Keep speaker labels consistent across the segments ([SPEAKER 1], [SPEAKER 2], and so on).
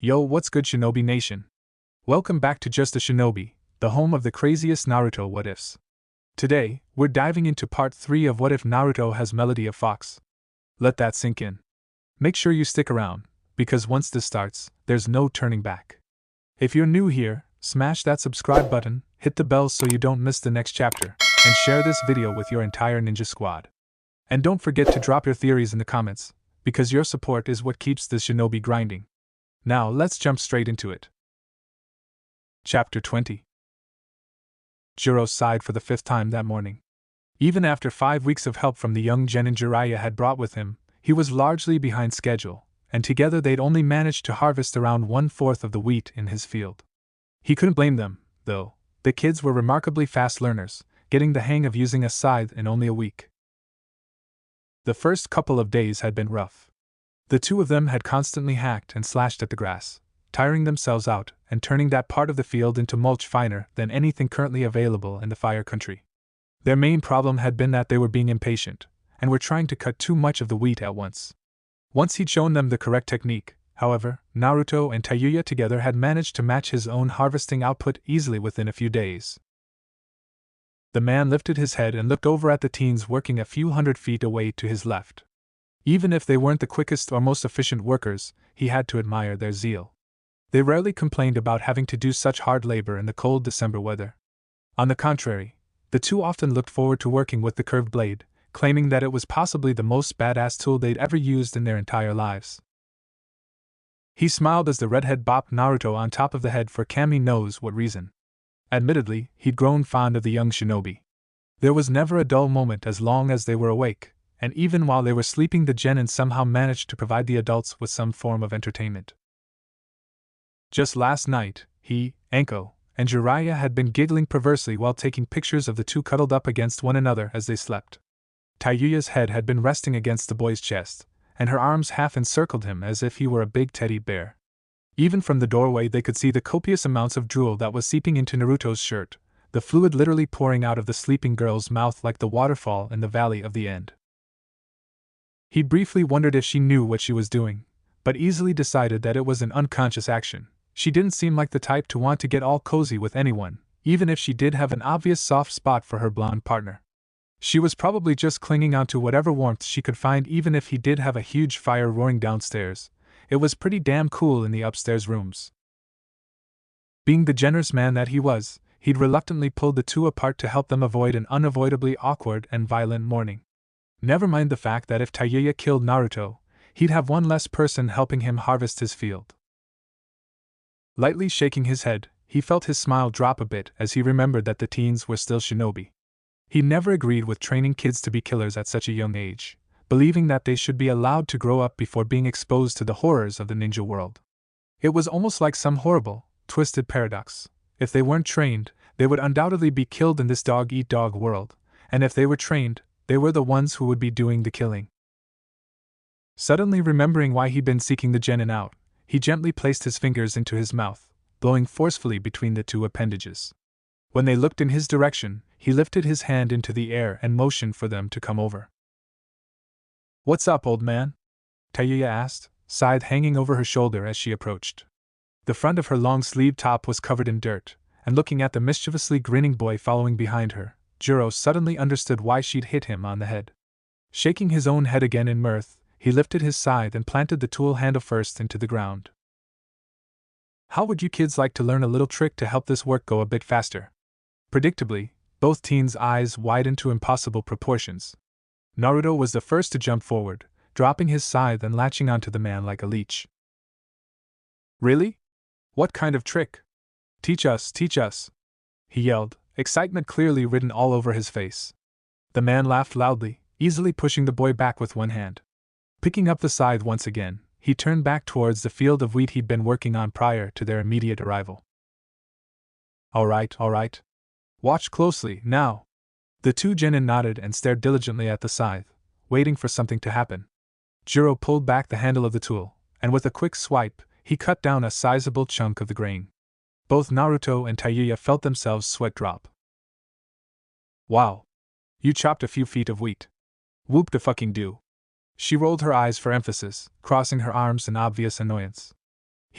[SPEAKER 1] Yo, what's good, Shinobi Nation? Welcome back to Just a Shinobi, the home of the craziest Naruto what ifs. Today, we're diving into part 3 of What If Naruto Has Melody of Fox. Let that sink in. Make sure you stick around, because once this starts, there's no turning back. If you're new here, smash that subscribe button, hit the bell so you don't miss the next chapter, and share this video with your entire ninja squad. And don't forget to drop your theories in the comments, because your support is what keeps this shinobi grinding. Now let's jump straight into it. Chapter 20. Jiro sighed for the 5th time that morning. Even after 5 weeks of help from the young genin Jiraiya had brought with him, he was largely behind schedule, and together they'd only managed to harvest around 1/4 of the wheat in his field. He couldn't blame them, though. The kids were remarkably fast learners, getting the hang of using a scythe in only a week. The first couple of days had been rough. The two of them had constantly hacked and slashed at the grass, tiring themselves out and turning that part of the field into mulch finer than anything currently available in the Fire Country. Their main problem had been that they were being impatient, and were trying to cut too much of the wheat at once. Once he'd shown them the correct technique, however, Naruto and Taiyuya together had managed to match his own harvesting output easily within a few days. The man lifted his head and looked over at the teens working a few hundred feet away to his left. Even if they weren't the quickest or most efficient workers, he had to admire their zeal. They rarely complained about having to do such hard labor in the cold December weather. On the contrary, the two often looked forward to working with the curved blade, claiming that it was possibly the most badass tool they'd ever used in their entire lives. He smiled as the redhead bopped Naruto on top of the head for Kami knows what reason. Admittedly, he'd grown fond of the young shinobi. There was never a dull moment as long as they were awake, and even while they were sleeping the genin somehow managed to provide the adults with some form of entertainment. Just last night, he, Anko, and Jiraiya had been giggling perversely while taking pictures of the two cuddled up against one another as they slept. Taiyuya's head had been resting against the boy's chest, and her arms half encircled him as if he were a big teddy bear. Even from the doorway they could see the copious amounts of drool that was seeping into Naruto's shirt, the fluid literally pouring out of the sleeping girl's mouth like the waterfall in the valley of the end. He briefly wondered if she knew what she was doing, but easily decided that it was an unconscious action. She didn't seem like the type to want to get all cozy with anyone, even if she did have an obvious soft spot for her blonde partner. She was probably just clinging onto whatever warmth she could find, even if he did have a huge fire roaring downstairs. It was pretty damn cool in the upstairs rooms. Being the generous man that he was, he'd reluctantly pulled the two apart to help them avoid an unavoidably awkward and violent morning. Never mind the fact that if Taiyuya killed Naruto, he'd have one less person helping him harvest his field. Lightly shaking his head, he felt his smile drop a bit as he remembered that the teens were still shinobi. He never agreed with training kids to be killers at such a young age, believing that they should be allowed to grow up before being exposed to the horrors of the ninja world. It was almost like some horrible, twisted paradox. If they weren't trained, they would undoubtedly be killed in this dog-eat-dog world, and if they were trained, they were the ones who would be doing the killing. Suddenly remembering why he'd been seeking the genin out, he gently placed his fingers into his mouth, blowing forcefully between the two appendages. When they looked in his direction, he lifted his hand into the air and motioned for them to come over. "What's up, old man?" Taiyuya asked, scythe hanging over her shoulder as she approached. The front of her long-sleeved top was covered in dirt, and looking at the mischievously grinning boy following behind her, Jiro suddenly understood why she'd hit him on the head. Shaking his own head again in mirth, he lifted his scythe and planted the tool handle first into the ground. "How would you kids like to learn a little trick to help this work go a bit faster?" Predictably, both teens' eyes widened to impossible proportions. Naruto was the first to jump forward, dropping his scythe and latching onto the man like a leech. "Really? What kind of trick? Teach us, he yelled, excitement clearly written all over his face. The man laughed loudly, easily pushing the boy back with one hand. Picking up the scythe once again, he turned back towards the field of wheat he'd been working on prior to their immediate arrival. All right. Watch closely, now." The two genin nodded and stared diligently at the scythe, waiting for something to happen. Jiro pulled back the handle of the tool, and with a quick swipe, he cut down a sizable chunk of the grain. Both Naruto and Taiyuya felt themselves sweat drop. "Wow. You chopped a few feet of wheat. Whoop de fucking do." She rolled her eyes for emphasis, crossing her arms in obvious annoyance.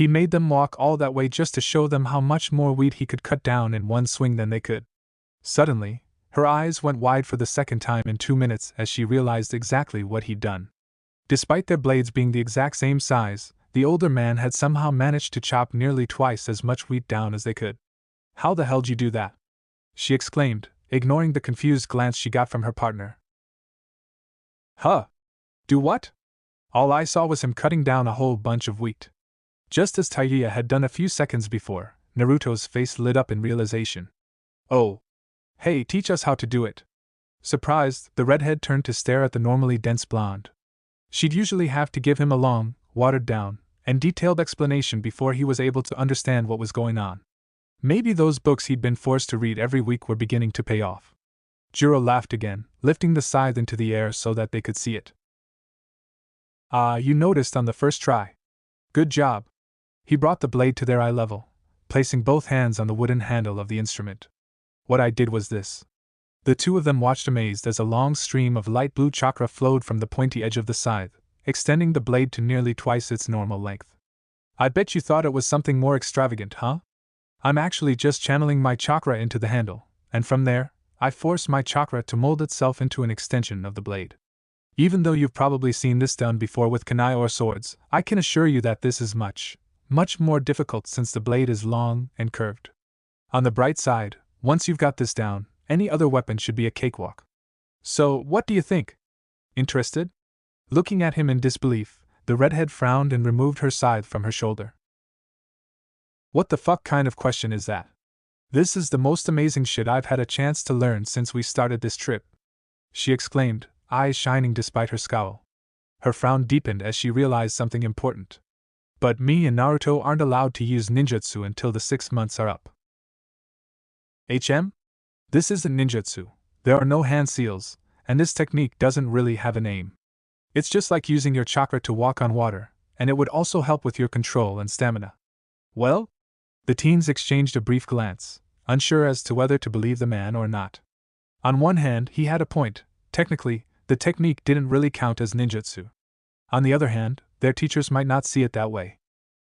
[SPEAKER 1] He made them walk all that way just to show them how much more weed he could cut down in one swing than they could. Suddenly, her eyes went wide for the second time in 2 minutes as she realized exactly what he'd done. Despite their blades being the exact same size, the older man had somehow managed to chop nearly twice as much wheat down as they could. "How the hell'd you do that?" she exclaimed, ignoring the confused glance she got from her partner. "Huh? Do what?" All I saw was him cutting down a whole bunch of wheat. Just as Taiya had done a few seconds before, Naruto's face lit up in realization. "Oh. Hey, teach us how to do it." Surprised, the redhead turned to stare at the normally dense blonde. She'd usually have to give him a long, watered-down, and detailed explanation before he was able to understand what was going on. Maybe those books he'd been forced to read every week were beginning to pay off. Jiro laughed again, lifting the scythe into the air so that they could see it. "Ah, you noticed on the first try. Good job." He brought the blade to their eye level, placing both hands on the wooden handle of the instrument. "What I did was this." The two of them watched amazed as a long stream of light blue chakra flowed from the pointy edge of the scythe, extending the blade to nearly twice its normal length. "I bet you thought it was something more extravagant, huh? I'm actually just channeling my chakra into the handle, and from there, I force my chakra to mold itself into an extension of the blade. Even though you've probably seen this done before with kunai or swords, I can assure you that this is much more difficult since the blade is long and curved. On the bright side, once you've got this down, any other weapon should be a cakewalk. So, what do you think? Interested?" Looking at him in disbelief, the redhead frowned and removed her scythe from her shoulder. "What the fuck kind of question is that? This is the most amazing shit I've had a chance to learn since we started this trip," she exclaimed, eyes shining despite her scowl. Her frown deepened as she realized something important. "But me and Naruto aren't allowed to use ninjutsu until the 6 months are up." This isn't ninjutsu, there are no hand seals, and this technique doesn't really have a name. It's just like using your chakra to walk on water, and it would also help with your control and stamina." "Well?" The teens exchanged a brief glance, unsure as to whether to believe the man or not. On one hand, he had a point. Technically, the technique didn't really count as ninjutsu. On the other hand, their teachers might not see it that way.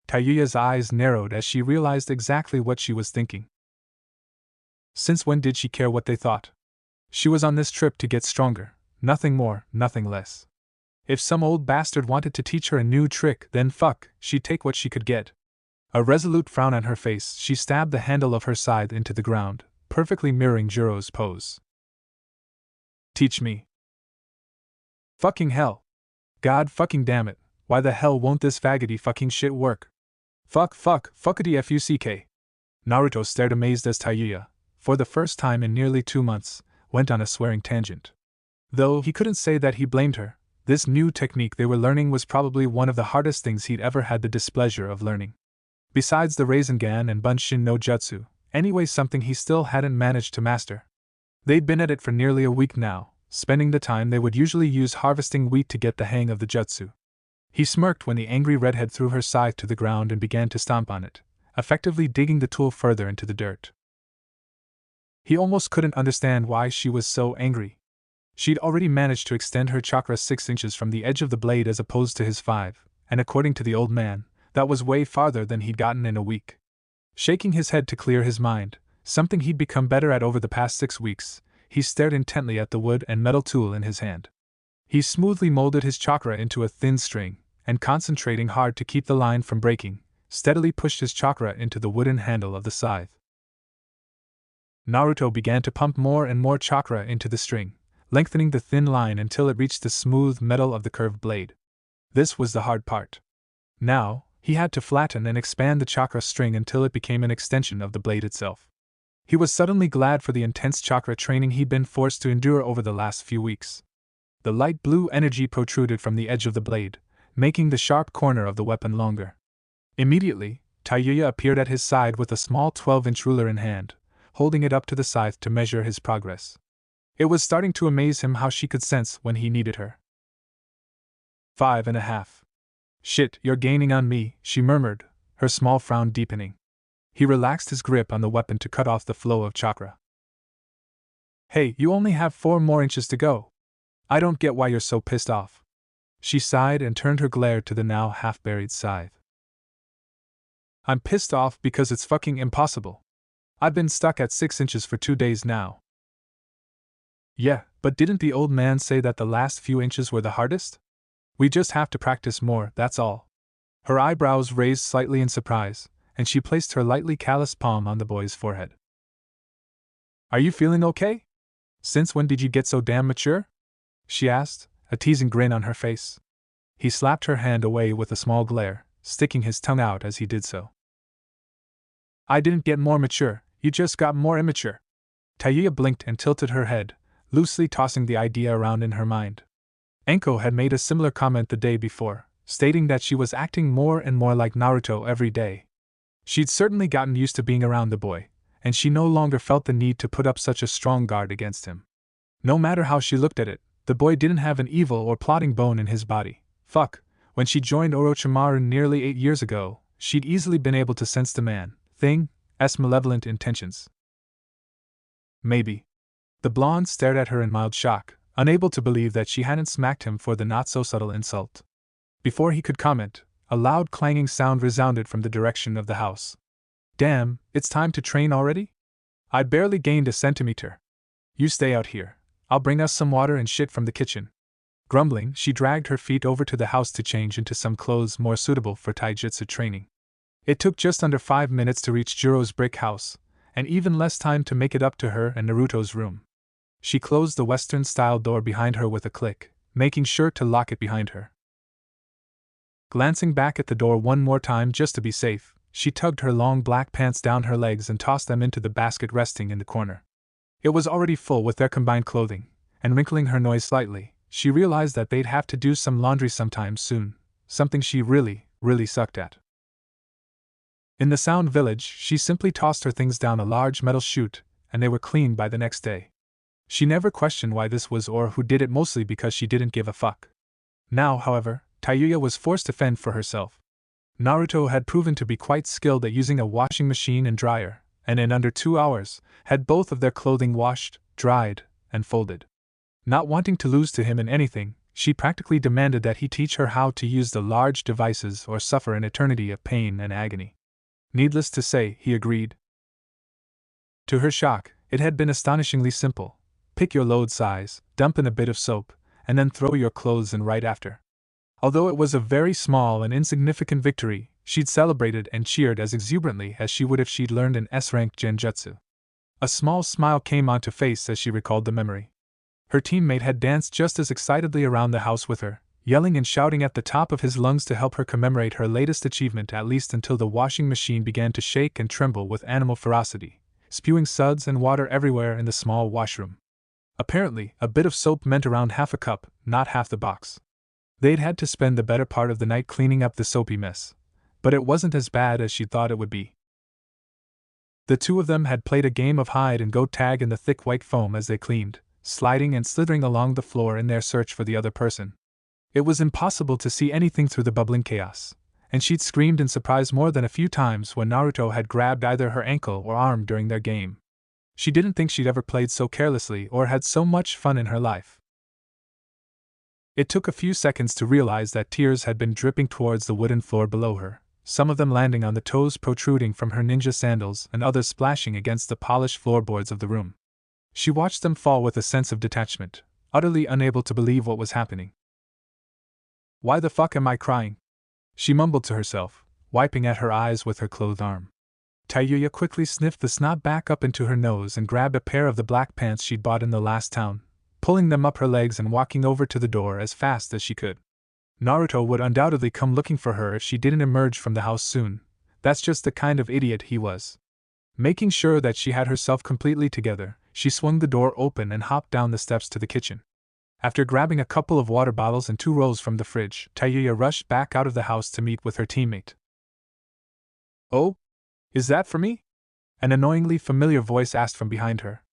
[SPEAKER 1] Tayuya's eyes narrowed as she realized exactly what she was thinking. Since when did she care what they thought? She was on this trip to get stronger, nothing more, nothing less. If some old bastard wanted to teach her a new trick, then fuck, she'd take what she could get. A resolute frown on her face, she stabbed the handle of her scythe into the ground, perfectly mirroring Jiro's pose. "Teach me." "Fucking hell. God fucking damn it, why the hell won't this faggoty fucking shit work? Fuckity fuck." Naruto stared amazed as Tayuya, for the first time in nearly 2 months, went on a swearing tangent. Though he couldn't say that he blamed her, this new technique they were learning was probably one of the hardest things he'd ever had the displeasure of learning. Besides the Rasengan and Bunshin no Jutsu, anyway something he still hadn't managed to master. They'd been at it for nearly a week now, spending the time they would usually use harvesting wheat to get the hang of the jutsu. He smirked when the angry redhead threw her scythe to the ground and began to stomp on it, effectively digging the tool further into the dirt. He almost couldn't understand why she was so angry. She'd already managed to extend her chakra 6 inches from the edge of the blade as opposed to his 5, and according to the old man, that was way farther than he'd gotten in a week. Shaking his head to clear his mind, something he'd become better at over the past 6 weeks, he stared intently at the wood and metal tool in his hand. He smoothly molded his chakra into a thin string, and concentrating hard to keep the line from breaking, steadily pushed his chakra into the wooden handle of the scythe. Naruto began to pump more and more chakra into the string, lengthening the thin line until it reached the smooth metal of the curved blade. This was the hard part. Now, he had to flatten and expand the chakra string until it became an extension of the blade itself. He was suddenly glad for the intense chakra training he'd been forced to endure over the last few weeks. The light blue energy protruded from the edge of the blade, making the sharp corner of the weapon longer. Immediately, Tayuya appeared at his side with a small 12-inch ruler in hand, holding it up to the scythe to measure his progress. It was starting to amaze him how she could sense when he needed her. 5.5. "Shit, you're gaining on me," she murmured, her small frown deepening. He relaxed his grip on the weapon to cut off the flow of chakra. "Hey, you only have 4 more inches to go. I don't get why you're so pissed off." She sighed and turned her glare to the now half-buried scythe. I'm pissed off because it's fucking impossible. I've been stuck at 6 inches for 2 days now. Yeah, but didn't the old man say that the last few inches were the hardest? We just have to practice more, that's all. Her eyebrows raised slightly in surprise, and she placed her lightly calloused palm on the boy's forehead. Are you feeling okay? Since when did you get so damn mature? She asked, a teasing grin on her face. He slapped her hand away with a small glare, sticking his tongue out as he did so. I didn't get more mature, you just got more immature. Tayuya blinked and tilted her head, loosely tossing the idea around in her mind. Enko had made a similar comment the day before, stating that she was acting more and more like Naruto every day. She'd certainly gotten used to being around the boy, and she no longer felt the need to put up such a strong guard against him. No matter how she looked at it, the boy didn't have an evil or plotting bone in his body. Fuck, when she joined Orochimaru nearly 8 years ago, she'd easily been able to sense the man's malevolent intentions. Maybe. The blonde stared at her in mild shock, unable to believe that she hadn't smacked him for the not-so-subtle insult. Before he could comment, a loud clanging sound resounded from the direction of the house. Damn, it's time to train already? I barely gained a centimeter. You stay out here. I'll bring us some water and shit from the kitchen. Grumbling, she dragged her feet over to the house to change into some clothes more suitable for taijutsu training. It took just under 5 minutes to reach Jiro's brick house, and even less time to make it up to her and Naruto's room. She closed the Western-style door behind her with a click, making sure to lock it behind her. Glancing back at the door one more time just to be safe, she tugged her long black pants down her legs and tossed them into the basket resting in the corner. It was already full with their combined clothing, and wrinkling her nose slightly, she realized that they'd have to do some laundry sometime soon, something she really sucked at. In the Sound Village, she simply tossed her things down a large metal chute, and they were clean by the next day. She never questioned why this was or who did it, mostly because she didn't give a fuck. Now, however, Tayuya was forced to fend for herself. Naruto had proven to be quite skilled at using a washing machine and dryer, and in under 2 hours, had both of their clothing washed, dried, and folded. Not wanting to lose to him in anything, she practically demanded that he teach her how to use the large devices or suffer an eternity of pain and agony. Needless to say, he agreed. To her shock, it had been astonishingly simple. Pick your load size, dump in a bit of soap, and then throw your clothes in right after. Although it was a very small and insignificant victory, she'd celebrated and cheered as exuberantly as she would if she'd learned an S-rank genjutsu. A small smile came onto face as she recalled the memory. Her teammate had danced just as excitedly around the house with her, yelling and shouting at the top of his lungs to help her commemorate her latest achievement, at least until the washing machine began to shake and tremble with animal ferocity, spewing suds and water everywhere in the small washroom. Apparently, a bit of soap meant around half a cup, not half the box. They'd had to spend the better part of the night cleaning up the soapy mess, but it wasn't as bad as she'd thought it would be. The two of them had played a game of hide and go tag in the thick white foam as they cleaned, sliding and slithering along the floor in their search for the other person. It was impossible to see anything through the bubbling chaos, and she'd screamed in surprise more than a few times when Naruto had grabbed either her ankle or arm during their game. She didn't think she'd ever played so carelessly or had so much fun in her life. It took a few seconds to realize that tears had been dripping towards the wooden floor below her, some of them landing on the toes protruding from her ninja sandals and others splashing against the polished floorboards of the room. She watched them fall with a sense of detachment, utterly unable to believe what was happening. Why the fuck am I crying? She mumbled to herself, wiping at her eyes with her clothed arm. Tayuya quickly sniffed the snot back up into her nose and grabbed a pair of the black pants she'd bought in the last town, pulling them up her legs and walking over to the door as fast as she could. Naruto would undoubtedly come looking for her if she didn't emerge from the house soon. That's just the kind of idiot he was. Making sure that she had herself completely together, she swung the door open and hopped down the steps to the kitchen. After grabbing a couple of water bottles and 2 rolls from the fridge, Tayuya rushed back out of the house to meet with her teammate. Oh? Is that for me? An annoyingly familiar voice asked from behind her.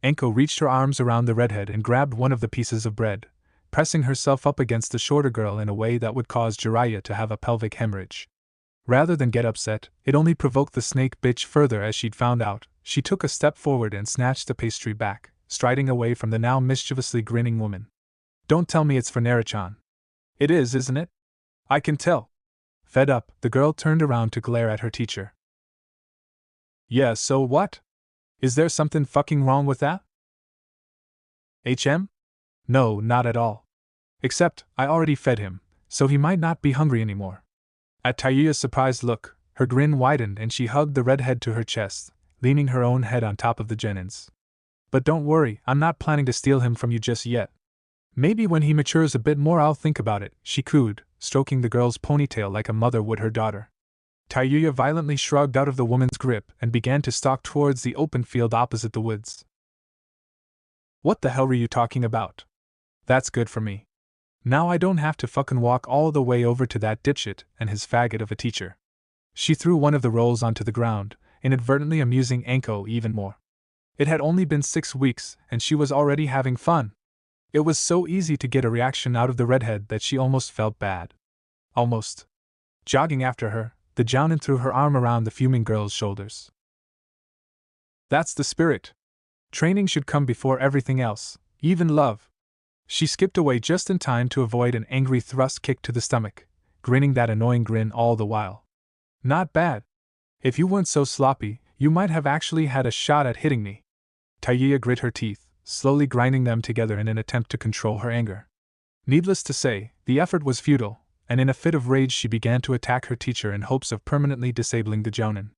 [SPEAKER 1] Enko reached her arms around the redhead and grabbed one of the pieces of bread, pressing herself up against the shorter girl in a way that would cause Jiraiya to have a pelvic hemorrhage. Rather than get upset, it only provoked the snake bitch further as she'd found out. She took a step forward and snatched the pastry back, striding away from the now mischievously grinning woman. Don't tell me it's for Naruchan. It is, isn't it? I can tell. Fed up, the girl turned around to glare at her teacher. Yeah, so what? Is there something fucking wrong with that? No, not at all. Except, I already fed him, so he might not be hungry anymore. At Tayuya's surprised look, her grin widened and she hugged the redhead to her chest, leaning her own head on top of the genin's. But don't worry, I'm not planning to steal him from you just yet. Maybe when he matures a bit more I'll think about it, she cooed, stroking the girl's ponytail like a mother would her daughter. Tayuya violently shrugged out of the woman's grip and began to stalk towards the open field opposite the woods. What the hell were you talking about? That's good for me. Now I don't have to fucking walk all the way over to that dipshit and his faggot of a teacher. She threw one of the rolls onto the ground, inadvertently amusing Anko even more. It had only been 6 weeks, and she was already having fun. It was so easy to get a reaction out of the redhead that she almost felt bad. Almost. Jogging after her, the jounin threw her arm around the fuming girl's shoulders. That's the spirit. Training should come before everything else, even love. She skipped away just in time to avoid an angry thrust kick to the stomach, grinning that annoying grin all the while. Not bad. If you weren't so sloppy, you might have actually had a shot at hitting me. Tayuya grit her teeth, slowly grinding them together in an attempt to control her anger. Needless to say, the effort was futile, and in a fit of rage she began to attack her teacher in hopes of permanently disabling the jounin.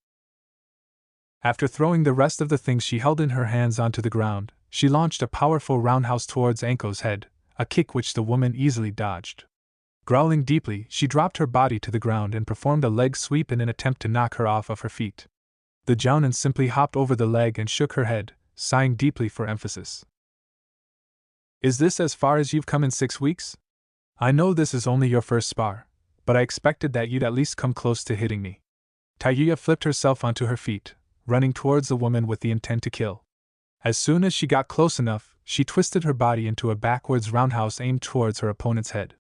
[SPEAKER 1] After throwing the rest of the things she held in her hands onto the ground, she launched a powerful roundhouse towards Anko's head, a kick which the woman easily dodged. Growling deeply, she dropped her body to the ground and performed a leg sweep in an attempt to knock her off of her feet. The jounin simply hopped over the leg and shook her head, sighing deeply for emphasis. Is this as far as you've come in 6 weeks? I know this is only your first spar, but I expected that you'd at least come close to hitting me. Tayuya flipped herself onto her feet, running towards the woman with the intent to kill. As soon as she got close enough, she twisted her body into a backwards roundhouse aimed towards her opponent's head.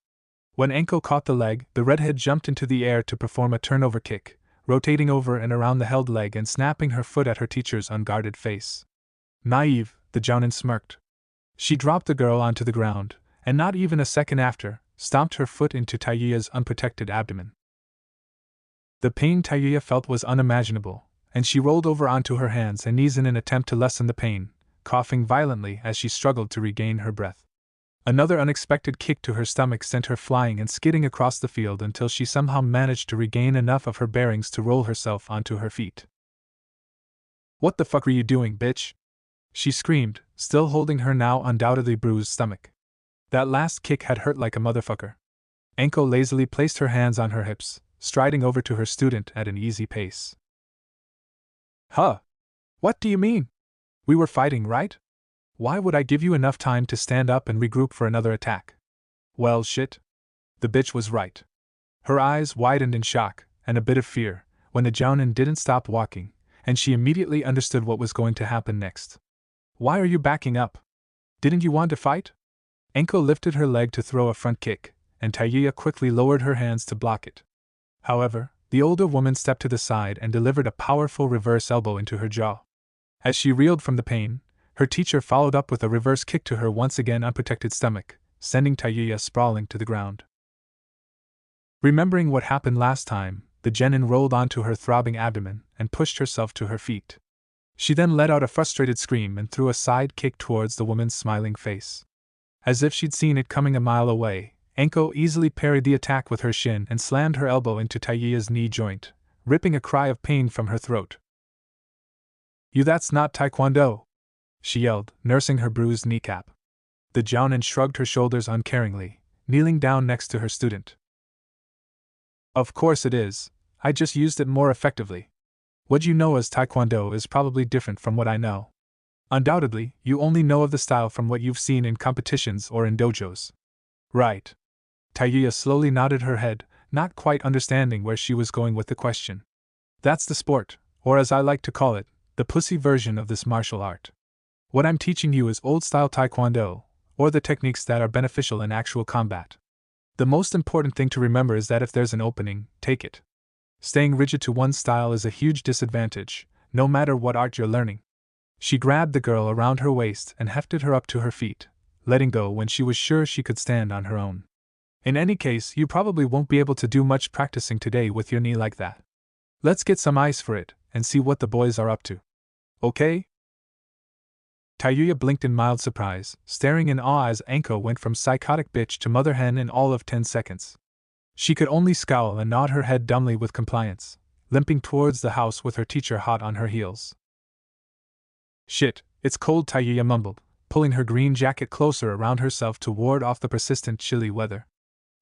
[SPEAKER 1] When Anko caught the leg, the redhead jumped into the air to perform a turnover kick, rotating over and around the held leg and snapping her foot at her teacher's unguarded face. Naive, the jounin smirked. She dropped the girl onto the ground, and not even a second after, stomped her foot into Tayuya's unprotected abdomen. The pain Tayuya felt was unimaginable, and she rolled over onto her hands and knees in an attempt to lessen the pain, coughing violently as she struggled to regain her breath. Another unexpected kick to her stomach sent her flying and skidding across the field until she somehow managed to regain enough of her bearings to roll herself onto her feet. What the fuck are you doing, bitch? She screamed, still holding her now undoubtedly bruised stomach. That last kick had hurt like a motherfucker. Anko lazily placed her hands on her hips, striding over to her student at an easy pace. Huh? What do you mean? We were fighting, right? Why would I give you enough time to stand up and regroup for another attack? Well, shit. The bitch was right. Her eyes widened in shock, and a bit of fear, when the jounin didn't stop walking, and she immediately understood what was going to happen next. Why are you backing up? Didn't you want to fight? Anko lifted her leg to throw a front kick, and Tayuya quickly lowered her hands to block it. However, the older woman stepped to the side and delivered a powerful reverse elbow into her jaw. As she reeled from the pain, her teacher followed up with a reverse kick to her once again unprotected stomach, sending Tayuya sprawling to the ground. Remembering what happened last time, the genin rolled onto her throbbing abdomen and pushed herself to her feet. She then let out a frustrated scream and threw a side kick towards the woman's smiling face. As if she'd seen it coming a mile away, Anko easily parried the attack with her shin and slammed her elbow into Tayuya's knee joint, ripping a cry of pain from her throat. That's not taekwondo!" she yelled, nursing her bruised kneecap. The jounin shrugged her shoulders uncaringly, kneeling down next to her student. Of course it is, I just used it more effectively. What you know as taekwondo is probably different from what I know. Undoubtedly, you only know of the style from what you've seen in competitions or in dojos. Right. Tayuya slowly nodded her head, not quite understanding where she was going with the question. That's the sport, or as I like to call it, the pussy version of this martial art. What I'm teaching you is old-style taekwondo, or the techniques that are beneficial in actual combat. The most important thing to remember is that if there's an opening, take it. Staying rigid to one style is a huge disadvantage, no matter what art you're learning. She grabbed the girl around her waist and hefted her up to her feet, letting go when she was sure she could stand on her own. In any case, you probably won't be able to do much practicing today with your knee like that. Let's get some ice for it, and see what the boys are up to. Okay? Tayuya blinked in mild surprise, staring in awe as Anko went from psychotic bitch to mother hen in all of 10 seconds. She could only scowl and nod her head dumbly with compliance, limping towards the house with her teacher hot on her heels. Shit, it's cold, Tayuya mumbled, pulling her green jacket closer around herself to ward off the persistent chilly weather.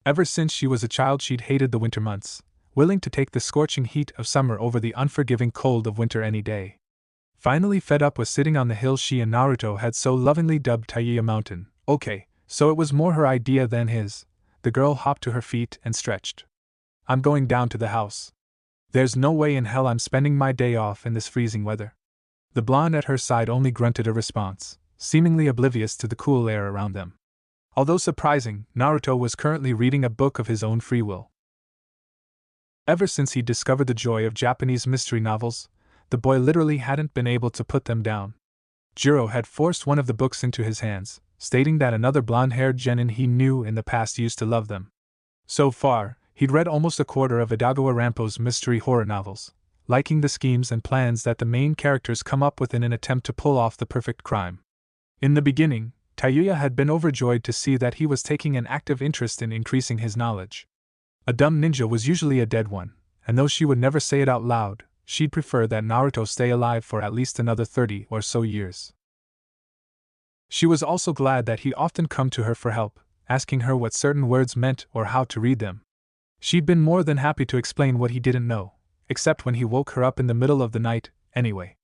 [SPEAKER 1] Ever since she was a child, she'd hated the winter months, willing to take the scorching heat of summer over the unforgiving cold of winter any day. Finally fed up with sitting on the hill she and Naruto had so lovingly dubbed Tayuya Mountain. Okay, so it was more her idea than his. The girl hopped to her feet and stretched. I'm going down to the house. There's no way in hell I'm spending my day off in this freezing weather. The blonde at her side only grunted a response, seemingly oblivious to the cool air around them. Although surprising, Naruto was currently reading a book of his own free will. Ever since he discovered the joy of Japanese mystery novels, the boy literally hadn't been able to put them down. Jiro had forced one of the books into his hands, stating that another blonde-haired genin he knew in the past used to love them. So far, he'd read almost a quarter of Edagawa Rampo's mystery horror novels, liking the schemes and plans that the main characters come up with in an attempt to pull off the perfect crime. In the beginning, Tayuya had been overjoyed to see that he was taking an active interest in increasing his knowledge. A dumb ninja was usually a dead one, and though she would never say it out loud, she'd prefer that Naruto stay alive for at least another 30 or so years. She was also glad that he'd often come to her for help, asking her what certain words meant or how to read them. She'd been more than happy to explain what he didn't know, except when he woke her up in the middle of the night, anyway.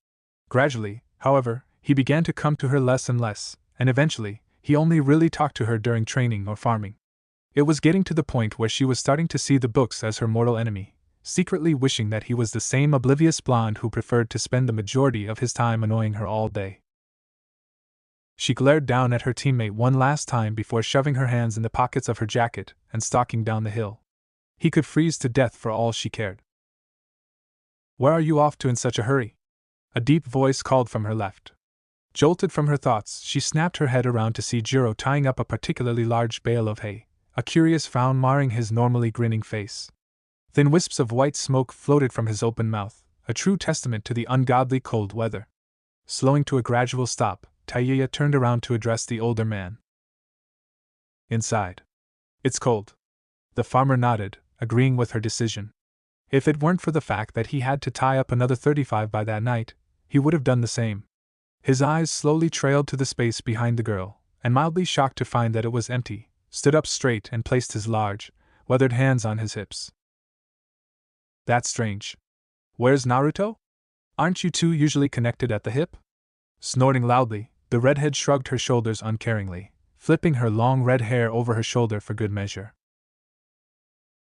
[SPEAKER 1] Gradually, however, he began to come to her less and less, and eventually, he only really talked to her during training or farming. It was getting to the point where she was starting to see the books as her mortal enemy, secretly wishing that he was the same oblivious blonde who preferred to spend the majority of his time annoying her all day. She glared down at her teammate one last time before shoving her hands in the pockets of her jacket and stalking down the hill. He could freeze to death for all she cared. Where are you off to in such a hurry? A deep voice called from her left. Jolted from her thoughts, she snapped her head around to see Jiro tying up a particularly large bale of hay, a curious frown marring his normally grinning face. Thin wisps of white smoke floated from his open mouth, a true testament to the ungodly cold weather. Slowing to a gradual stop, Tayuya turned around to address the older man. Inside. It's cold. The farmer nodded, agreeing with her decision. If it weren't for the fact that he had to tie up another 35 by that night, he would have done the same. His eyes slowly trailed to the space behind the girl, and mildly shocked to find that it was empty, stood up straight and placed his large, weathered hands on his hips. That's strange. Where's Naruto? Aren't you two usually connected at the hip? Snorting loudly, the redhead shrugged her shoulders uncaringly, flipping her long red hair over her shoulder for good measure.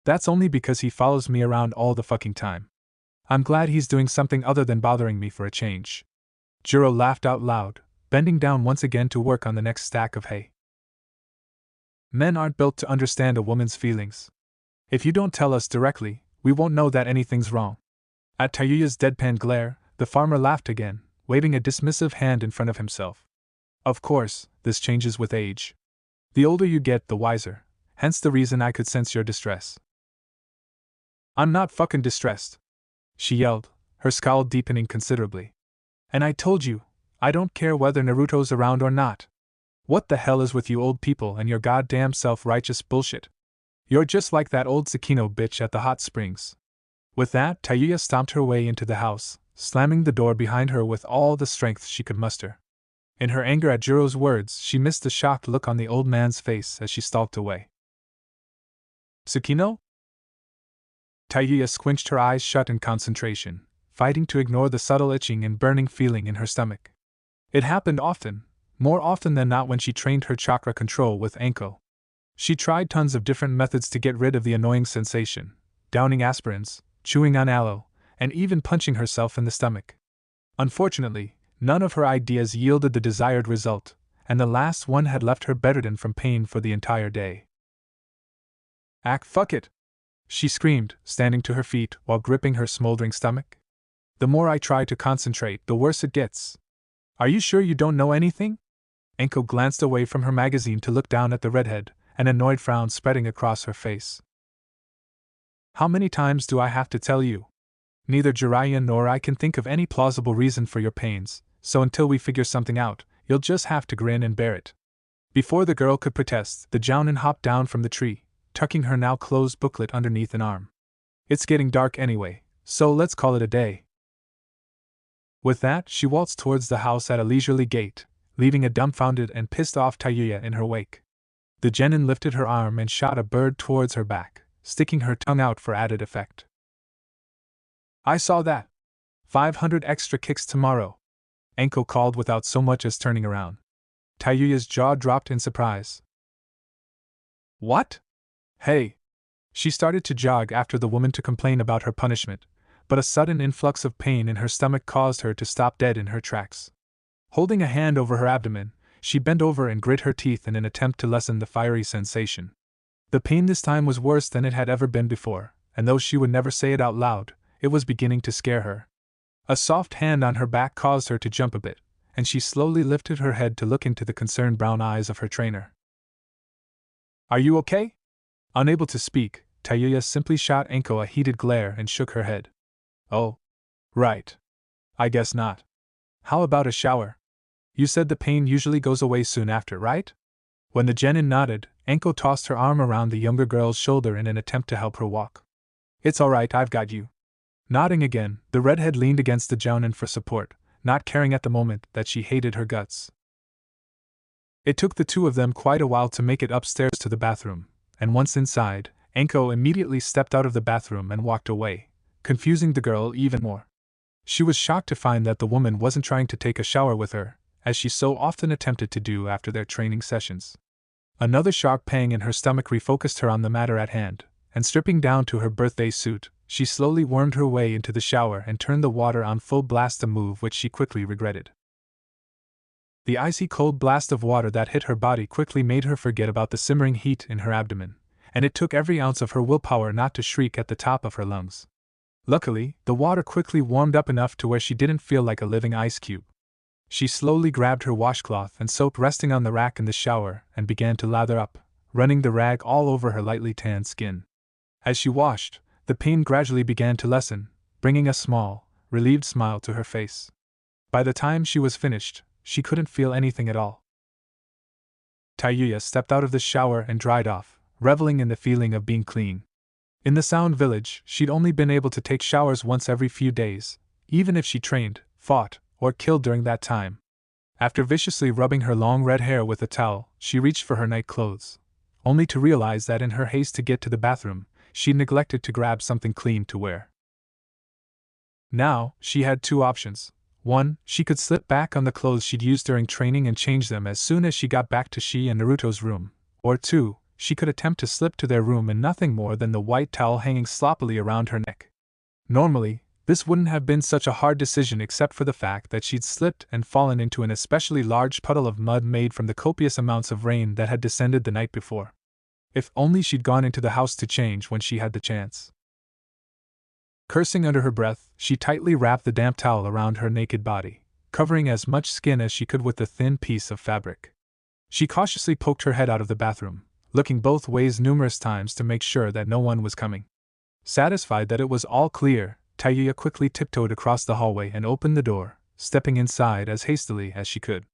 [SPEAKER 1] That's only because he follows me around all the fucking time. I'm glad he's doing something other than bothering me for a change. Jiro laughed out loud, bending down once again to work on the next stack of hay. Men aren't built to understand a woman's feelings. If you don't tell us directly, we won't know that anything's wrong. At Tayuya's deadpan glare, the farmer laughed again, waving a dismissive hand in front of himself. Of course, this changes with age. The older you get, the wiser, hence the reason I could sense your distress. I'm not fucking distressed, she yelled, her scowl deepening considerably. And I told you, I don't care whether Naruto's around or not. What the hell is with you old people and your goddamn self-righteous bullshit? You're just like that old Tsukino bitch at the hot springs. With that, Tayuya stomped her way into the house, slamming the door behind her with all the strength she could muster. In her anger at Jiro's words, she missed the shocked look on the old man's face as she stalked away. Tsukino? Tayuya squinched her eyes shut in concentration, fighting to ignore the subtle itching and burning feeling in her stomach. It happened often, more often than not when she trained her chakra control with Anko. She tried tons of different methods to get rid of the annoying sensation, downing aspirins, chewing on aloe, and even punching herself in the stomach. Unfortunately, none of her ideas yielded the desired result, and the last one had left her bedridden from pain for the entire day. Fuck it! She screamed, standing to her feet while gripping her smoldering stomach. The more I try to concentrate, the worse it gets. Are you sure you don't know anything? Anko glanced away from her magazine to look down at the redhead, an annoyed frown spreading across her face. How many times do I have to tell you? Neither Jiraiya nor I can think of any plausible reason for your pains, so until we figure something out, you'll just have to grin and bear it. Before the girl could protest, the Jounin hopped down from the tree, tucking her now closed booklet underneath an arm. It's getting dark anyway, so let's call it a day. With that, she waltzed towards the house at a leisurely gait, leaving a dumbfounded and pissed off Tayuya in her wake. The genin lifted her arm and shot a bird towards her back, sticking her tongue out for added effect. I saw that. 500 extra kicks tomorrow, Enko called without so much as turning around. Tayuya's jaw dropped in surprise. What? Hey! She started to jog after the woman to complain about her punishment, but a sudden influx of pain in her stomach caused her to stop dead in her tracks. Holding a hand over her abdomen, she bent over and grit her teeth in an attempt to lessen the fiery sensation. The pain this time was worse than it had ever been before, and though she would never say it out loud, it was beginning to scare her. A soft hand on her back caused her to jump a bit, and she slowly lifted her head to look into the concerned brown eyes of her trainer. Are you okay? Unable to speak, Tayuya simply shot Enko a heated glare and shook her head. Oh. Right. I guess not. How about a shower? You said the pain usually goes away soon after, right? When the genin nodded, Enko tossed her arm around the younger girl's shoulder in an attempt to help her walk. It's alright, I've got you. Nodding again, the redhead leaned against the Jounin for support, not caring at the moment that she hated her guts. It took the two of them quite a while to make it upstairs to the bathroom, and once inside, Enko immediately stepped out of the bathroom and walked away, confusing the girl even more. She was shocked to find that the woman wasn't trying to take a shower with her, as she so often attempted to do after their training sessions. Another sharp pang in her stomach refocused her on the matter at hand, and stripping down to her birthday suit, she slowly wormed her way into the shower and turned the water on full blast, a move which she quickly regretted. The icy cold blast of water that hit her body quickly made her forget about the simmering heat in her abdomen, and it took every ounce of her willpower not to shriek at the top of her lungs. Luckily, the water quickly warmed up enough to where she didn't feel like a living ice cube. She slowly grabbed her washcloth and soap resting on the rack in the shower and began to lather up, running the rag all over her lightly tanned skin. As she washed, the pain gradually began to lessen, bringing a small, relieved smile to her face. By the time she was finished, she couldn't feel anything at all. Tayuya stepped out of the shower and dried off, reveling in the feeling of being clean. In the Sound Village, she'd only been able to take showers once every few days, even if she trained, fought, or killed during that time. After viciously rubbing her long red hair with a towel, she reached for her night clothes, only to realize that in her haste to get to the bathroom, she neglected to grab something clean to wear. Now, she had two options. One, she could slip back on the clothes she'd used during training and change them as soon as she got back to she and Naruto's room. Or two, she could attempt to slip to their room in nothing more than the white towel hanging sloppily around her neck. Normally, this wouldn't have been such a hard decision except for the fact that she'd slipped and fallen into an especially large puddle of mud made from the copious amounts of rain that had descended the night before. If only she'd gone into the house to change when she had the chance. Cursing under her breath, she tightly wrapped the damp towel around her naked body, covering as much skin as she could with the thin piece of fabric. She cautiously poked her head out of the bathroom, looking both ways numerous times to make sure that no one was coming. Satisfied that it was all clear, Tayuya quickly tiptoed across the hallway and opened the door, stepping inside as hastily as she could.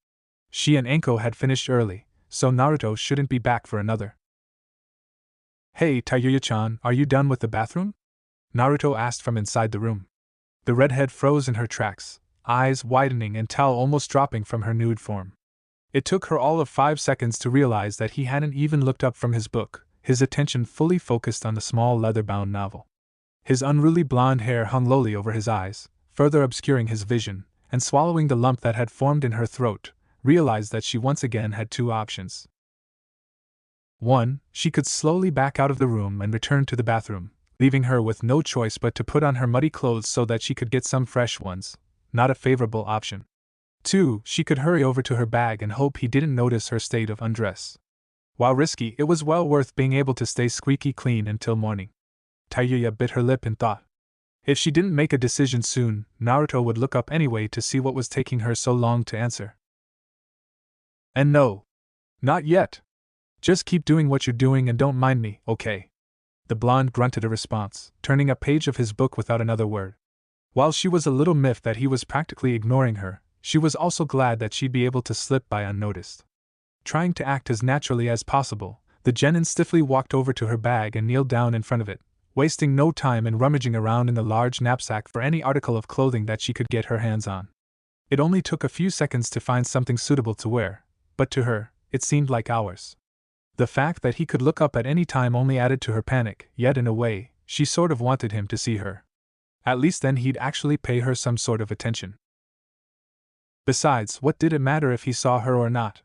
[SPEAKER 1] She and Enko had finished early, so Naruto shouldn't be back for another. Hey Tayuya-chan, are you done with the bathroom? Naruto asked from inside the room. The redhead froze in her tracks, eyes widening and towel almost dropping from her nude form. It took her all of 5 seconds to realize that he hadn't even looked up from his book, his attention fully focused on the small leather-bound novel. His unruly blonde hair hung lowly over his eyes, further obscuring his vision, and swallowing the lump that had formed in her throat, realized that she once again had two options. 1. She could slowly back out of the room and return to the bathroom, leaving her with no choice but to put on her muddy clothes so that she could get some fresh ones, not a favorable option. 2. She could hurry over to her bag and hope he didn't notice her state of undress. While risky, it was well worth being able to stay squeaky clean until morning. Tayuya bit her lip in thought. If she didn't make a decision soon, Naruto would look up anyway to see what was taking her so long to answer. And no. Not yet. Just keep doing what you're doing and don't mind me, okay? The blonde grunted a response, turning a page of his book without another word. While she was a little miffed that he was practically ignoring her, she was also glad that she'd be able to slip by unnoticed. Trying to act as naturally as possible, the genin stiffly walked over to her bag and kneeled down in front of it, wasting no time in rummaging around in the large knapsack for any article of clothing that she could get her hands on. It only took a few seconds to find something suitable to wear, but to her, it seemed like hours. The fact that he could look up at any time only added to her panic, yet in a way, she sort of wanted him to see her. At least then he'd actually pay her some sort of attention. Besides, what did it matter if he saw her or not?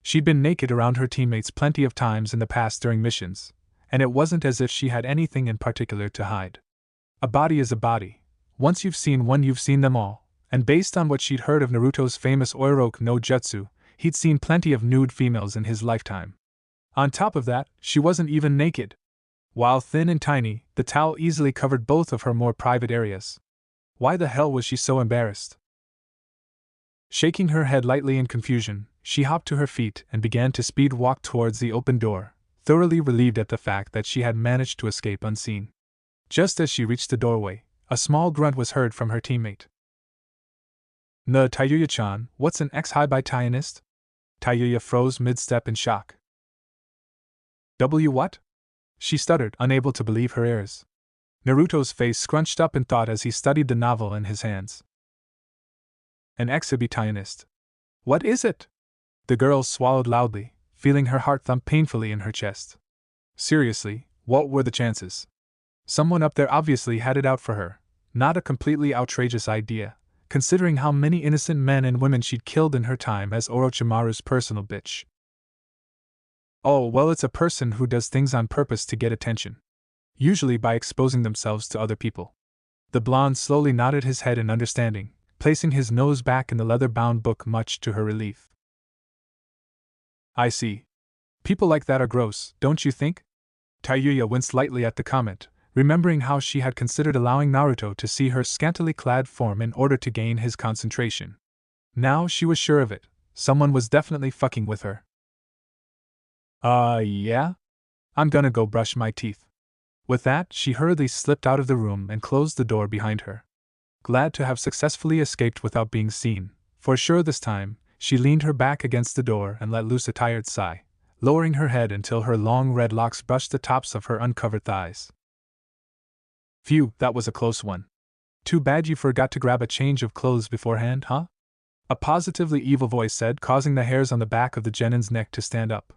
[SPEAKER 1] She'd been naked around her teammates plenty of times in the past during missions, and it wasn't as if she had anything in particular to hide. A body is a body. Once you've seen one, you've seen them all, and based on what she'd heard of Naruto's famous Oiroku no Jutsu, he'd seen plenty of nude females in his lifetime. On top of that, she wasn't even naked. While thin and tiny, the towel easily covered both of her more private areas. Why the hell was she so embarrassed? Shaking her head lightly in confusion, she hopped to her feet and began to speed walk towards the open door, thoroughly relieved at the fact that she had managed to escape unseen. Just as she reached the doorway, a small grunt was heard from her teammate. Tayuya-chan, what's an ex-high-by-tyenist? Tayuya froze mid-step in shock. What? She stuttered, unable to believe her ears. Naruto's face scrunched up in thought as he studied the novel in his hands. An exhibitionist. What is it? The girl swallowed loudly, feeling her heart thump painfully in her chest. Seriously, what were the chances? Someone up there obviously had it out for her. Not a completely outrageous idea, considering how many innocent men and women she'd killed in her time as Orochimaru's personal bitch. Oh, well, it's a person who does things on purpose to get attention. Usually by exposing themselves to other people. The blonde slowly nodded his head in understanding, placing his nose back in the leather-bound book much to her relief. I see. People like that are gross, don't you think? Tayuya winced lightly at the comment, remembering how she had considered allowing Naruto to see her scantily clad form in order to gain his concentration. Now she was sure of it, someone was definitely fucking with her. Yeah? I'm gonna go brush my teeth. With that, she hurriedly slipped out of the room and closed the door behind her. Glad to have successfully escaped without being seen, for sure this time, she leaned her back against the door and let loose a tired sigh, lowering her head until her long red locks brushed the tops of her uncovered thighs. Phew, that was a close one. Too bad you forgot to grab a change of clothes beforehand, huh? A positively evil voice said, causing the hairs on the back of the genin's neck to stand up.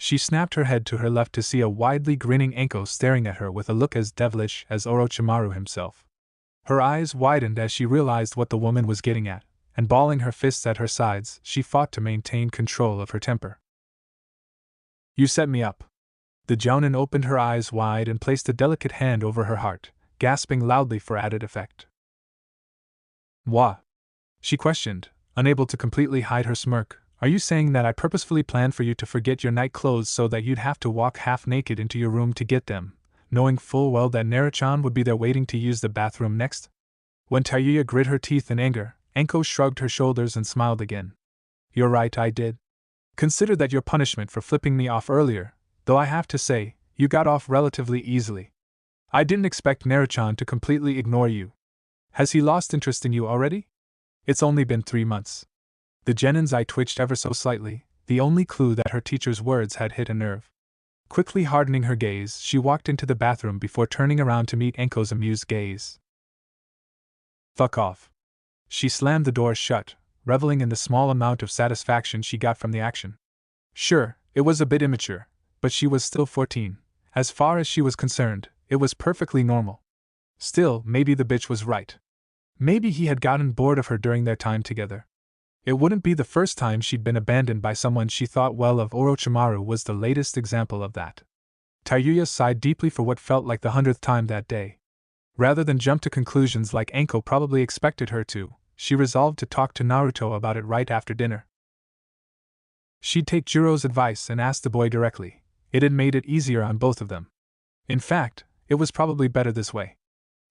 [SPEAKER 1] She snapped her head to her left to see a widely grinning Anko staring at her with a look as devilish as Orochimaru himself. Her eyes widened as she realized what the woman was getting at, and balling her fists at her sides, she fought to maintain control of her temper. You set me up. The jounin opened her eyes wide and placed a delicate hand over her heart, gasping loudly for added effect. What? She questioned, unable to completely hide her smirk. Are you saying that I purposefully planned for you to forget your night clothes so that you'd have to walk half naked into your room to get them, knowing full well that Naruto-chan would be there waiting to use the bathroom next? When Tayuya grit her teeth in anger, Anko shrugged her shoulders and smiled again. You're right, I did. Consider that your punishment for flipping me off earlier, though I have to say, you got off relatively easily. I didn't expect Naruto-chan to completely ignore you. Has he lost interest in you already? It's only been 3 months. The genin's eye twitched ever so slightly, the only clue that her teacher's words had hit a nerve. Quickly hardening her gaze, she walked into the bathroom before turning around to meet Anko's amused gaze. Fuck off. She slammed the door shut, reveling in the small amount of satisfaction she got from the action. Sure, it was a bit immature, but she was still 14. As far as she was concerned, it was perfectly normal. Still, maybe the bitch was right. Maybe he had gotten bored of her during their time together. It wouldn't be the first time she'd been abandoned by someone she thought well of. Orochimaru was the latest example of that. Tayuya sighed deeply for what felt like the 100th time that day. Rather than jump to conclusions like Anko probably expected her to, she resolved to talk to Naruto about it right after dinner. She'd take Jiro's advice and ask the boy directly. It had made it easier on both of them. In fact, it was probably better this way.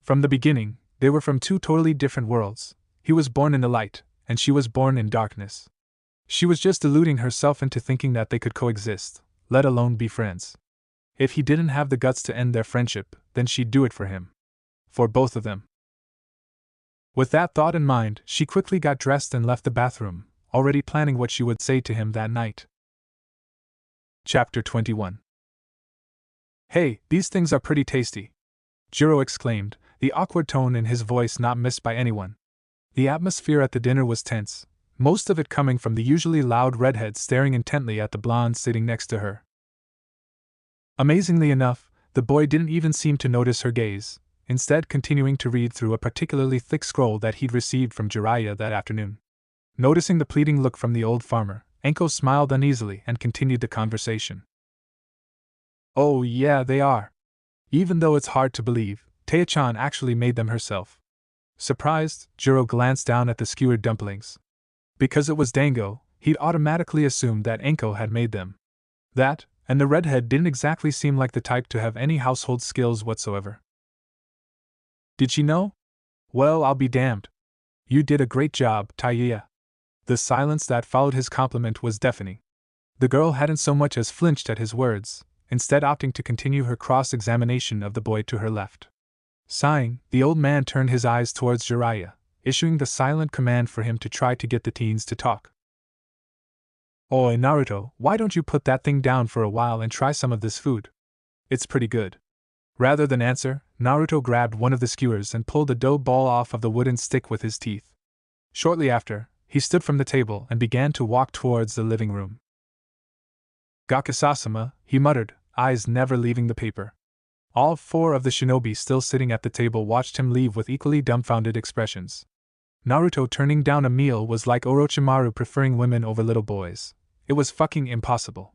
[SPEAKER 1] From the beginning, they were from 2 totally different worlds. He was born in the light, and she was born in darkness. She was just deluding herself into thinking that they could coexist, let alone be friends. If he didn't have the guts to end their friendship, then she'd do it for him. For both of them. With that thought in mind, she quickly got dressed and left the bathroom, already planning what she would say to him that night. Chapter 21. Hey, these things are pretty tasty, Jiro exclaimed, the awkward tone in his voice not missed by anyone. The atmosphere at the dinner was tense, most of it coming from the usually loud redhead staring intently at the blonde sitting next to her. Amazingly enough, the boy didn't even seem to notice her gaze, instead continuing to read through a particularly thick scroll that he'd received from Jiraiya that afternoon. Noticing the pleading look from the old farmer, Enko smiled uneasily and continued the conversation. Oh yeah, they are. Even though it's hard to believe, Taya-chan actually made them herself. Surprised, Jiro glanced down at the skewered dumplings. Because it was dango, he'd automatically assumed that Enko had made them. That, and the redhead didn't exactly seem like the type to have any household skills whatsoever. Did she know? Well, I'll be damned. You did a great job, Taya. The silence that followed his compliment was deafening. The girl hadn't so much as flinched at his words, instead opting to continue her cross-examination of the boy to her left. Sighing, the old man turned his eyes towards Jiraiya, issuing the silent command for him to try to get the teens to talk. Oi, Naruto, why don't you put that thing down for a while and try some of this food? It's pretty good. Rather than answer, Naruto grabbed one of the skewers and pulled a dough ball off of the wooden stick with his teeth. Shortly after, he stood from the table and began to walk towards the living room. Gakusasama, he muttered, eyes never leaving the paper. All four of the shinobi still sitting at the table watched him leave with equally dumbfounded expressions. Naruto turning down a meal was like Orochimaru preferring women over little boys. It was fucking impossible.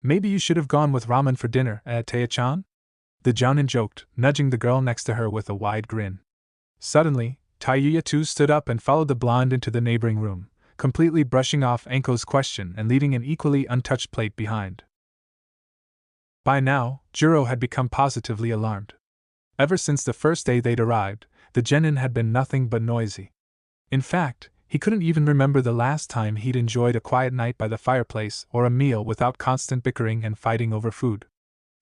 [SPEAKER 1] Maybe you should have gone with ramen for dinner, Taya-chan? The jounin joked, nudging the girl next to her with a wide grin. Suddenly, Tayuya too stood up and followed the blonde into the neighboring room, completely brushing off Enko's question and leaving an equally untouched plate behind. By now, Jiro had become positively alarmed. Ever since the first day they'd arrived, the genin had been nothing but noisy. In fact, he couldn't even remember the last time he'd enjoyed a quiet night by the fireplace or a meal without constant bickering and fighting over food.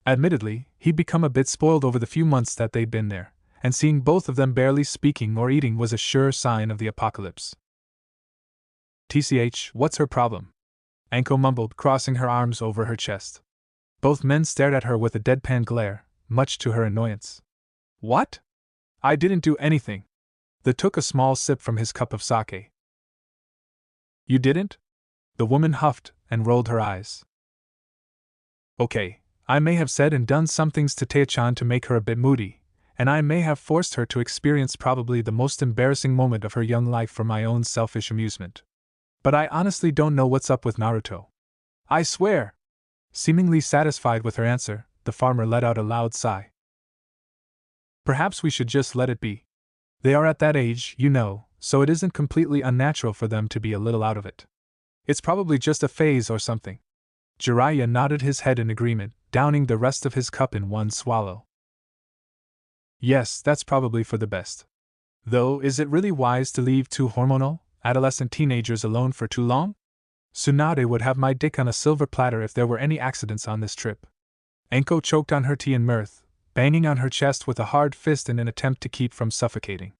[SPEAKER 1] Admittedly, he'd become a bit spoiled over the few months that they'd been there, and seeing both of them barely speaking or eating was a sure sign of the apocalypse. TCH, what's her problem? Anko mumbled, crossing her arms over her chest. Both men stared at her with a deadpan glare, much to her annoyance. What? I didn't do anything. They took a small sip from his cup of sake. You didn't? The woman huffed and rolled her eyes. Okay, I may have said and done some things to Taya-chan to make her a bit moody, and I may have forced her to experience probably the most embarrassing moment of her young life for my own selfish amusement. But I honestly don't know what's up with Naruto. I swear! Seemingly satisfied with her answer, the farmer let out a loud sigh. Perhaps we should just let it be. They are at that age, you know, so it isn't completely unnatural for them to be a little out of it. It's probably just a phase or something. Jiraiya nodded his head in agreement, downing the rest of his cup in one swallow. Yes, that's probably for the best. Though, is it really wise to leave two hormonal, adolescent teenagers alone for too long? Tsunade would have my dick on a silver platter if there were any accidents on this trip. Enko choked on her tea in mirth, banging on her chest with a hard fist in an attempt to keep from suffocating.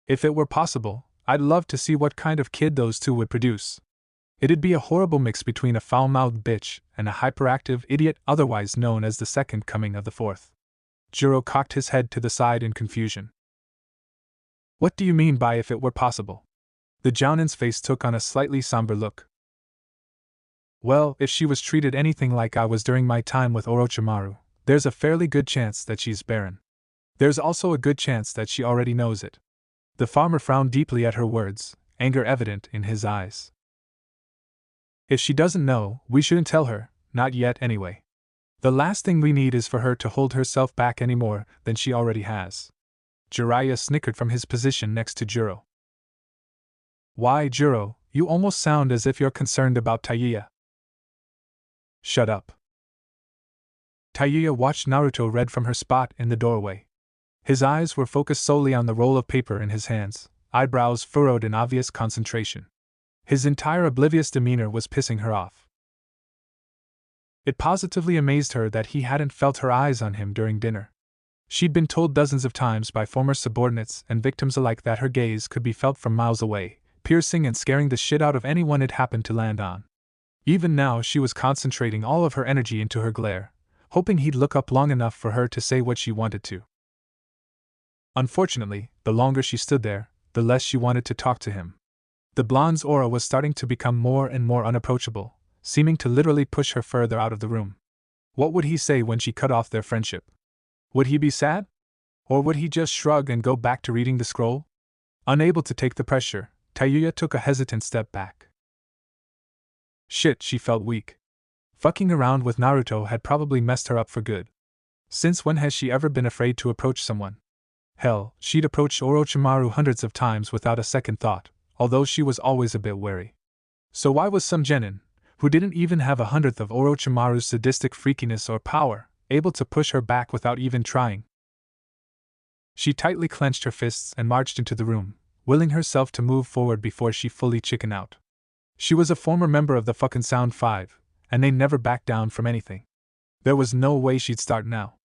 [SPEAKER 1] If it were possible, I'd love to see what kind of kid those two would produce. It'd be a horrible mix between a foul-mouthed bitch and a hyperactive idiot otherwise known as the second coming of the fourth. Jiro cocked his head to the side in confusion. What do you mean by if it were possible? The jounin's face took on a slightly somber look. Well, if she was treated anything like I was during my time with Orochimaru, there's a fairly good chance that she's barren. There's also a good chance that she already knows it. The farmer frowned deeply at her words, anger evident in his eyes. If she doesn't know, we shouldn't tell her, not yet anyway. The last thing we need is for her to hold herself back any more than she already has. Jiraiya snickered from his position next to Jiro. Why, Jiro, you almost sound as if you're concerned about Tayuya. Shut up. Tayuya watched Naruto read from her spot in the doorway. His eyes were focused solely on the roll of paper in his hands, eyebrows furrowed in obvious concentration. His entire oblivious demeanor was pissing her off. It positively amazed her that he hadn't felt her eyes on him during dinner. She'd been told dozens of times by former subordinates and victims alike that her gaze could be felt from miles away, piercing and scaring the shit out of anyone it happened to land on. Even now she was concentrating all of her energy into her glare, hoping he'd look up long enough for her to say what she wanted to. Unfortunately, the longer she stood there, the less she wanted to talk to him. The blonde's aura was starting to become more and more unapproachable, seeming to literally push her further out of the room. What would he say when she cut off their friendship? Would he be sad? Or would he just shrug and go back to reading the scroll? Unable to take the pressure, Tayuya took a hesitant step back. Shit, she felt weak. Fucking around with Naruto had probably messed her up for good. Since when has she ever been afraid to approach someone? Hell, she'd approached Orochimaru hundreds of times without a second thought, although she was always a bit wary. So why was some genin, who didn't even have 1/100th of Orochimaru's sadistic freakiness or power, able to push her back without even trying? She tightly clenched her fists and marched into the room, willing herself to move forward before she fully chickened out. She was a former member of the fucking Sound Five, and they never backed down from anything. There was no way she'd start now.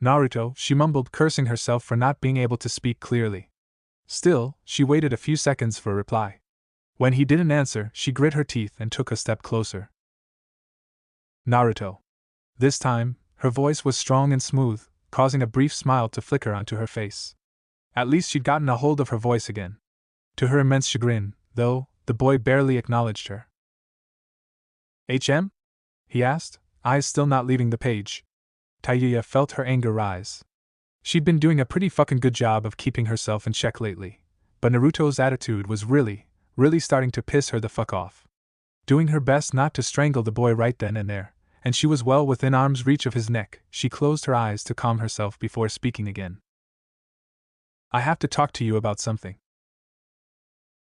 [SPEAKER 1] Naruto, she mumbled, cursing herself for not being able to speak clearly. Still, she waited a few seconds for a reply. When he didn't answer, she grit her teeth and took a step closer. Naruto. This time, her voice was strong and smooth, causing a brief smile to flicker onto her face. At least she'd gotten a hold of her voice again. To her immense chagrin, though, the boy barely acknowledged her. "HM?" he asked, eyes still not leaving the page. Tayuya felt her anger rise. She'd been doing a pretty fucking good job of keeping herself in check lately, but Naruto's attitude was really starting to piss her the fuck off. Doing her best not to strangle the boy right then and there, and she was well within arm's reach of his neck, she closed her eyes to calm herself before speaking again. "I have to talk to you about something."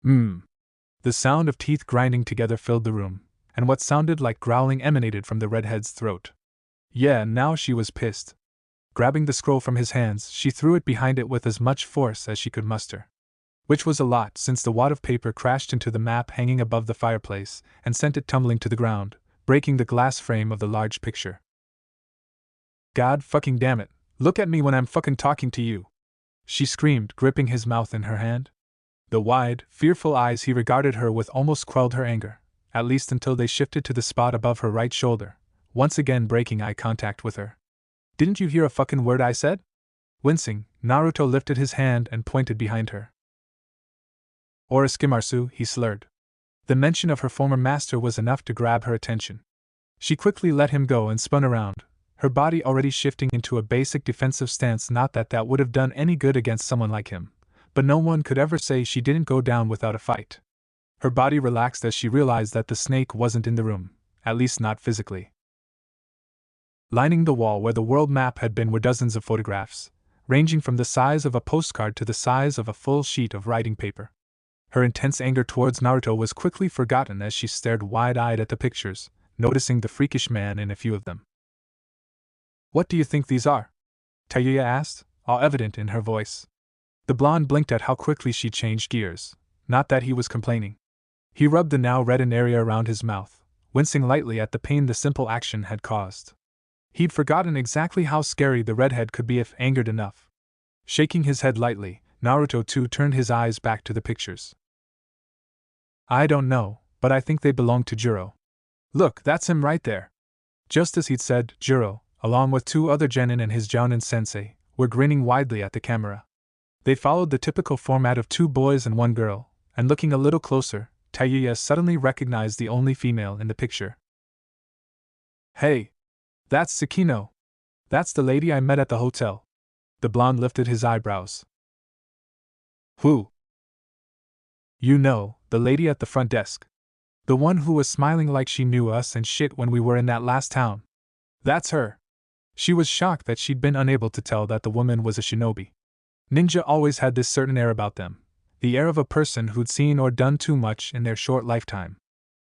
[SPEAKER 1] The sound of teeth grinding together filled the room, and what sounded like growling emanated from the redhead's throat. Yeah, now she was pissed. Grabbing the scroll from his hands, she threw it behind it with as much force as she could muster. Which was a lot, since the wad of paper crashed into the map hanging above the fireplace and sent it tumbling to the ground, breaking the glass frame of the large picture. "God fucking damn it, look at me when I'm fucking talking to you!" she screamed, gripping his mouth in her hand. The wide, fearful eyes he regarded her with almost quelled her anger, at least until they shifted to the spot above her right shoulder, once again breaking eye contact with her. "Didn't you hear a fucking word I said?" Wincing, Naruto lifted his hand and pointed behind her. "Orochimaru," he slurred. The mention of her former master was enough to grab her attention. She quickly let him go and spun around, her body already shifting into a basic defensive stance. Not that that would have done any good against someone like him, but no one could ever say she didn't go down without a fight. Her body relaxed as she realized that the snake wasn't in the room, at least not physically. Lining the wall where the world map had been were dozens of photographs, ranging from the size of a postcard to the size of a full sheet of writing paper. Her intense anger towards Naruto was quickly forgotten as she stared wide-eyed at the pictures, noticing the freakish man in a few of them. "What do you think these are?" Tayuya asked, all evident in her voice. The blonde blinked at how quickly she changed gears, not that he was complaining. He rubbed the now reddened area around his mouth, wincing lightly at the pain the simple action had caused. He'd forgotten exactly how scary the redhead could be if angered enough. Shaking his head lightly, Naruto too turned his eyes back to the pictures. "I don't know, but I think they belong to Juro. Look, that's him right there." Just as he'd said, Juro, along with two other genin and his jounin sensei, were grinning widely at the camera. They followed the typical format of two boys and one girl, and looking a little closer, Tayuya suddenly recognized the only female in the picture. "Hey! That's Tsukino! That's the lady I met at the hotel." The blonde lifted his eyebrows. "Who?" "You know, the lady at the front desk. The one who was smiling like she knew us and shit when we were in that last town. That's her." She was shocked that she'd been unable to tell that the woman was a shinobi. Ninja always had this certain air about them, the air of a person who'd seen or done too much in their short lifetime.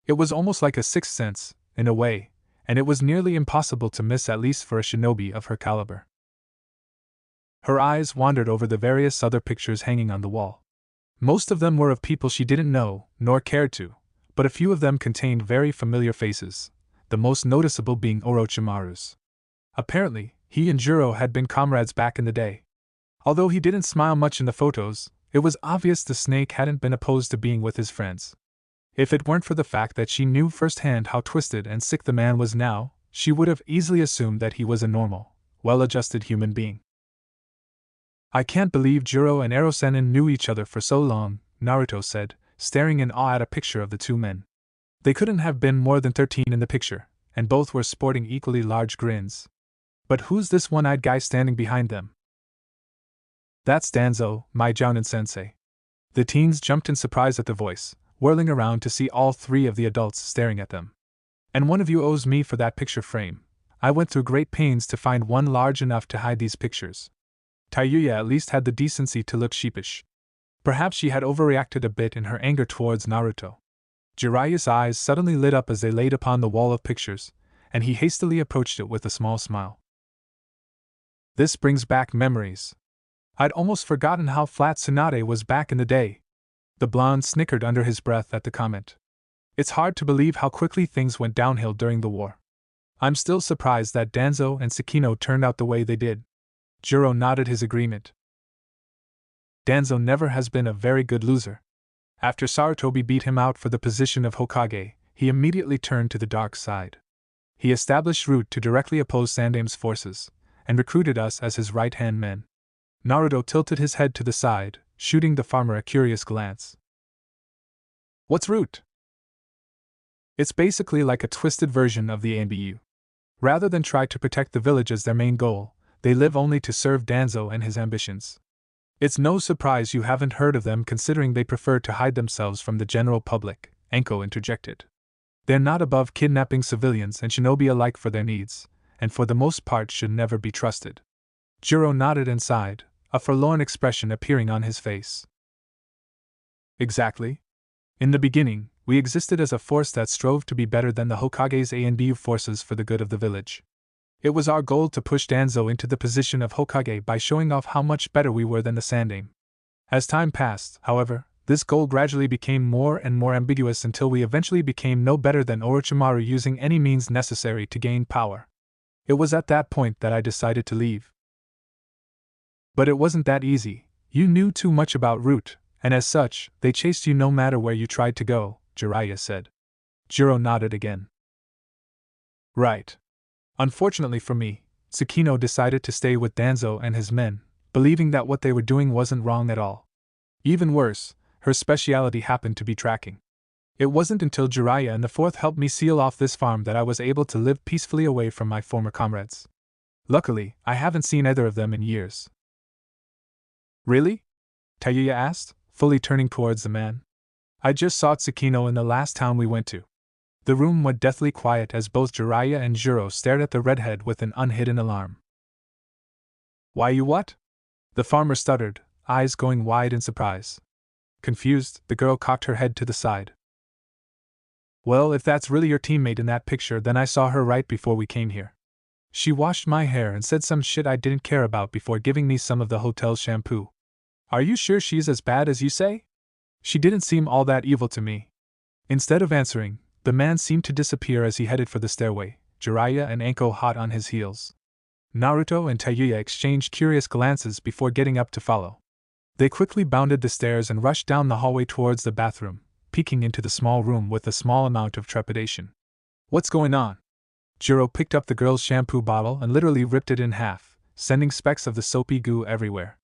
[SPEAKER 1] It was almost like a sixth sense, in a way, and it was nearly impossible to miss, at least for a shinobi of her caliber. Her eyes wandered over the various other pictures hanging on the wall. Most of them were of people she didn't know, nor cared to, but a few of them contained very familiar faces, the most noticeable being Orochimaru's. Apparently, he and Jiro had been comrades back in the day. Although he didn't smile much in the photos, it was obvious the snake hadn't been opposed to being with his friends. If it weren't for the fact that she knew firsthand how twisted and sick the man was now, she would have easily assumed that he was a normal, well-adjusted human being. I can't believe Jiro and Erosenin knew each other for so long, Naruto said, staring in awe at a picture of the two men. They couldn't have been more than 13 in the picture, and both were sporting equally large grins. But who's this one-eyed guy standing behind them? That's Danzo, my Jounin-sensei. The teens jumped in surprise at the voice, whirling around to see all three of the adults staring at them. And one of you owes me for that picture frame. I went through great pains to find one large enough to hide these pictures. Tayuya at least had the decency to look sheepish. Perhaps she had overreacted a bit in her anger towards Naruto. Jiraiya's eyes suddenly lit up as they laid upon the wall of pictures, and he hastily approached it with a small smile. This brings back memories. I'd almost forgotten how flat Tsunade was back in the day. The blonde snickered under his breath at the comment. It's hard to believe how quickly things went downhill during the war. I'm still surprised that Danzo and Tsukino turned out the way they did. Jiro nodded his agreement. Danzo never has been a very good loser. After Sarutobi beat him out for the position of Hokage, he immediately turned to the dark side. He established route to directly oppose Sandame's forces, and recruited us as his right-hand men. Naruto tilted his head to the side, shooting the farmer a curious glance. What's route? It's basically like a twisted version of the ANBU. Rather than try to protect the village as their main goal, they live only to serve Danzo and his ambitions. It's no surprise you haven't heard of them considering they prefer to hide themselves from the general public, Enko interjected. They're not above kidnapping civilians and shinobi alike for their needs, and for the most part should never be trusted. Jiro nodded and sighed, a forlorn expression appearing on his face. Exactly. In the beginning, we existed as a force that strove to be better than the Hokage's ANBU forces for the good of the village. It was our goal to push Danzo into the position of Hokage by showing off how much better we were than the Sandame. As time passed, however, this goal gradually became more and more ambiguous until we eventually became no better than Orochimaru using any means necessary to gain power. It was at that point that I decided to leave. But it wasn't that easy. You knew too much about Root, and as such, they chased you no matter where you tried to go, Jiraiya said. Jiro nodded again. Right. Unfortunately for me, Tsukino decided to stay with Danzo and his men, believing that what they were doing wasn't wrong at all. Even worse, her speciality happened to be tracking. It wasn't until Jiraiya and the Fourth helped me seal off this farm that I was able to live peacefully away from my former comrades. Luckily, I haven't seen either of them in years. Really? Tayuya asked, fully turning towards the man. I just saw Tsukino in the last town we went to. The room went deathly quiet as both Jiraiya and Jiro stared at the redhead with an unhidden alarm. Why you what? The farmer stuttered, eyes going wide in surprise. Confused, the girl cocked her head to the side. Well, if that's really your teammate in that picture, then I saw her right before we came here. She washed my hair and said some shit I didn't care about before giving me some of the hotel's shampoo. Are you sure she's as bad as you say? She didn't seem all that evil to me. Instead of answering, the man seemed to disappear as he headed for the stairway, Jiraiya and Anko hot on his heels. Naruto and Tayuya exchanged curious glances before getting up to follow. They quickly bounded the stairs and rushed down the hallway towards the bathroom, peeking into the small room with a small amount of trepidation. What's going on? Jiro picked up the girl's shampoo bottle and literally ripped it in half, sending specks of the soapy goo everywhere.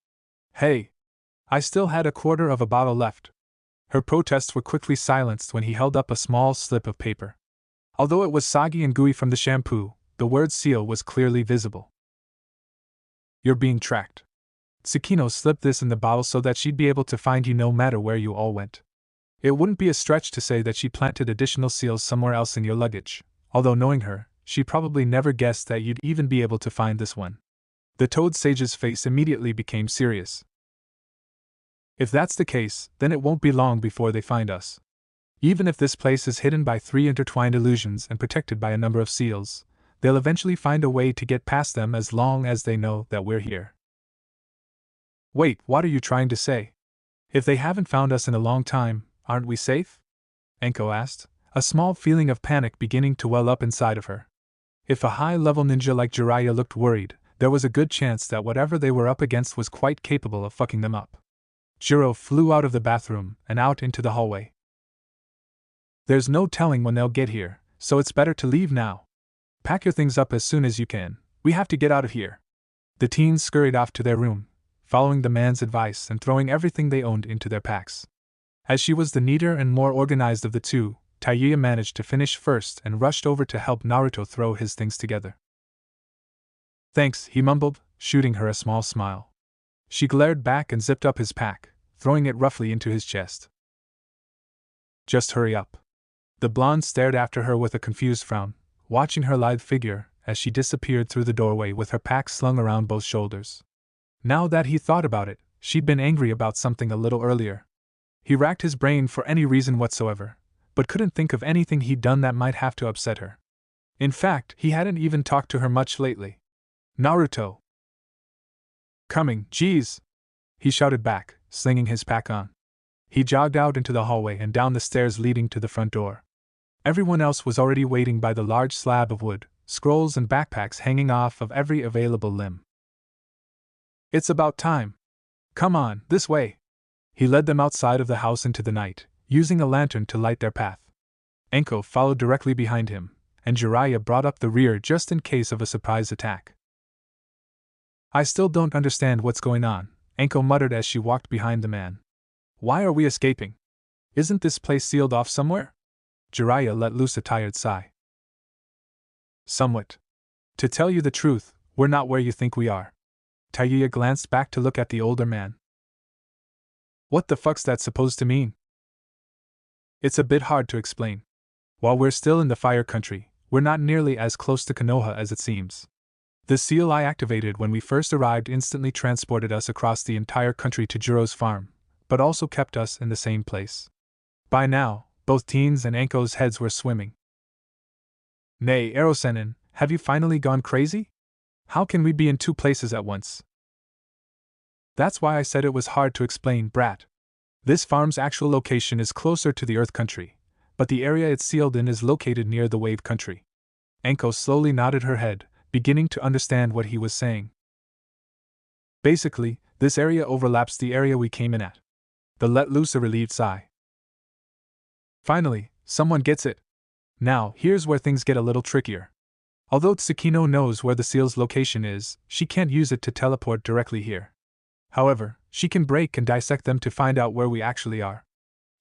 [SPEAKER 1] Hey! I still had a quarter of a bottle left. Her protests were quickly silenced when he held up a small slip of paper. Although it was soggy and gooey from the shampoo, the word seal was clearly visible. You're being tracked. Tsukino slipped this in the bottle so that she'd be able to find you no matter where you all went. It wouldn't be a stretch to say that she planted additional seals somewhere else in your luggage, although knowing her, she probably never guessed that you'd even be able to find this one. The Toad Sage's face immediately became serious. If that's the case, then it won't be long before they find us. Even if this place is hidden by 3 intertwined illusions and protected by a number of seals, they'll eventually find a way to get past them as long as they know that we're here. Wait, what are you trying to say? If they haven't found us in a long time, aren't we safe? Enko asked, a small feeling of panic beginning to well up inside of her. If a high-level ninja like Jiraiya looked worried, there was a good chance that whatever they were up against was quite capable of fucking them up. Jiro flew out of the bathroom and out into the hallway. There's no telling when they'll get here, so it's better to leave now. Pack your things up as soon as you can. We have to get out of here. The teens scurried off to their room, following the man's advice and throwing everything they owned into their packs. As she was the neater and more organized of the two, Taiuya managed to finish first and rushed over to help Naruto throw his things together. Thanks, he mumbled, shooting her a small smile. She glared back and zipped up his pack, throwing it roughly into his chest. Just hurry up. The blonde stared after her with a confused frown, watching her lithe figure as she disappeared through the doorway with her pack slung around both shoulders. Now that he thought about it, she'd been angry about something a little earlier. He racked his brain for any reason whatsoever, but couldn't think of anything he'd done that might have to upset her. In fact, he hadn't even talked to her much lately. Naruto! Coming, geez! He shouted back, slinging his pack on. He jogged out into the hallway and down the stairs leading to the front door. Everyone else was already waiting by the large slab of wood, scrolls and backpacks hanging off of every available limb. It's about time. Come on, this way. He led them outside of the house into the night, using a lantern to light their path. Enko followed directly behind him, and Jiraiya brought up the rear just in case of a surprise attack. I still don't understand what's going on, Enko muttered as she walked behind the man. Why are we escaping? Isn't this place sealed off somewhere? Jiraiya let loose a tired sigh. Somewhat. To tell you the truth, we're not where you think we are. Taiuya glanced back to look at the older man. What the fuck's that supposed to mean? It's a bit hard to explain. While we're still in the fire country, we're not nearly as close to Konoha as it seems. The seal I activated when we first arrived instantly transported us across the entire country to Jiro's farm, but also kept us in the same place. By now, both teens and Enko's heads were swimming. Nay, Erosenin, have you finally gone crazy? How can we be in two places at once? That's why I said it was hard to explain, brat. This farm's actual location is closer to the Earth country, but the area it's sealed in is located near the Wave country. Enko slowly nodded her head, beginning to understand what he was saying. Basically, this area overlaps the area we came in at. The let loose a relieved sigh. Finally, someone gets it. Now, here's where things get a little trickier. Although Tsukino knows where the seal's location is, she can't use it to teleport directly here. However, she can break and dissect them to find out where we actually are.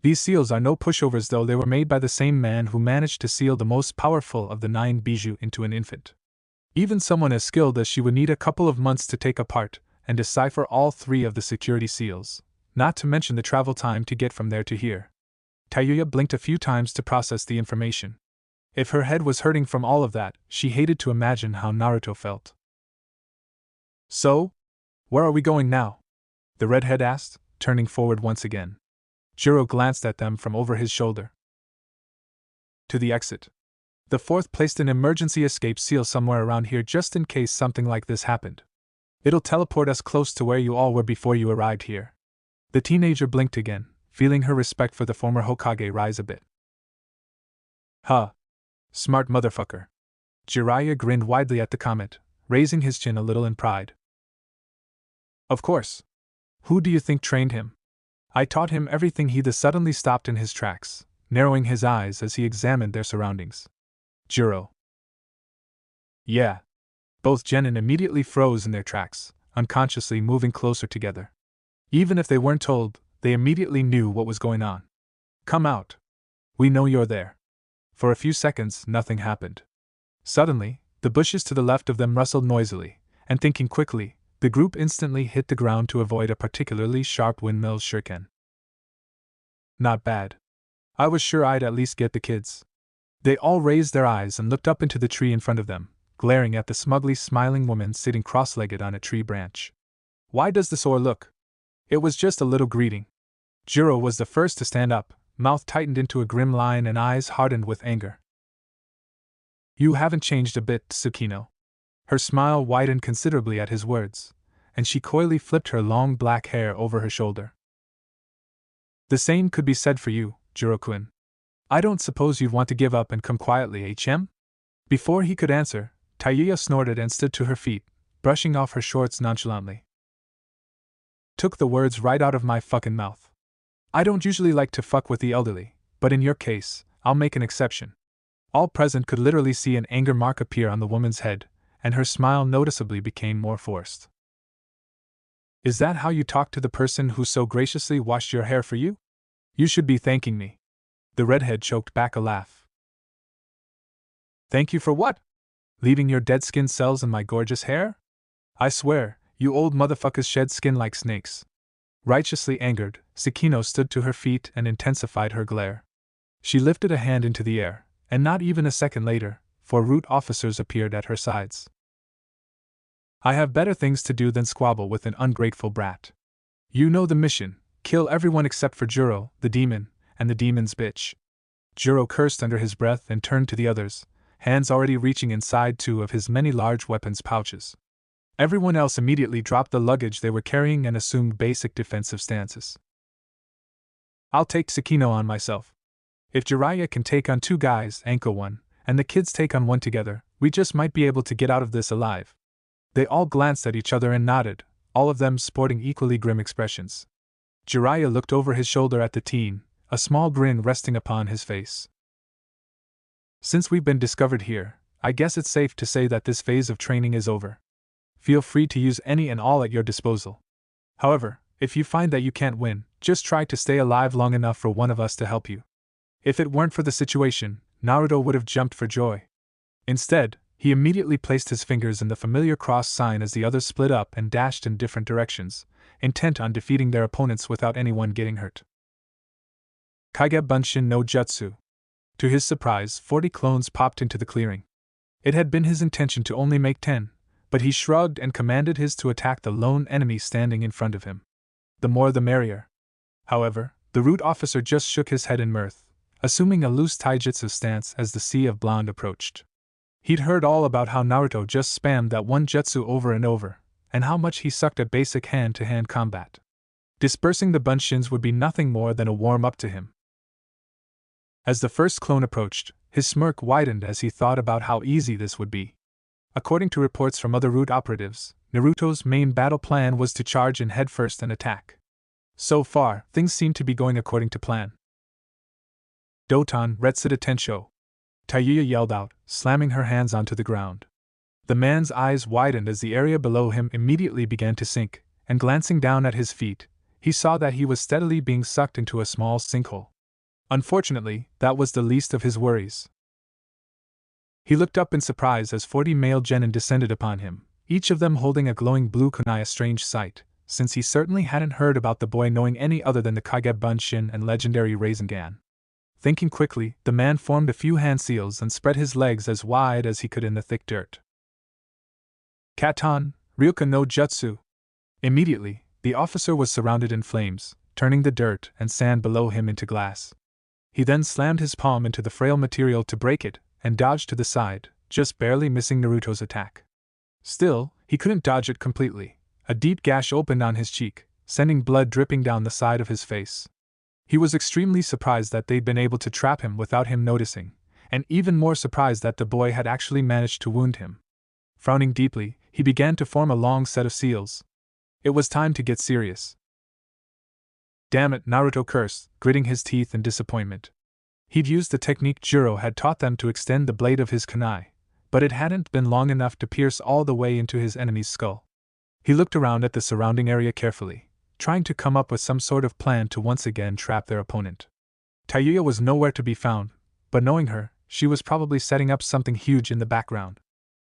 [SPEAKER 1] These seals are no pushovers, though they were made by the same man who managed to seal the most powerful of the 9 bijou into an infant. Even someone as skilled as she would need a couple of months to take apart and decipher all 3 of the security seals, not to mention the travel time to get from there to here. Taiuya blinked a few times to process the information. If her head was hurting from all of that, she hated to imagine how Naruto felt. So? Where are we going now? The redhead asked, turning forward once again. Jiro glanced at them from over his shoulder. To the exit. The 4th placed an emergency escape seal somewhere around here just in case something like this happened. It'll teleport us close to where you all were before you arrived here. The teenager blinked again, feeling her respect for the former Hokage rise a bit. Huh. Smart motherfucker. Jiraiya grinned widely at the comment, raising his chin a little in pride. Of course. Who do you think trained him? I taught him everything. He suddenly stopped in his tracks, narrowing his eyes as he examined their surroundings. Jiro. Yeah. Both genin immediately froze in their tracks, unconsciously moving closer together. Even if they weren't told, they immediately knew what was going on. Come out. We know you're there. For a few seconds, nothing happened. Suddenly, the bushes to the left of them rustled noisily, and thinking quickly, the group instantly hit the ground to avoid a particularly sharp windmill shuriken. Not bad. I was sure I'd at least get the kids. They all raised their eyes and looked up into the tree in front of them, glaring at the smugly smiling woman sitting cross-legged on a tree branch. Why does the sore look? It was just a little greeting. Jiro was the first to stand up, mouth tightened into a grim line and eyes hardened with anger. You haven't changed a bit, Tsukino. Her smile widened considerably at his words, and she coyly flipped her long black hair over her shoulder. The same could be said for you, Jiro-kun. I don't suppose you'd want to give up and come quietly, HM? Before he could answer, Tayuya snorted and stood to her feet, brushing off her shorts nonchalantly. Took the words right out of my fucking mouth. I don't usually like to fuck with the elderly, but in your case, I'll make an exception. All present could literally see an anger mark appear on the woman's head, and her smile noticeably became more forced. Is that how you talk to the person who so graciously washed your hair for you? You should be thanking me. The redhead choked back a laugh. Thank you for what? Leaving your dead skin cells in my gorgeous hair? I swear, you old motherfuckers shed skin like snakes. Righteously angered, Sakino stood to her feet and intensified her glare. She lifted a hand into the air, and not even a second later, 4 root officers appeared at her sides. I have better things to do than squabble with an ungrateful brat. You know the mission: kill everyone except for Juro, the demon, and the demon's bitch. Juro cursed under his breath and turned to the others, hands already reaching inside 2 of his many large weapons pouches. Everyone else immediately dropped the luggage they were carrying and assumed basic defensive stances. I'll take Sakino on myself. If Jiraiya can take on 2 guys, Anko 1, and the kids take on 1 together, we just might be able to get out of this alive. They all glanced at each other and nodded, all of them sporting equally grim expressions. Jiraiya looked over his shoulder at the teen, a small grin resting upon his face. Since we've been discovered here, I guess it's safe to say that this phase of training is over. Feel free to use any and all at your disposal. However, if you find that you can't win, just try to stay alive long enough for one of us to help you. If it weren't for the situation, Naruto would have jumped for joy. Instead, he immediately placed his fingers in the familiar cross sign as the others split up and dashed in different directions, intent on defeating their opponents without anyone getting hurt. Kage Bunshin no Jutsu. To his surprise, 40 clones popped into the clearing. It had been his intention to only make 10, but he shrugged and commanded his to attack the lone enemy standing in front of him. The more the merrier. However, the root officer just shook his head in mirth, assuming a loose taijutsu stance as the Sea of Blonde approached. He'd heard all about how Naruto just spammed that one jutsu over and over, and how much he sucked at basic hand-to-hand combat. Dispersing the Bunshins would be nothing more than a warm-up to him. As the first clone approached, his smirk widened as he thought about how easy this would be. According to reports from other root operatives, Naruto's main battle plan was to charge in headfirst and attack. So far, things seem to be going according to plan. Doton Retsuda Tensho. Tayuya yelled out, slamming her hands onto the ground. The man's eyes widened as the area below him immediately began to sink, and glancing down at his feet, he saw that he was steadily being sucked into a small sinkhole. Unfortunately, that was the least of his worries. He looked up in surprise as 40 male genin descended upon him, each of them holding a glowing blue kunai, a strange sight, since he certainly hadn't heard about the boy knowing any other than the Kage Bunshin and legendary Rasengan. Thinking quickly, the man formed a few hand seals and spread his legs as wide as he could in the thick dirt. Katon, Ryuka no Jutsu. Immediately, the officer was surrounded in flames, turning the dirt and sand below him into glass. He then slammed his palm into the frail material to break it, and dodged to the side, just barely missing Naruto's attack. Still, he couldn't dodge it completely. A deep gash opened on his cheek, sending blood dripping down the side of his face. He was extremely surprised that they'd been able to trap him without him noticing, and even more surprised that the boy had actually managed to wound him. Frowning deeply, he began to form a long set of seals. It was time to get serious. Damn it, Naruto cursed, gritting his teeth in disappointment. He'd used the technique Juro had taught them to extend the blade of his kunai, but it hadn't been long enough to pierce all the way into his enemy's skull. He looked around at the surrounding area carefully, trying to come up with some sort of plan to once again trap their opponent. Tayuya was nowhere to be found, but knowing her, she was probably setting up something huge in the background.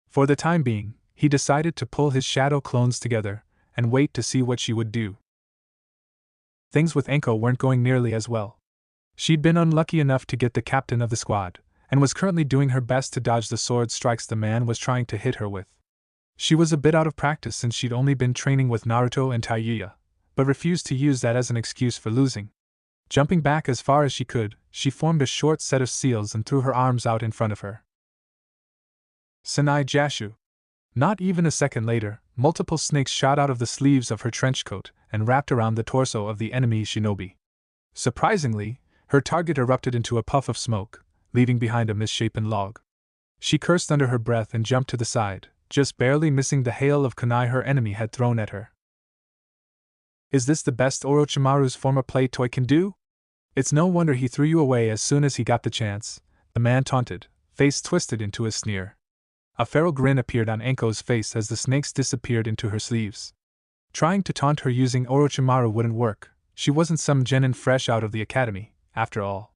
[SPEAKER 1] For the time being, he decided to pull his shadow clones together and wait to see what she would do. Things with Anko weren't going nearly as well. She'd been unlucky enough to get the captain of the squad, and was currently doing her best to dodge the sword strikes the man was trying to hit her with. She was a bit out of practice since she'd only been training with Naruto and Tayuya, but refused to use that as an excuse for losing. Jumping back as far as she could, she formed a short set of seals and threw her arms out in front of her. Sanai Jashu. Not even a second later, multiple snakes shot out of the sleeves of her trench coat and wrapped around the torso of the enemy shinobi. Surprisingly, Her target erupted into a puff of smoke, leaving behind a misshapen log. She cursed under her breath and jumped to the side, just barely missing the hail of kunai her enemy had thrown at her. Is this the best Orochimaru's former play toy can do? It's no wonder he threw you away as soon as he got the chance, the man taunted, face twisted into a sneer. A feral grin appeared on Anko's face as the snakes disappeared into her sleeves. Trying to taunt her using Orochimaru wouldn't work. She wasn't some genin fresh out of the academy, after all.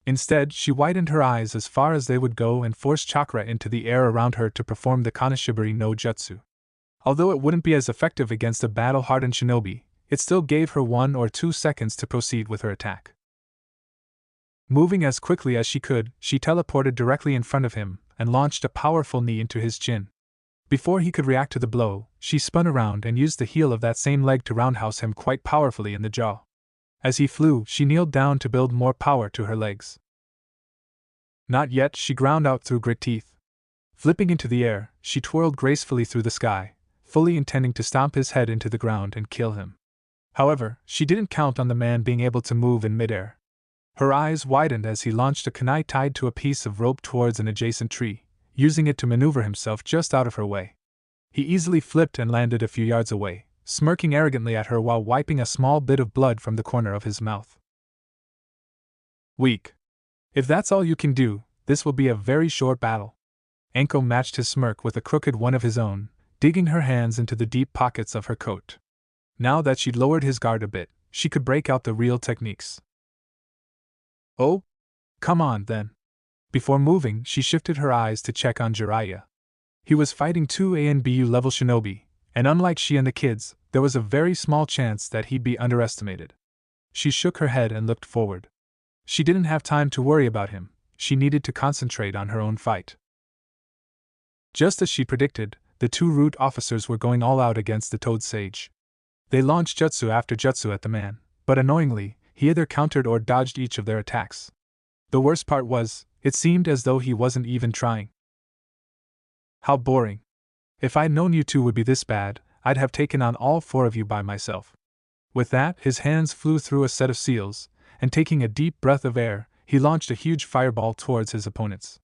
[SPEAKER 1] Instead, she widened her eyes as far as they would go and forced chakra into the air around her to perform the Kanashibari no Jutsu. Although it wouldn't be as effective against a battle-hardened shinobi, it still gave her 1 or 2 seconds to proceed with her attack. Moving as quickly as she could, she teleported directly in front of him and launched a powerful knee into his chin. Before he could react to the blow, she spun around and used the heel of that same leg to roundhouse him quite powerfully in the jaw. As he flew, she kneeled down to build more power to her legs. Not yet, she ground out through grit teeth. Flipping into the air, she twirled gracefully through the sky, fully intending to stomp his head into the ground and kill him. However, she didn't count on the man being able to move in midair. Her eyes widened as he launched a kunai tied to a piece of rope towards an adjacent tree, using it to maneuver himself just out of her way. He easily flipped and landed a few yards away, smirking arrogantly at her while wiping a small bit of blood from the corner of his mouth. Weak. If that's all you can do, this will be a very short battle. Anko matched his smirk with a crooked one of his own, digging her hands into the deep pockets of her coat. Now that she'd lowered his guard a bit, she could break out the real techniques. Oh? Come on, then. Before moving, she shifted her eyes to check on Jiraiya. He was fighting 2 ANBU level shinobi, and unlike she and the kids, there was a very small chance that he'd be underestimated. She shook her head and looked forward. She didn't have time to worry about him, she needed to concentrate on her own fight. Just as she predicted, the 2 root officers were going all out against the Toad Sage. They launched jutsu after jutsu at the man, but annoyingly, he either countered or dodged each of their attacks. The worst part was, it seemed as though he wasn't even trying. How boring. If I'd known you 2 would be this bad, I'd have taken on all 4 of you by myself. With that, his hands flew through a set of seals, and taking a deep breath of air, he launched a huge fireball towards his opponents.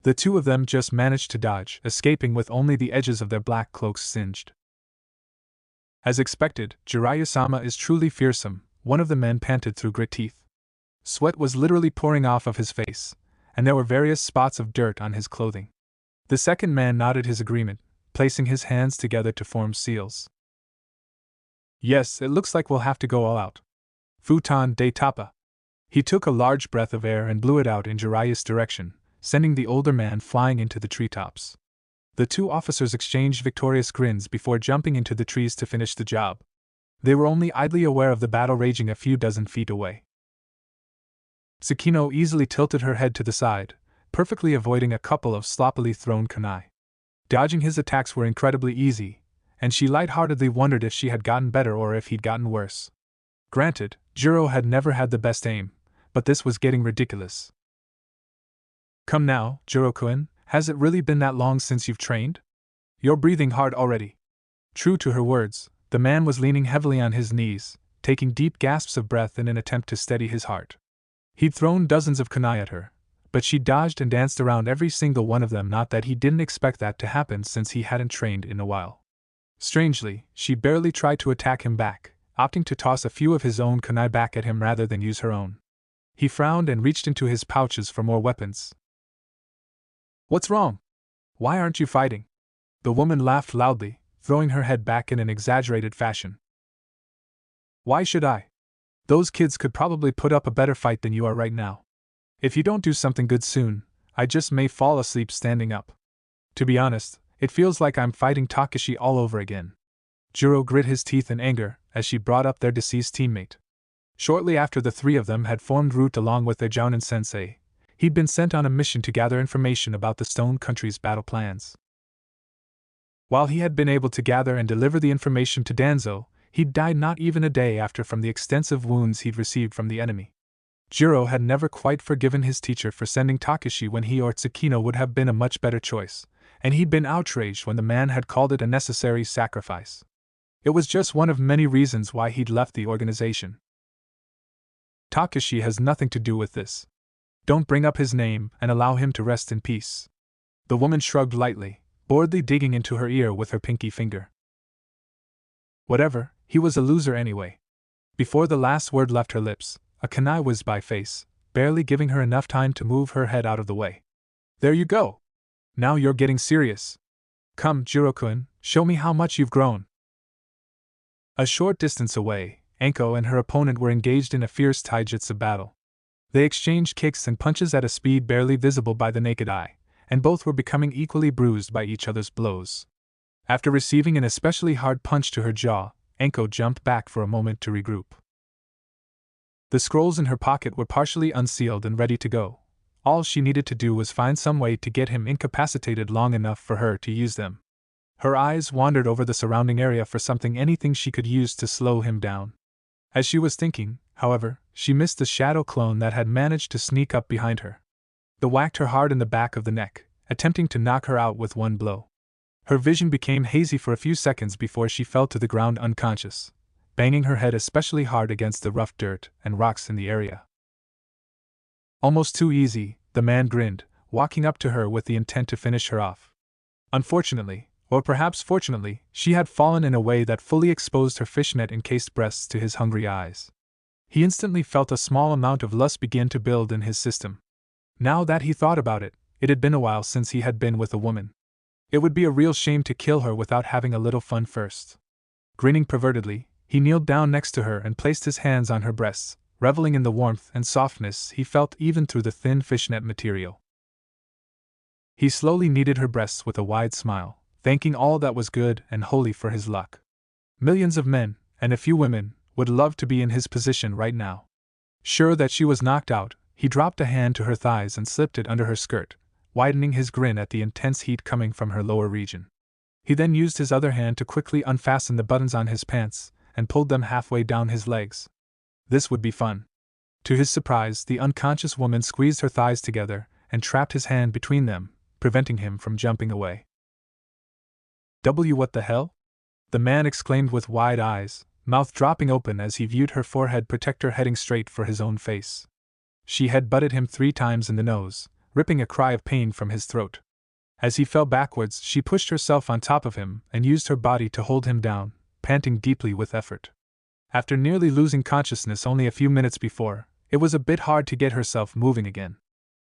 [SPEAKER 1] The 2 of them just managed to dodge, escaping with only the edges of their black cloaks singed. As expected, Jiraiya-sama is truly fearsome, one of the men panted through grit teeth. Sweat was literally pouring off of his face, and there were various spots of dirt on his clothing. The second man nodded his agreement, placing his hands together to form seals. Yes, it looks like we'll have to go all out. Futon de Tapa. He took a large breath of air and blew it out in Jiraiya's direction, sending the older man flying into the treetops. The 2 officers exchanged victorious grins before jumping into the trees to finish the job. They were only idly aware of the battle raging a few dozen feet away. Tsukino easily tilted her head to the side, perfectly avoiding a couple of sloppily thrown kunai. Dodging his attacks were incredibly easy, and she lightheartedly wondered if she had gotten better or if he'd gotten worse. Granted, Jiro had never had the best aim, but this was getting ridiculous. Come now, Jiro-kun, has it really been that long since you've trained? You're breathing hard already. True to her words, the man was leaning heavily on his knees, taking deep gasps of breath in an attempt to steady his heart. He'd thrown dozens of kunai at her, but she dodged and danced around every single one of them, not that he didn't expect that to happen since he hadn't trained in a while. Strangely, she barely tried to attack him back, opting to toss a few of his own kunai back at him rather than use her own. He frowned and reached into his pouches for more weapons. What's wrong? Why aren't you fighting? The woman laughed loudly, throwing her head back in an exaggerated fashion. Why should I? Those kids could probably put up a better fight than you are right now. If you don't do something good soon, I just may fall asleep standing up. To be honest, it feels like I'm fighting Takashi all over again. Jiro grit his teeth in anger as she brought up their deceased teammate. Shortly after the 3 of them had formed route along with their Jounin sensei, he'd been sent on a mission to gather information about the Stone Country's battle plans. While he had been able to gather and deliver the information to Danzo, he'd died not even a day after from the extensive wounds he'd received from the enemy. Jiro had never quite forgiven his teacher for sending Takashi when he or Tsukino would have been a much better choice, and he'd been outraged when the man had called it a necessary sacrifice. It was just one of many reasons why he'd left the organization. Takashi has nothing to do with this. Don't bring up his name and allow him to rest in peace. The woman shrugged lightly, boredly digging into her ear with her pinky finger. Whatever, he was a loser anyway. Before the last word left her lips, a kunai whizzed by face, barely giving her enough time to move her head out of the way. There you go! Now you're getting serious. Come, Jiro-kun, show me how much you've grown. A short distance away, Anko and her opponent were engaged in a fierce taijutsu battle. They exchanged kicks and punches at a speed barely visible by the naked eye, and both were becoming equally bruised by each other's blows. After receiving an especially hard punch to her jaw, Anko jumped back for a moment to regroup. The scrolls in her pocket were partially unsealed and ready to go. All she needed to do was find some way to get him incapacitated long enough for her to use them. Her eyes wandered over the surrounding area for anything she could use to slow him down. As she was thinking, however, she missed the shadow clone that had managed to sneak up behind her. The whacked her hard in the back of the neck, attempting to knock her out with one blow. Her vision became hazy for a few seconds before she fell to the ground unconscious, banging her head especially hard against the rough dirt and rocks in the area. Almost too easy, the man grinned, walking up to her with the intent to finish her off. Unfortunately, or perhaps fortunately, she had fallen in a way that fully exposed her fishnet-encased breasts to his hungry eyes. He instantly felt a small amount of lust begin to build in his system. Now that he thought about it, it had been a while since he had been with a woman. It would be a real shame to kill her without having a little fun first. Grinning pervertedly, he kneeled down next to her and placed his hands on her breasts, reveling in the warmth and softness he felt even through the thin fishnet material. He slowly kneaded her breasts with a wide smile, thanking all that was good and holy for his luck. Millions of men, and a few women, would love to be in his position right now. Sure that she was knocked out, he dropped a hand to her thighs and slipped it under her skirt, widening his grin at the intense heat coming from her lower region. He then used his other hand to quickly unfasten the buttons on his pants and pulled them halfway down his legs. This would be fun. To his surprise, the unconscious woman squeezed her thighs together and trapped his hand between them, preventing him from jumping away. What the hell? The man exclaimed with wide eyes, mouth dropping open as he viewed her forehead protector heading straight for his own face. She had butted him 3 times in the nose, ripping a cry of pain from his throat. As he fell backwards, she pushed herself on top of him and used her body to hold him down, panting deeply with effort. After nearly losing consciousness only a few minutes before, it was a bit hard to get herself moving again.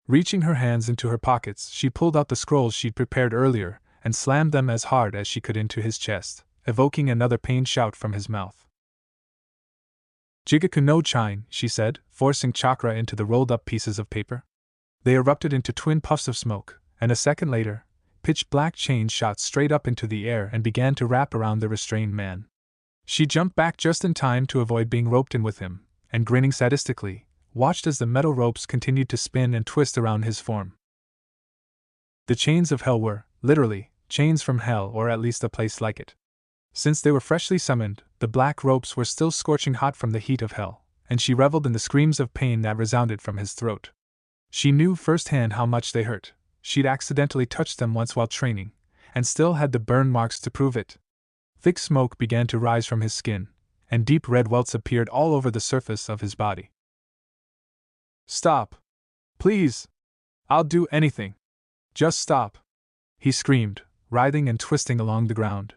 [SPEAKER 1] Reaching her hands into her pockets, she pulled out the scrolls she'd prepared earlier and slammed them as hard as she could into his chest, evoking another pain shout from his mouth. Jigaku no Chine, she said, forcing chakra into the rolled-up pieces of paper. They erupted into twin puffs of smoke, and a second later, pitch-black chains shot straight up into the air and began to wrap around the restrained man. She jumped back just in time to avoid being roped in with him, and grinning sadistically, watched as the metal ropes continued to spin and twist around his form. The chains of hell were, literally, chains from hell, or at least a place like it. Since they were freshly summoned, the black ropes were still scorching hot from the heat of hell, and she reveled in the screams of pain that resounded from his throat. She knew firsthand how much they hurt. She'd accidentally touched them once while training, and still had the burn marks to prove it. Thick smoke began to rise from his skin, and deep red welts appeared all over the surface of his body. Stop! Please! I'll do anything! Just stop! He screamed, writhing and twisting along the ground.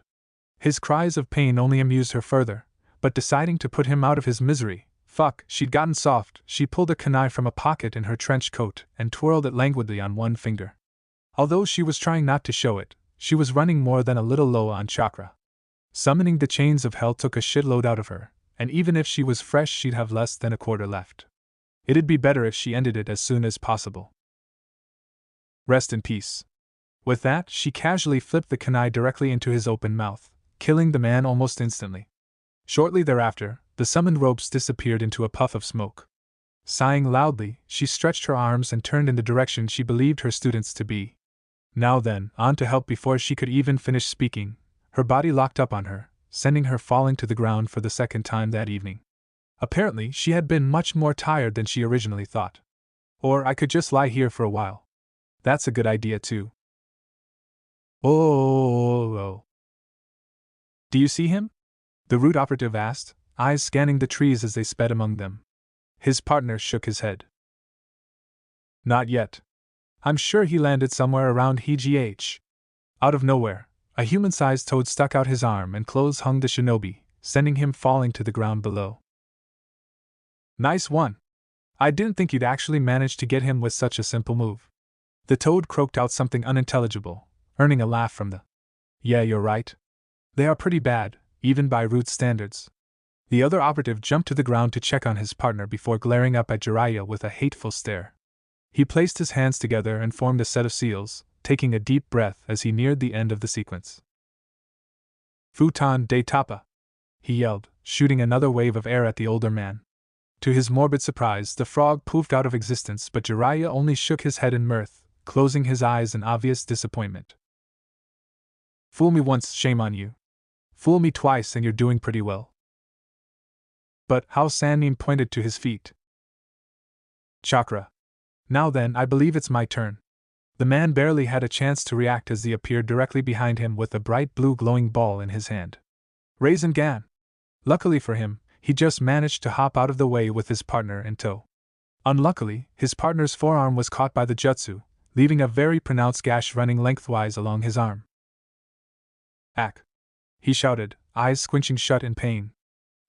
[SPEAKER 1] His cries of pain only amused her further, but deciding to put him out of his misery, she'd gotten soft, she pulled a kunai from a pocket in her trench coat and twirled it languidly on one finger. Although she was trying not to show it, she was running more than a little low on chakra. Summoning the chains of hell took a shitload out of her, and even if she was fresh she'd have less than a quarter left. It'd be better if she ended it as soon as possible. Rest in peace. With that, she casually flipped the kunai directly into his open mouth, killing the man almost instantly. Shortly thereafter, the summoned ropes disappeared into a puff of smoke. Sighing loudly, she stretched her arms and turned in the direction she believed her students to be. Now then, on to help. Before she could even finish speaking, her body locked up on her, sending her falling to the ground for the second time that evening. Apparently, she had been much more tired than she originally thought. Or I could just lie here for a while. That's a good idea too. Oh. Do you see him? The root operative asked, eyes scanning the trees as they sped among them. His partner shook his head. Not yet. I'm sure he landed somewhere around HGH. Out of nowhere, a human-sized toad stuck out his arm and close hung the shinobi, sending him falling to the ground below. Nice one. I didn't think you'd actually manage to get him with such a simple move. The toad croaked out something unintelligible, earning a laugh from the. Yeah, you're right. They are pretty bad, even by Root standards. The other operative jumped to the ground to check on his partner before glaring up at Jiraiya with a hateful stare. He placed his hands together and formed a set of seals, taking a deep breath as he neared the end of the sequence. Futon de Tapa! He yelled, shooting another wave of air at the older man. To his morbid surprise, the frog poofed out of existence, but Jiraiya only shook his head in mirth, closing his eyes in obvious disappointment. Fool me once, shame on you. Fool me twice and you're doing pretty well. But how? Sannin pointed to his feet. Chakra. Now then, I believe it's my turn. The man barely had a chance to react as he appeared directly behind him with a bright blue glowing ball in his hand. Raisin Gan. Luckily for him, he just managed to hop out of the way with his partner in tow. Unluckily, his partner's forearm was caught by the jutsu, leaving a very pronounced gash running lengthwise along his arm. Ack! He shouted, eyes squinching shut in pain.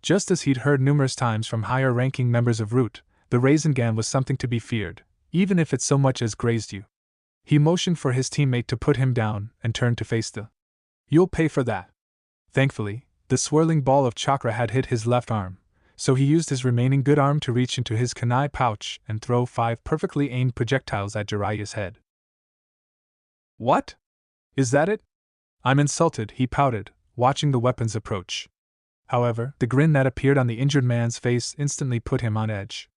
[SPEAKER 1] Just as he'd heard numerous times from higher-ranking members of Root, the Raisin Gan was something to be feared, even if it so much as grazed you. He motioned for his teammate to put him down and turned to face the. You'll pay for that. Thankfully, the swirling ball of chakra had hit his left arm, so he used his remaining good arm to reach into his kunai pouch and throw 5 perfectly aimed projectiles at Jiraiya's head. What? Is that it? I'm insulted, he pouted, watching the weapons approach. However, the grin that appeared on the injured man's face instantly put him on edge.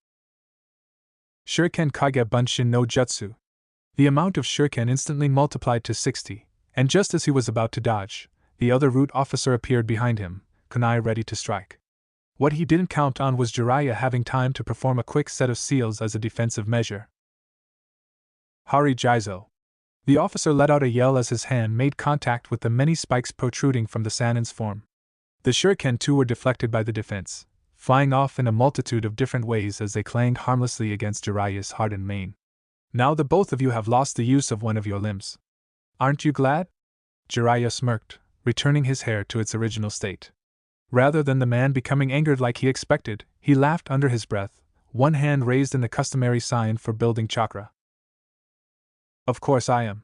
[SPEAKER 1] Shuriken Kage Bunshin no Jutsu. The amount of shuriken instantly multiplied to 60, and just as he was about to dodge, the other Root officer appeared behind him, kunai ready to strike. What he didn't count on was Jiraiya having time to perform a quick set of seals as a defensive measure. Hari Jizo. The officer let out a yell as his hand made contact with the many spikes protruding from the Sannin's form. The shuriken too were deflected by the defense, flying off in a multitude of different ways as they clanged harmlessly against Jiraiya's heart and mane. Now the both of you have lost the use of one of your limbs. Aren't you glad? Jiraiya smirked, returning his hair to its original state. Rather than the man becoming angered like he expected, he laughed under his breath, one hand raised in the customary sign for building chakra. Of course I am.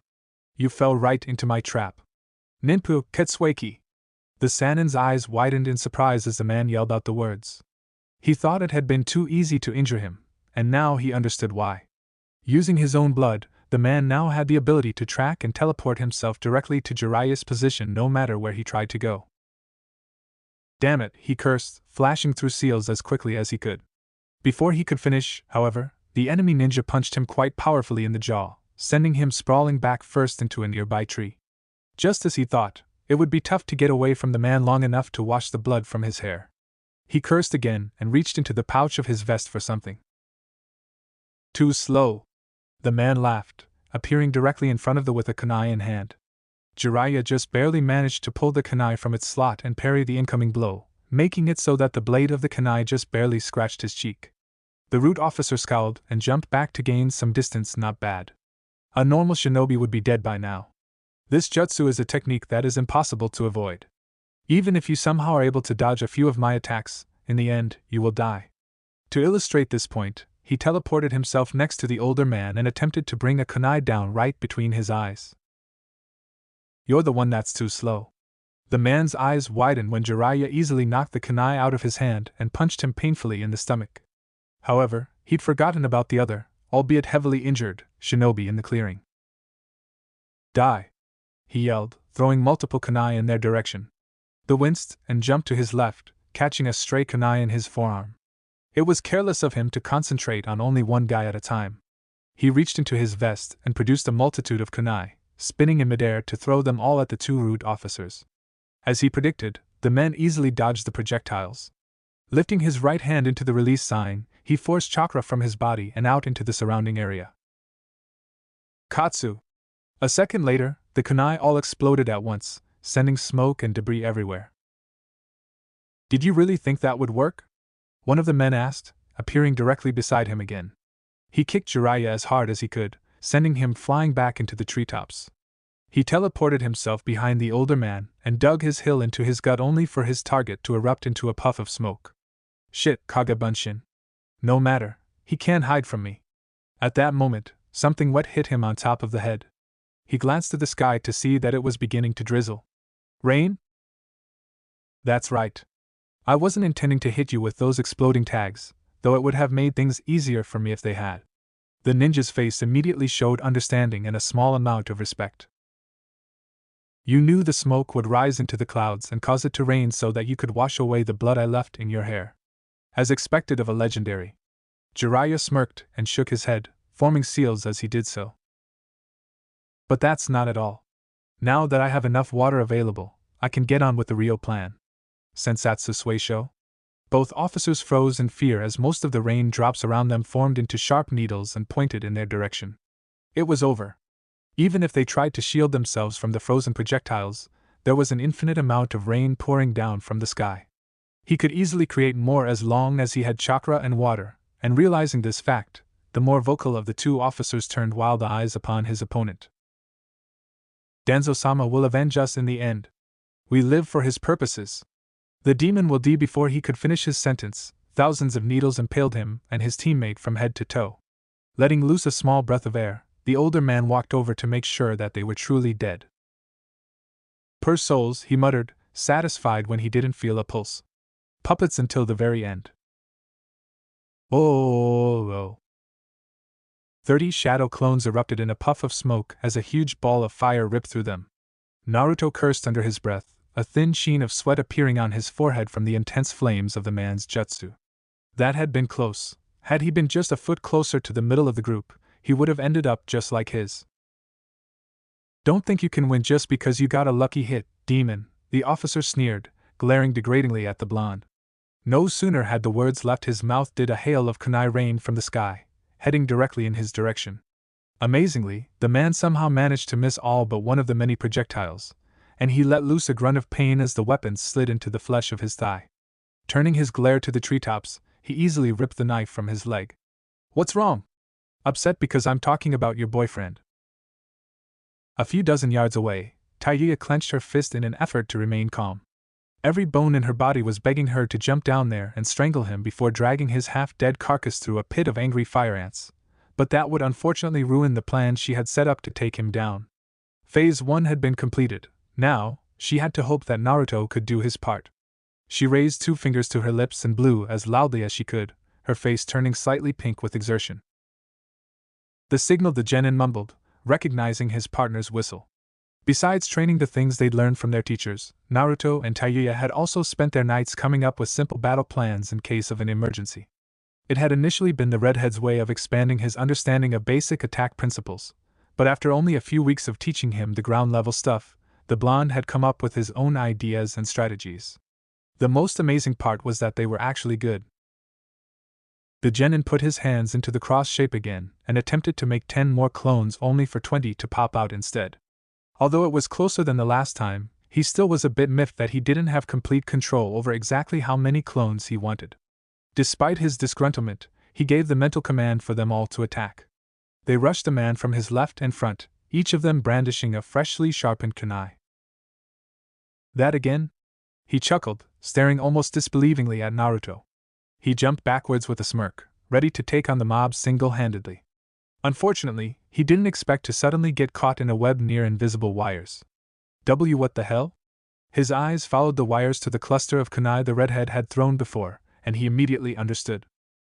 [SPEAKER 1] You fell right into my trap. Ninpu Ketsueki. The Sannin's eyes widened in surprise as the man yelled out the words. He thought it had been too easy to injure him, and now he understood why. Using his own blood, the man now had the ability to track and teleport himself directly to Jiraiya's position no matter where he tried to go. Damn it, he cursed, flashing through seals as quickly as he could. Before he could finish, however, the enemy ninja punched him quite powerfully in the jaw, sending him sprawling back first into a nearby tree. Just as he thought, it would be tough to get away from the man long enough to wash the blood from his hair. He cursed again and reached into the pouch of his vest for something. Too slow. The man laughed, appearing directly in front of with a kunai in hand. Jiraiya just barely managed to pull the kunai from its slot and parry the incoming blow, making it so that the blade of the kunai just barely scratched his cheek. The Root officer scowled and jumped back to gain some distance. Not bad. A normal shinobi would be dead by now. This jutsu is a technique that is impossible to avoid. Even if you somehow are able to dodge a few of my attacks, in the end, you will die. To illustrate this point, he teleported himself next to the older man and attempted to bring a kunai down right between his eyes. You're the one that's too slow. The man's eyes widened when Jiraiya easily knocked the kunai out of his hand and punched him painfully in the stomach. However, he'd forgotten about the other, albeit heavily injured, shinobi in the clearing. Die! He yelled, throwing multiple kunai in their direction. The winced and jumped to his left, catching a stray kunai in his forearm. It was careless of him to concentrate on only one guy at a time. He reached into his vest and produced a multitude of kunai, spinning in midair to throw them all at the 2 Root officers. As he predicted, the men easily dodged the projectiles. Lifting his right hand into the release sign, he forced chakra from his body and out into the surrounding area. Katsu! A second later, the kunai all exploded at once, sending smoke and debris everywhere. Did you really think that would work? One of the men asked, appearing directly beside him again. He kicked Jiraiya as hard as he could, sending him flying back into the treetops. He teleported himself behind the older man and dug his heel into his gut only for his target to erupt into a puff of smoke. Shit, Kage-bunshin. No matter, he can't hide from me. At that moment, something wet hit him on top of the head. He glanced at the sky to see that it was beginning to drizzle. Rain? That's right. I wasn't intending to hit you with those exploding tags, though it would have made things easier for me if they had. The ninja's face immediately showed understanding and a small amount of respect. You knew the smoke would rise into the clouds and cause it to rain so that you could wash away the blood I left in your hair. As expected of a legendary. Jiraiya smirked and shook his head, forming seals as he did so. But that's not at all. Now that I have enough water available, I can get on with the real plan. Sensatsu Suisho? Both officers froze in fear as most of the rain drops around them formed into sharp needles and pointed in their direction. It was over. Even if they tried to shield themselves from the frozen projectiles, there was an infinite amount of rain pouring down from the sky. He could easily create more as long as he had chakra and water, and realizing this fact, the more vocal of the two officers turned wild eyes upon his opponent. Danzo-sama will avenge us in the end. We live for his purposes. The demon will die. Before he could finish his sentence, thousands of needles impaled him and his teammate from head to toe. Letting loose a small breath of air, the older man walked over to make sure that they were truly dead. Per souls, he muttered, satisfied when he didn't feel a pulse. Puppets until the very end. Oh. 30 shadow clones erupted in a puff of smoke as a huge ball of fire ripped through them. Naruto cursed under his breath, a thin sheen of sweat appearing on his forehead from the intense flames of the man's jutsu. That had been close. Had he been just a foot closer to the middle of the group, he would have ended up just like his. Don't think you can win just because you got a lucky hit, demon, the officer sneered, glaring degradingly at the blonde. No sooner had the words left his mouth did a hail of kunai rain from the sky, heading directly in his direction. Amazingly, the man somehow managed to miss all but one of the many projectiles, and he let loose a grunt of pain as the weapons slid into the flesh of his thigh. Turning his glare to the treetops, he easily ripped the knife from his leg. What's wrong? Upset because I'm talking about your boyfriend. A few dozen yards away, Taiya clenched her fist in an effort to remain calm. Every bone in her body was begging her to jump down there and strangle him before dragging his half-dead carcass through a pit of angry fire ants, but that would unfortunately ruin the plan she had set up to take him down. Phase 1 had been completed. Now, she had to hope that Naruto could do his part. She raised 2 fingers to her lips and blew as loudly as she could, her face turning slightly pink with exertion. The signal the genin mumbled, recognizing his partner's whistle. Besides training the things they'd learned from their teachers, Naruto and Taiya had also spent their nights coming up with simple battle plans in case of an emergency. It had initially been the redhead's way of expanding his understanding of basic attack principles, but after only a few weeks of teaching him the ground-level stuff, the blonde had come up with his own ideas and strategies. The most amazing part was that they were actually good. The genin put his hands into the cross shape again and attempted to make 10 more clones only for 20 to pop out instead. Although it was closer than the last time, he still was a bit miffed that he didn't have complete control over exactly how many clones he wanted. Despite his disgruntlement, he gave the mental command for them all to attack. They rushed the man from his left and front, each of them brandishing a freshly sharpened kunai. That again? He chuckled, staring almost disbelievingly at Naruto. He jumped backwards with a smirk, ready to take on the mob single-handedly. Unfortunately, he didn't expect to suddenly get caught in a web near invisible wires. What the hell? His eyes followed the wires to the cluster of kunai the redhead had thrown before, and he immediately understood.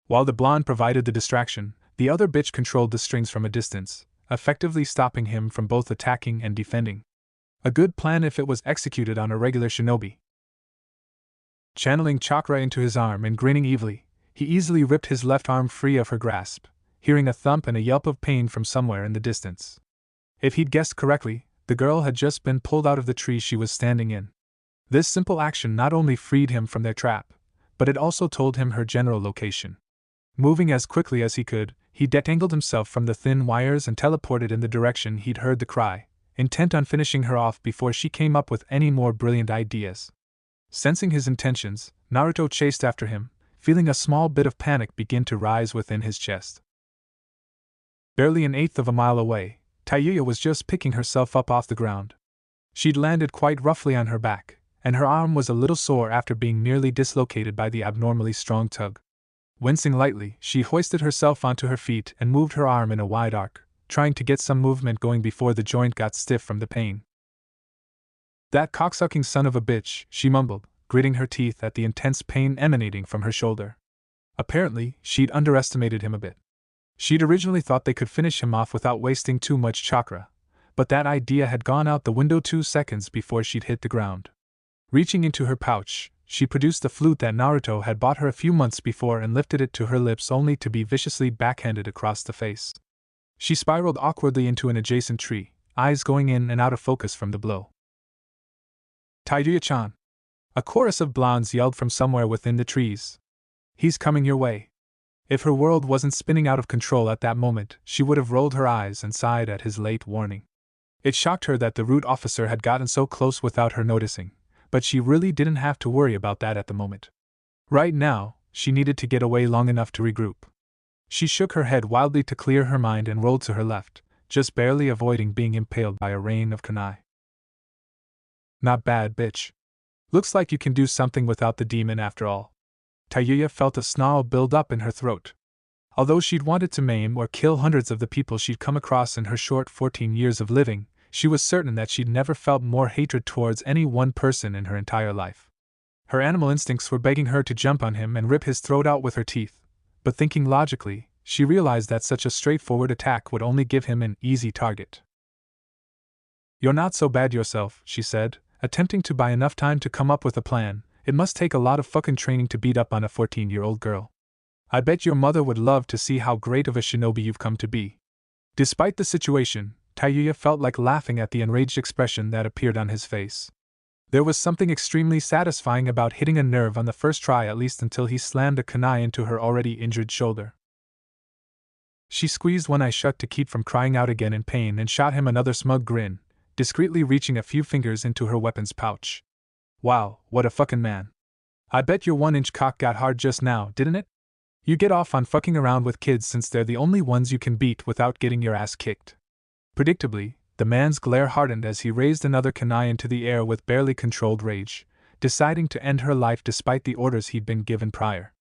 [SPEAKER 1] While the blonde provided the distraction, the other bitch controlled the strings from a distance, effectively stopping him from both attacking and defending. A good plan if it was executed on a regular shinobi. Channeling chakra into his arm and grinning evilly, he easily ripped his left arm free of her grasp, hearing a thump and a yelp of pain from somewhere in the distance. If he'd guessed correctly, the girl had just been pulled out of the tree she was standing in. This simple action not only freed him from their trap, but it also told him her general location. Moving as quickly as he could, he detangled himself from the thin wires and teleported in the direction he'd heard the cry, intent on finishing her off before she came up with any more brilliant ideas. Sensing his intentions, Naruto chased after him, feeling a small bit of panic begin to rise within his chest. Barely an eighth of a mile away, Tayuya was just picking herself up off the ground. She'd landed quite roughly on her back, and her arm was a little sore after being nearly dislocated by the abnormally strong tug. Wincing lightly, she hoisted herself onto her feet and moved her arm in a wide arc, trying to get some movement going before the joint got stiff from the pain. "That cocksucking son of a bitch," she mumbled, gritting her teeth at the intense pain emanating from her shoulder. Apparently, she'd underestimated him a bit. She'd originally thought they could finish him off without wasting too much chakra, but that idea had gone out the window 2 seconds before she'd hit the ground. Reaching into her pouch, she produced the flute that Naruto had bought her a few months before and lifted it to her lips only to be viciously backhanded across the face. She spiraled awkwardly into an adjacent tree, eyes going in and out of focus from the blow. "Tayuya-chan!" A chorus of blondes yelled from somewhere within the trees. "He's coming your way." If her world wasn't spinning out of control at that moment, she would have rolled her eyes and sighed at his late warning. It shocked her that the rude officer had gotten so close without her noticing, but she really didn't have to worry about that at the moment. Right now, she needed to get away long enough to regroup. She shook her head wildly to clear her mind and rolled to her left, just barely avoiding being impaled by a rain of kunai. "Not bad, bitch. Looks like you can do something without the demon after all." Tayuya felt a snarl build up in her throat. Although she'd wanted to maim or kill hundreds of the people she'd come across in her short 14 years of living, she was certain that she'd never felt more hatred towards any one person in her entire life. Her animal instincts were begging her to jump on him and rip his throat out with her teeth, but thinking logically, she realized that such a straightforward attack would only give him an easy target. "You're not so bad yourself," she said, attempting to buy enough time to come up with a plan. "It must take a lot of fucking training to beat up on a 14-year-old girl. I bet your mother would love to see how great of a shinobi you've come to be." Despite the situation, Tayuya felt like laughing at the enraged expression that appeared on his face. There was something extremely satisfying about hitting a nerve on the first try, at least until he slammed a kunai into her already injured shoulder. She squeezed one eye shut to keep from crying out again in pain and shot him another smug grin, discreetly reaching a few fingers into her weapon's pouch. "Wow, what a fucking man. I bet your 1-inch cock got hard just now, didn't it? You get off on fucking around with kids since they're the only ones you can beat without getting your ass kicked." Predictably, the man's glare hardened as he raised another kunai into the air with barely controlled rage, deciding to end her life despite the orders he'd been given prior.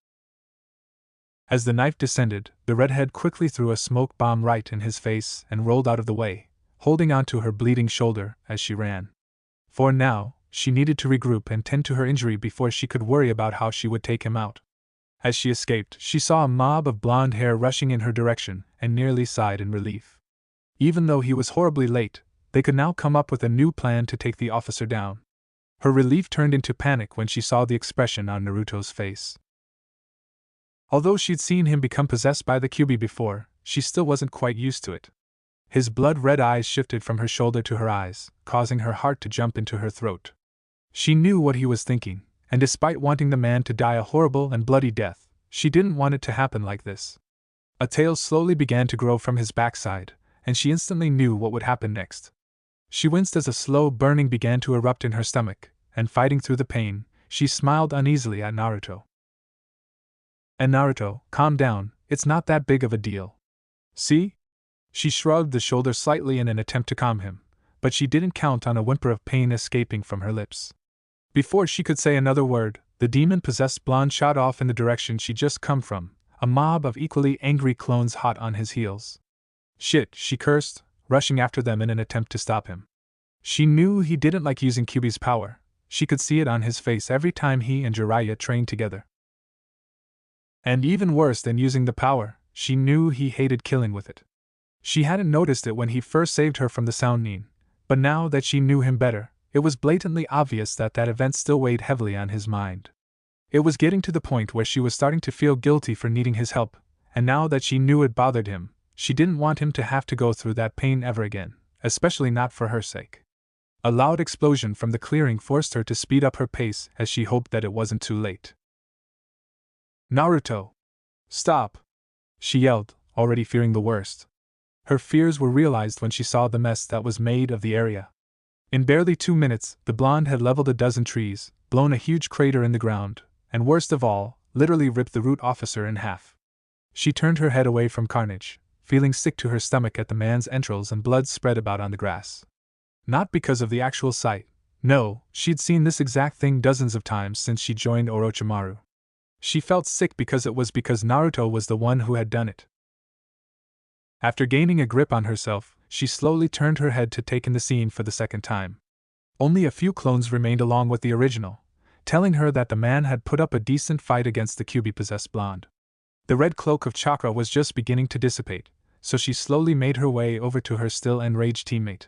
[SPEAKER 1] As the knife descended, the redhead quickly threw a smoke bomb right in his face and rolled out of the way, holding onto her bleeding shoulder as she ran. For now, she needed to regroup and tend to her injury before she could worry about how she would take him out. As she escaped, she saw a mob of blonde hair rushing in her direction and nearly sighed in relief. Even though he was horribly late, they could now come up with a new plan to take the officer down. Her relief turned into panic when she saw the expression on Naruto's face. Although she'd seen him become possessed by the Kyuubi before, she still wasn't quite used to it. His blood-red eyes shifted from her shoulder to her eyes, causing her heart to jump into her throat. She knew what he was thinking, and despite wanting the man to die a horrible and bloody death, she didn't want it to happen like this. A tail slowly began to grow from his backside, and she instantly knew what would happen next. She winced as a slow burning began to erupt in her stomach, and fighting through the pain, she smiled uneasily at Naruto. "And Naruto, calm down, it's not that big of a deal. See?" She shrugged the shoulder slightly in an attempt to calm him, but she didn't count on a whimper of pain escaping from her lips. Before she could say another word, the demon-possessed blonde shot off in the direction she'd just come from, a mob of equally angry clones hot on his heels. "Shit," she cursed, rushing after them in an attempt to stop him. She knew he didn't like using Kyuubi's power. She could see it on his face every time he and Jiraiya trained together. And even worse than using the power, she knew he hated killing with it. She hadn't noticed it when he first saved her from the Soundnin, but now that she knew him better, it was blatantly obvious that that event still weighed heavily on his mind. It was getting to the point where she was starting to feel guilty for needing his help, and now that she knew it bothered him, she didn't want him to have to go through that pain ever again, especially not for her sake. A loud explosion from the clearing forced her to speed up her pace as she hoped that it wasn't too late. "Naruto! Stop!" she yelled, already fearing the worst. Her fears were realized when she saw the mess that was made of the area. In barely 2 minutes, the blonde had leveled a dozen trees, blown a huge crater in the ground, and worst of all, literally ripped the root officer in half. She turned her head away from carnage, feeling sick to her stomach at the man's entrails and blood spread about on the grass. Not because of the actual sight. No, she'd seen this exact thing dozens of times since she joined Orochimaru. She felt sick because Naruto was the one who had done it. After gaining a grip on herself, she slowly turned her head to take in the scene for the second time. Only a few clones remained along with the original, telling her that the man had put up a decent fight against the Kyuubi-possessed blonde. The red cloak of chakra was just beginning to dissipate, so she slowly made her way over to her still enraged teammate.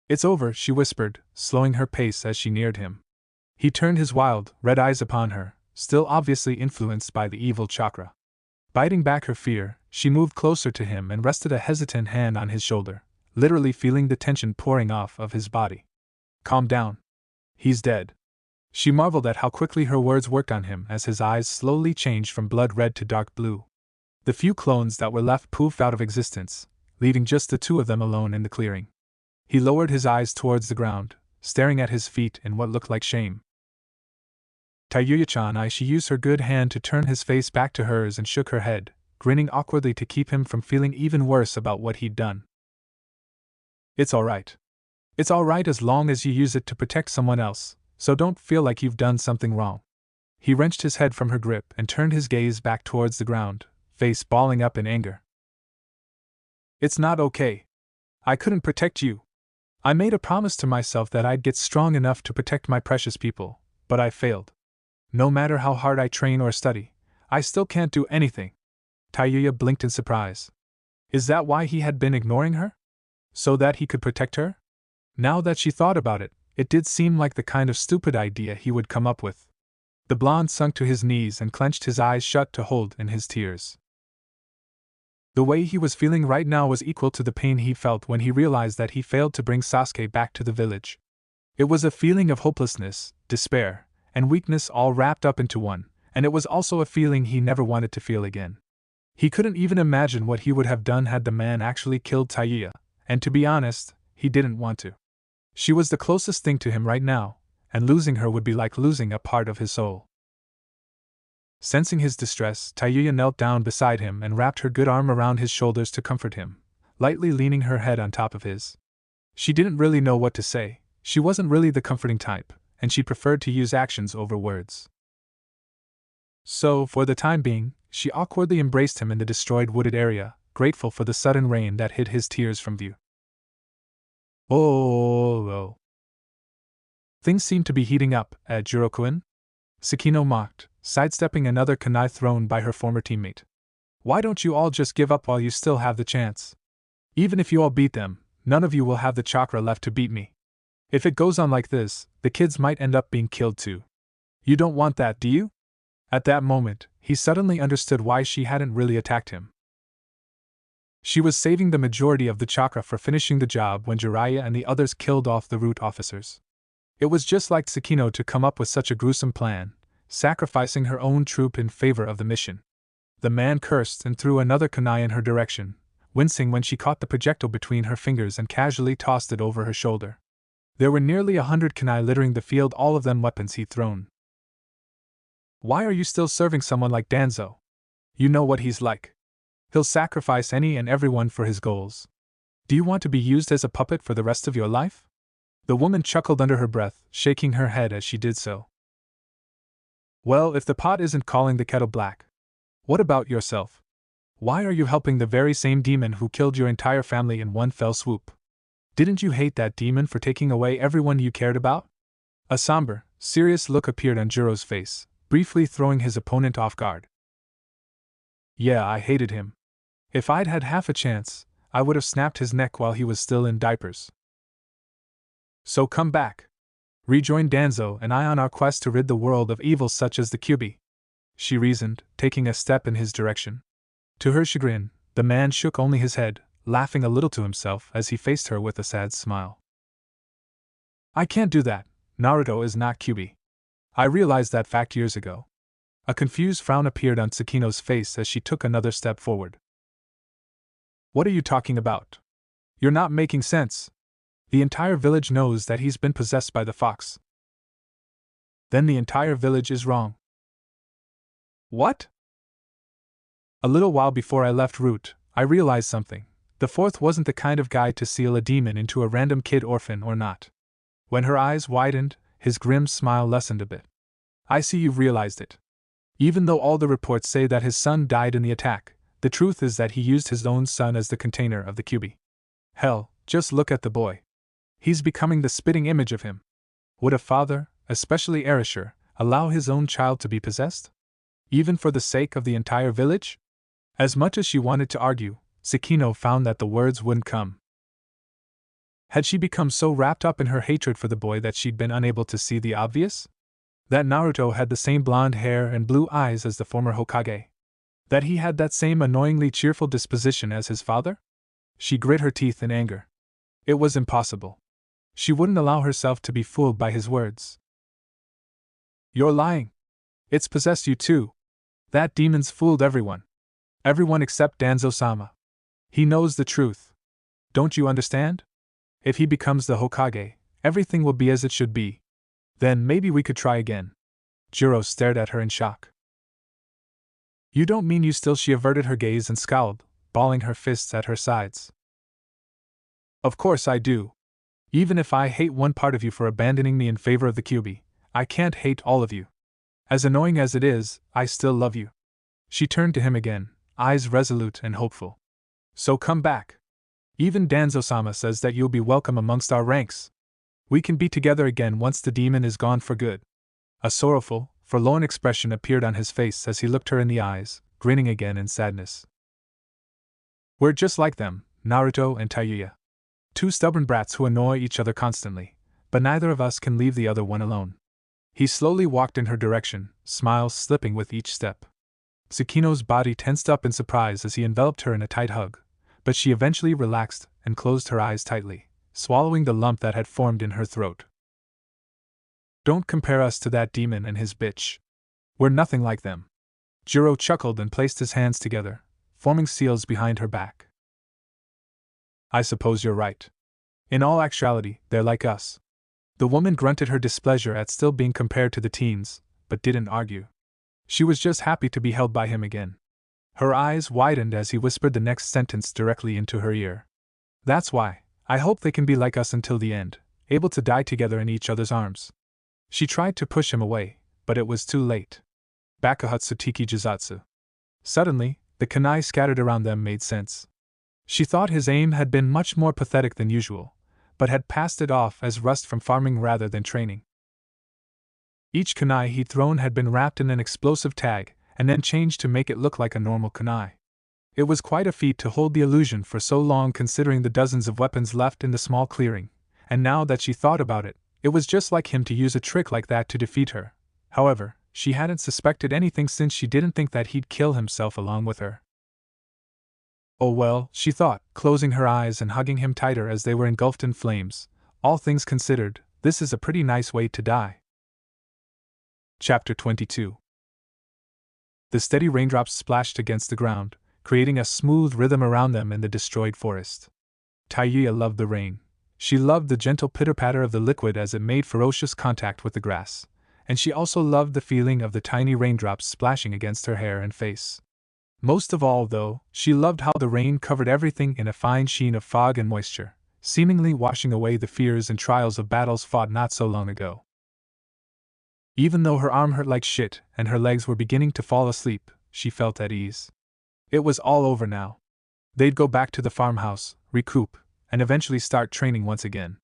[SPEAKER 1] "It's over," she whispered, slowing her pace as she neared him. He turned his wild, red eyes upon her, still obviously influenced by the evil chakra. Biting back her fear, she moved closer to him and rested a hesitant hand on his shoulder, literally feeling the tension pouring off of his body. "Calm down. He's dead." She marveled at how quickly her words worked on him as his eyes slowly changed from blood red to dark blue. The few clones that were left poofed out of existence, leaving just the two of them alone in the clearing. He lowered his eyes towards the ground, staring at his feet in what looked like shame. "Tayuya-chan," she used her good hand to turn his face back to hers and shook her head, grinning awkwardly to keep him from feeling even worse about what he'd done. "It's alright. It's alright as long as you use it to protect someone else, so don't feel like you've done something wrong." He wrenched his head from her grip and turned his gaze back towards the ground, face balling up in anger. "It's not okay. I couldn't protect you. I made a promise to myself that I'd get strong enough to protect my precious people, but I failed. No matter how hard I train or study, I still can't do anything." Tayuya blinked in surprise. Is that why he had been ignoring her? So that he could protect her? Now that she thought about it, it did seem like the kind of stupid idea he would come up with. The blonde sunk to his knees and clenched his eyes shut to hold in his tears. The way he was feeling right now was equal to the pain he felt when he realized that he failed to bring Sasuke back to the village. It was a feeling of hopelessness, despair, and weakness all wrapped up into one, and it was also a feeling he never wanted to feel again. He couldn't even imagine what he would have done had the man actually killed Tayuya, and to be honest, he didn't want to. She was the closest thing to him right now, and losing her would be like losing a part of his soul. Sensing his distress, Tayuya knelt down beside him and wrapped her good arm around his shoulders to comfort him, lightly leaning her head on top of his. She didn't really know what to say. She wasn't really the comforting type, and she preferred to use actions over words. So, for the time being, she awkwardly embraced him in the destroyed wooded area, grateful for the sudden rain that hid his tears from view. Oh. Things seem to be heating up at Jurokuin? Sakino mocked, sidestepping another kunai thrown by her former teammate. "Why don't you all just give up while you still have the chance? Even if you all beat them, none of you will have the chakra left to beat me. If it goes on like this, the kids might end up being killed too. You don't want that, do you?" At that moment, he suddenly understood why she hadn't really attacked him. She was saving the majority of the chakra for finishing the job when Jiraiya and the others killed off the root officers. It was just like Sakino to come up with such a gruesome plan, sacrificing her own troop in favor of the mission. The man cursed and threw another kunai in her direction, wincing when she caught the projectile between her fingers and casually tossed it over her shoulder. There were nearly 100 kunai littering the field, all of them weapons he'd thrown. "Why are you still serving someone like Danzo? You know what he's like. He'll sacrifice any and everyone for his goals. Do you want to be used as a puppet for the rest of your life?" The woman chuckled under her breath, shaking her head as she did so. "Well, if the pot isn't calling the kettle black. What about yourself? Why are you helping the very same demon who killed your entire family in one fell swoop? Didn't you hate that demon for taking away everyone you cared about?" A somber, serious look appeared on Juro's face, briefly throwing his opponent off guard. "Yeah, I hated him. If I'd had half a chance, I would have snapped his neck while he was still in diapers. So come back. Rejoin Danzo and I on our quest to rid the world of evils such as the Kyuubi," she reasoned, taking a step in his direction. To her chagrin, the man shook only his head, laughing a little to himself as he faced her with a sad smile. "I can't do that. Naruto is not Kyuubi. I realized that fact years ago." A confused frown appeared on Sakino's face as she took another step forward. "What are you talking about? You're not making sense. The entire village knows that he's been possessed by the fox." "Then the entire village is wrong." What? A little while before I left Root, I realized something. The fourth wasn't the kind of guy to seal a demon into a random kid orphan or not. When her eyes widened, his grim smile lessened a bit. I see you've realized it. Even though all the reports say that his son died in the attack, the truth is that he used his own son as the container of the QB. Hell, just look at the boy. He's becoming the spitting image of him. Would a father, especially Erishur, allow his own child to be possessed? Even for the sake of the entire village? As much as she wanted to argue, Tsukino found that the words wouldn't come. Had she become so wrapped up in her hatred for the boy that she'd been unable to see the obvious? That Naruto had the same blonde hair and blue eyes as the former Hokage? That he had that same annoyingly cheerful disposition as his father? She grit her teeth in anger. It was impossible. She wouldn't allow herself to be fooled by his words. You're lying. It's possessed you too. That demon's fooled everyone. Everyone except Danzo-sama. He knows the truth. Don't you understand? If he becomes the Hokage, everything will be as it should be. Then maybe we could try again. Jiro stared at her in shock. You don't mean you still? She averted her gaze and scowled, balling her fists at her sides. Of course I do. Even if I hate one part of you for abandoning me in favor of the QB, I can't hate all of you. As annoying as it is, I still love you. She turned to him again, eyes resolute and hopeful. So come back. Even Danzo-sama says that you'll be welcome amongst our ranks. We can be together again once the demon is gone for good. A sorrowful, forlorn expression appeared on his face as he looked her in the eyes, grinning again in sadness. We're just like them, Naruto and Tayuya. Two stubborn brats who annoy each other constantly, but neither of us can leave the other one alone. He slowly walked in her direction, smiles slipping with each step. Tsukino's body tensed up in surprise as he enveloped her in a tight hug, but she eventually relaxed and closed her eyes tightly, swallowing the lump that had formed in her throat. Don't compare us to that demon and his bitch. We're nothing like them. Jiro chuckled and placed his hands together, forming seals behind her back. I suppose you're right. In all actuality, they're like us. The woman grunted her displeasure at still being compared to the teens, but didn't argue. She was just happy to be held by him again. Her eyes widened as he whispered the next sentence directly into her ear. That's why, I hope they can be like us until the end, able to die together in each other's arms. She tried to push him away, but it was too late. Bakuhatsutiki Jizatsu. Suddenly, the kunai scattered around them made sense. She thought his aim had been much more pathetic than usual, but had passed it off as rust from farming rather than training. Each kunai he'd thrown had been wrapped in an explosive tag, and then changed to make it look like a normal kunai. It was quite a feat to hold the illusion for so long considering the dozens of weapons left in the small clearing, and now that she thought about it, it was just like him to use a trick like that to defeat her. However, she hadn't suspected anything since she didn't think that he'd kill himself along with her. Oh well, she thought, closing her eyes and hugging him tighter as they were engulfed in flames. All things considered, this is a pretty nice way to die. Chapter 22. The steady raindrops splashed against the ground, creating a smooth rhythm around them in the destroyed forest. Tayuya loved the rain. She loved the gentle pitter-patter of the liquid as it made ferocious contact with the grass, and she also loved the feeling of the tiny raindrops splashing against her hair and face. Most of all, though, she loved how the rain covered everything in a fine sheen of fog and moisture, seemingly washing away the fears and trials of battles fought not so long ago. Even though her arm hurt like shit and her legs were beginning to fall asleep, she felt at ease. It was all over now. They'd go back to the farmhouse, recoup, and eventually start training once again.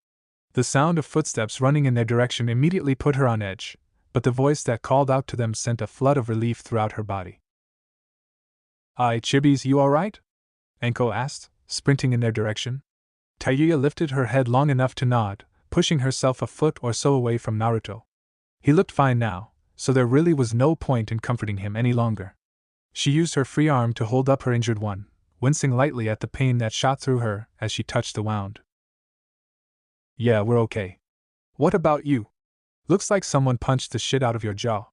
[SPEAKER 1] The sound of footsteps running in their direction immediately put her on edge, but the voice that called out to them sent a flood of relief throughout her body. Aye, Chibis, you alright? Enko asked, sprinting in their direction. Tayuya lifted her head long enough to nod, pushing herself a foot or so away from Naruto. He looked fine now, so there really was no point in comforting him any longer. She used her free arm to hold up her injured one, wincing lightly at the pain that shot through her as she touched the wound. Yeah, we're okay. What about you? Looks like someone punched the shit out of your jaw.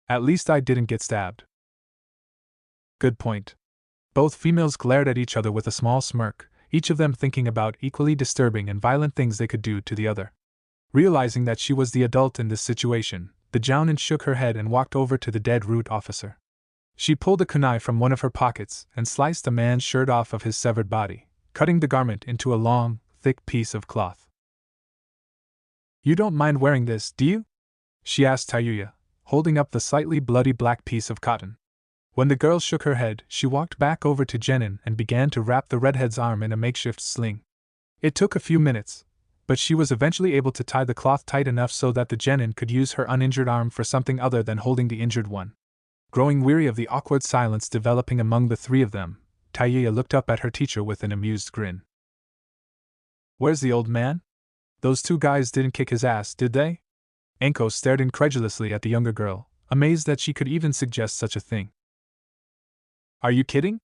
[SPEAKER 1] At least I didn't get stabbed. Good point. Both females glared at each other with a small smirk, each of them thinking about equally disturbing and violent things they could do to the other. Realizing that she was the adult in this situation, The Jounin shook her head and walked over to the dead root officer. She pulled a kunai from one of her pockets and sliced the man's shirt off of his severed body, cutting the garment into a long, thick piece of cloth. "You don't mind wearing this, do you?" she asked Tayuya, holding up the slightly bloody black piece of cotton. When the girl shook her head, she walked back over to Genin and began to wrap the redhead's arm in a makeshift sling. It took a few minutes, but she was eventually able to tie the cloth tight enough so that the Genin could use her uninjured arm for something other than holding the injured one. Growing weary of the awkward silence developing among the three of them, Tayuya looked up at her teacher with an amused grin. "Where's the old man? Those two guys didn't kick his ass, did they?" Anko stared incredulously at the younger girl, amazed that she could even suggest such a thing. "Are you kidding?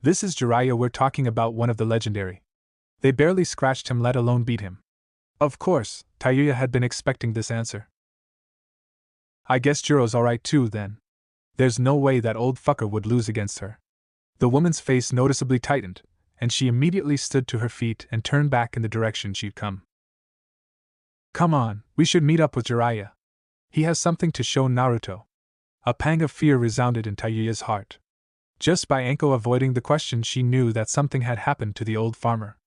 [SPEAKER 1] This is Jiraiya, we're talking about, one of the legendary. They barely scratched him, let alone beat him." Of course, Tayuya had been expecting this answer. "I guess Jiro's alright too, then. There's no way that old fucker would lose against her." The woman's face noticeably tightened, and she immediately stood to her feet and turned back in the direction she'd come. "Come on, we should meet up with Jiraiya. He has something to show Naruto." A pang of fear resounded in Tayuya's heart. Just by Anko avoiding the question, she knew that something had happened to the old farmer.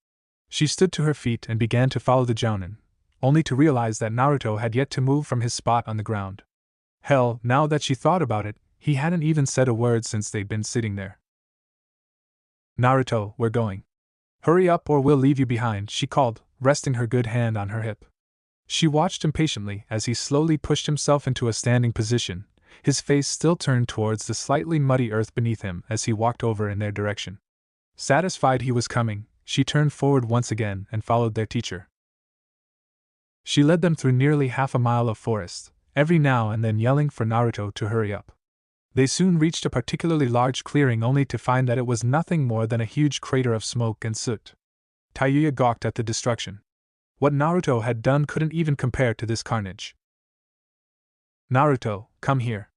[SPEAKER 1] She stood to her feet and began to follow the Jounin, only to realize that Naruto had yet to move from his spot on the ground. Hell, now that she thought about it, he hadn't even said a word since they'd been sitting there. "Naruto, we're going. Hurry up or we'll leave you behind," she called, resting her good hand on her hip. She watched impatiently as he slowly pushed himself into a standing position, his face still turned towards the slightly muddy earth beneath him as he walked over in their direction. Satisfied he was coming, she turned forward once again and followed their teacher. She led them through nearly half a mile of forest, every now and then yelling for Naruto to hurry up. They soon reached a particularly large clearing only to find that it was nothing more than a huge crater of smoke and soot. Tayuya gawked at the destruction. What Naruto had done couldn't even compare to this carnage. "Naruto, come here."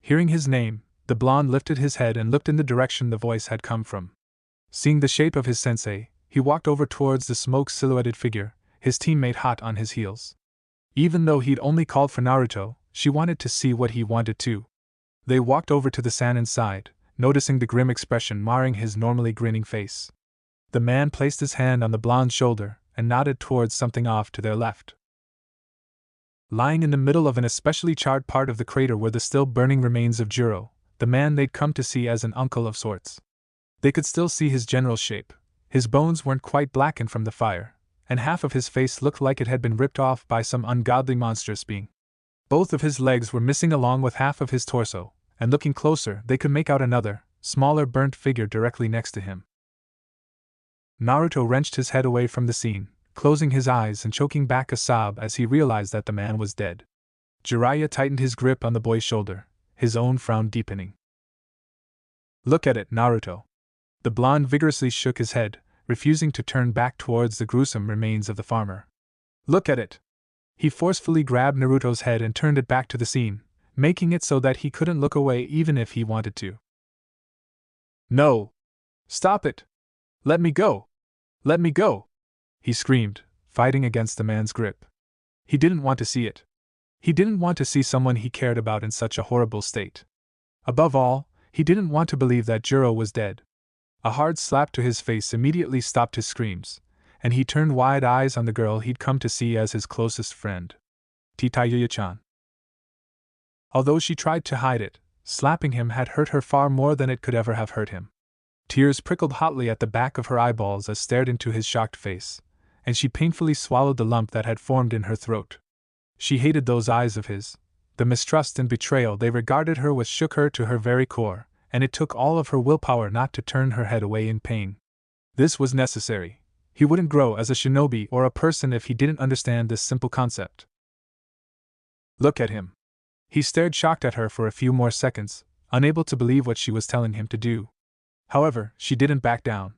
[SPEAKER 1] Hearing his name, the blonde lifted his head and looked in the direction the voice had come from. Seeing the shape of his sensei, he walked over towards the smoke-silhouetted figure, his teammate hot on his heels. Even though he'd only called for Naruto, she wanted to see what he wanted too. They walked over to the Sannin's side, noticing the grim expression marring his normally grinning face. The man placed his hand on the blonde's shoulder and nodded towards something off to their left. Lying in the middle of an especially charred part of the crater were the still burning remains of Jiro, the man they'd come to see as an uncle of sorts. They could still see his general shape. His bones weren't quite blackened from the fire, and half of his face looked like it had been ripped off by some ungodly monstrous being. Both of his legs were missing along with half of his torso, and looking closer they could make out another, smaller burnt figure directly next to him. Naruto wrenched his head away from the scene, closing his eyes and choking back a sob as he realized that the man was dead. Jiraiya tightened his grip on the boy's shoulder, his own frown deepening. "Look at it, Naruto." The blonde vigorously shook his head, refusing to turn back towards the gruesome remains of the farmer. "Look at it." He forcefully grabbed Naruto's head and turned it back to the scene, making it so that he couldn't look away even if he wanted to. "No! Stop it! Let me go! Let me go!" he screamed, fighting against the man's grip. He didn't want to see it. He didn't want to see someone he cared about in such a horrible state. Above all, he didn't want to believe that Jiro was dead. A hard slap to his face immediately stopped his screams, and he turned wide eyes on the girl he'd come to see as his closest friend. Tayuya-chan. Although she tried to hide it, slapping him had hurt her far more than it could ever have hurt him. Tears prickled hotly at the back of her eyeballs as stared into his shocked face, and she painfully swallowed the lump that had formed in her throat. She hated those eyes of his. The mistrust and betrayal they regarded her with shook her to her very core, and it took all of her willpower not to turn her head away in pain. This was necessary. He wouldn't grow as a shinobi or a person if he didn't understand this simple concept. "Look at him." He stared shocked at her for a few more seconds, unable to believe what she was telling him to do. However, she didn't back down.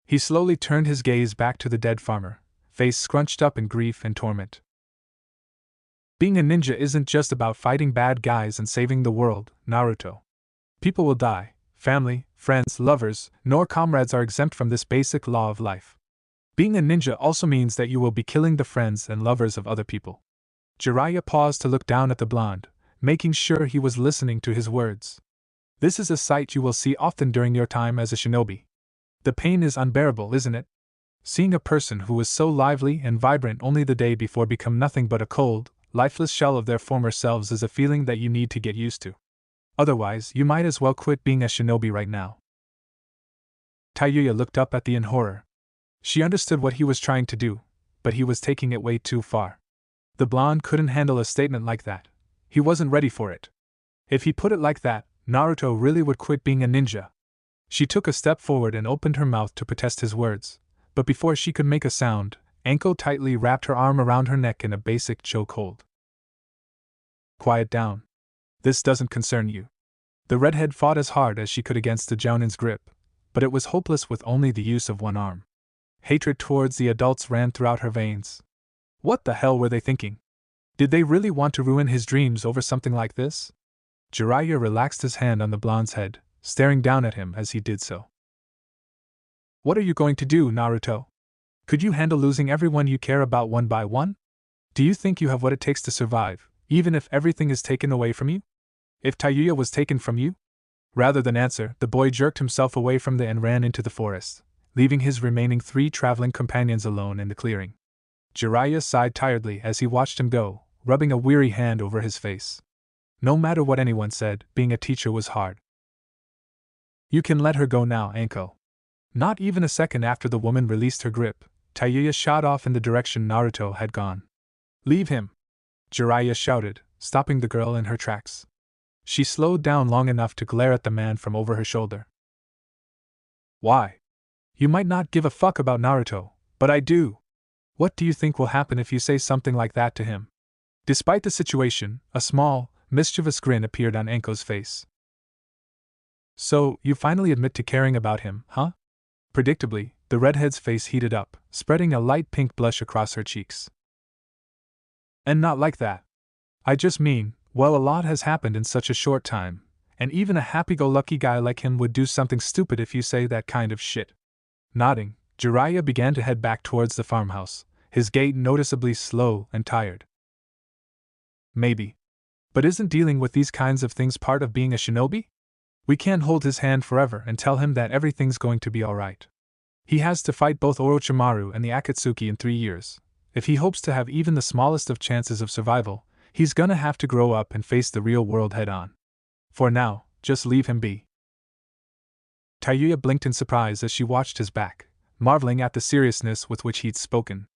[SPEAKER 1] He slowly turned his gaze back to the dead farmer, face scrunched up in grief and torment. "Being a ninja isn't just about fighting bad guys and saving the world, Naruto. People will die, family, friends, lovers, nor comrades are exempt from this basic law of life. Being a ninja also means that you will be killing the friends and lovers of other people." Jiraiya paused to look down at the blonde, making sure he was listening to his words. This is a sight you will see often during your time as a shinobi. The pain is unbearable, isn't it? Seeing a person who was so lively and vibrant only the day before become nothing but a cold, lifeless shell of their former selves is a feeling that you need to get used to. Otherwise, you might as well quit being a shinobi right now. Tayuya looked up at the in horror. She understood what he was trying to do, but he was taking it way too far. The blonde couldn't handle a statement like that. He wasn't ready for it. If he put it like that, Naruto really would quit being a ninja. She took a step forward and opened her mouth to protest his words, but before she could make a sound, Anko tightly wrapped her arm around her neck in a basic chokehold. Quiet down. This doesn't concern you. The redhead fought as hard as she could against the Jounin's grip, but it was hopeless with only the use of one arm. Hatred towards the adults ran throughout her veins. What the hell were they thinking? Did they really want to ruin his dreams over something like this? Jiraiya relaxed his hand on the blonde's head, staring down at him as he did so. What are you going to do, Naruto? Could you handle losing everyone you care about one by one? Do you think you have what it takes to survive, even if everything is taken away from you? If Tayuya was taken from you? Rather than answer, the boy jerked himself away from the and ran into the forest, leaving his remaining 3 traveling companions alone in the clearing. Jiraiya sighed tiredly as he watched him go, rubbing a weary hand over his face. No matter what anyone said, being a teacher was hard. You can let her go now, Anko. Not even a second after the woman released her grip, Tayuya shot off in the direction Naruto had gone. Leave him! Jiraiya shouted, stopping the girl in her tracks. She slowed down long enough to glare at the man from over her shoulder. Why? You might not give a fuck about Naruto, but I do. What do you think will happen if you say something like that to him? Despite the situation, a small, mischievous grin appeared on Anko's face. So, you finally admit to caring about him, huh? Predictably, the redhead's face heated up, spreading a light pink blush across her cheeks. And not like that. I just mean, well, a lot has happened in such a short time, and even a happy-go-lucky guy like him would do something stupid if you say that kind of shit. Nodding, Jiraiya began to head back towards the farmhouse, his gait noticeably slow and tired. Maybe. But isn't dealing with these kinds of things part of being a shinobi? We can't hold his hand forever and tell him that everything's going to be alright. He has to fight both Orochimaru and the Akatsuki in 3 years. If he hopes to have even the smallest of chances of survival, he's gonna have to grow up and face the real world head-on. For now, just leave him be. Tayuya blinked in surprise as she watched his back, marveling at the seriousness with which he'd spoken.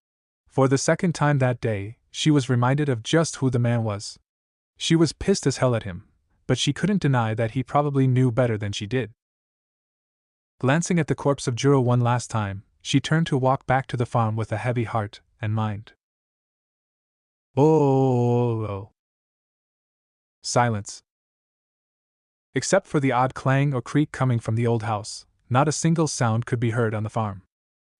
[SPEAKER 1] For the second time that day, she was reminded of just who the man was. She was pissed as hell at him, but she couldn't deny that he probably knew better than she did. Glancing at the corpse of Juro one last time, she turned to walk back to the farm with a heavy heart and mind. Oh. Silence. Except for the odd clang or creak coming from the old house, not a single sound could be heard on the farm.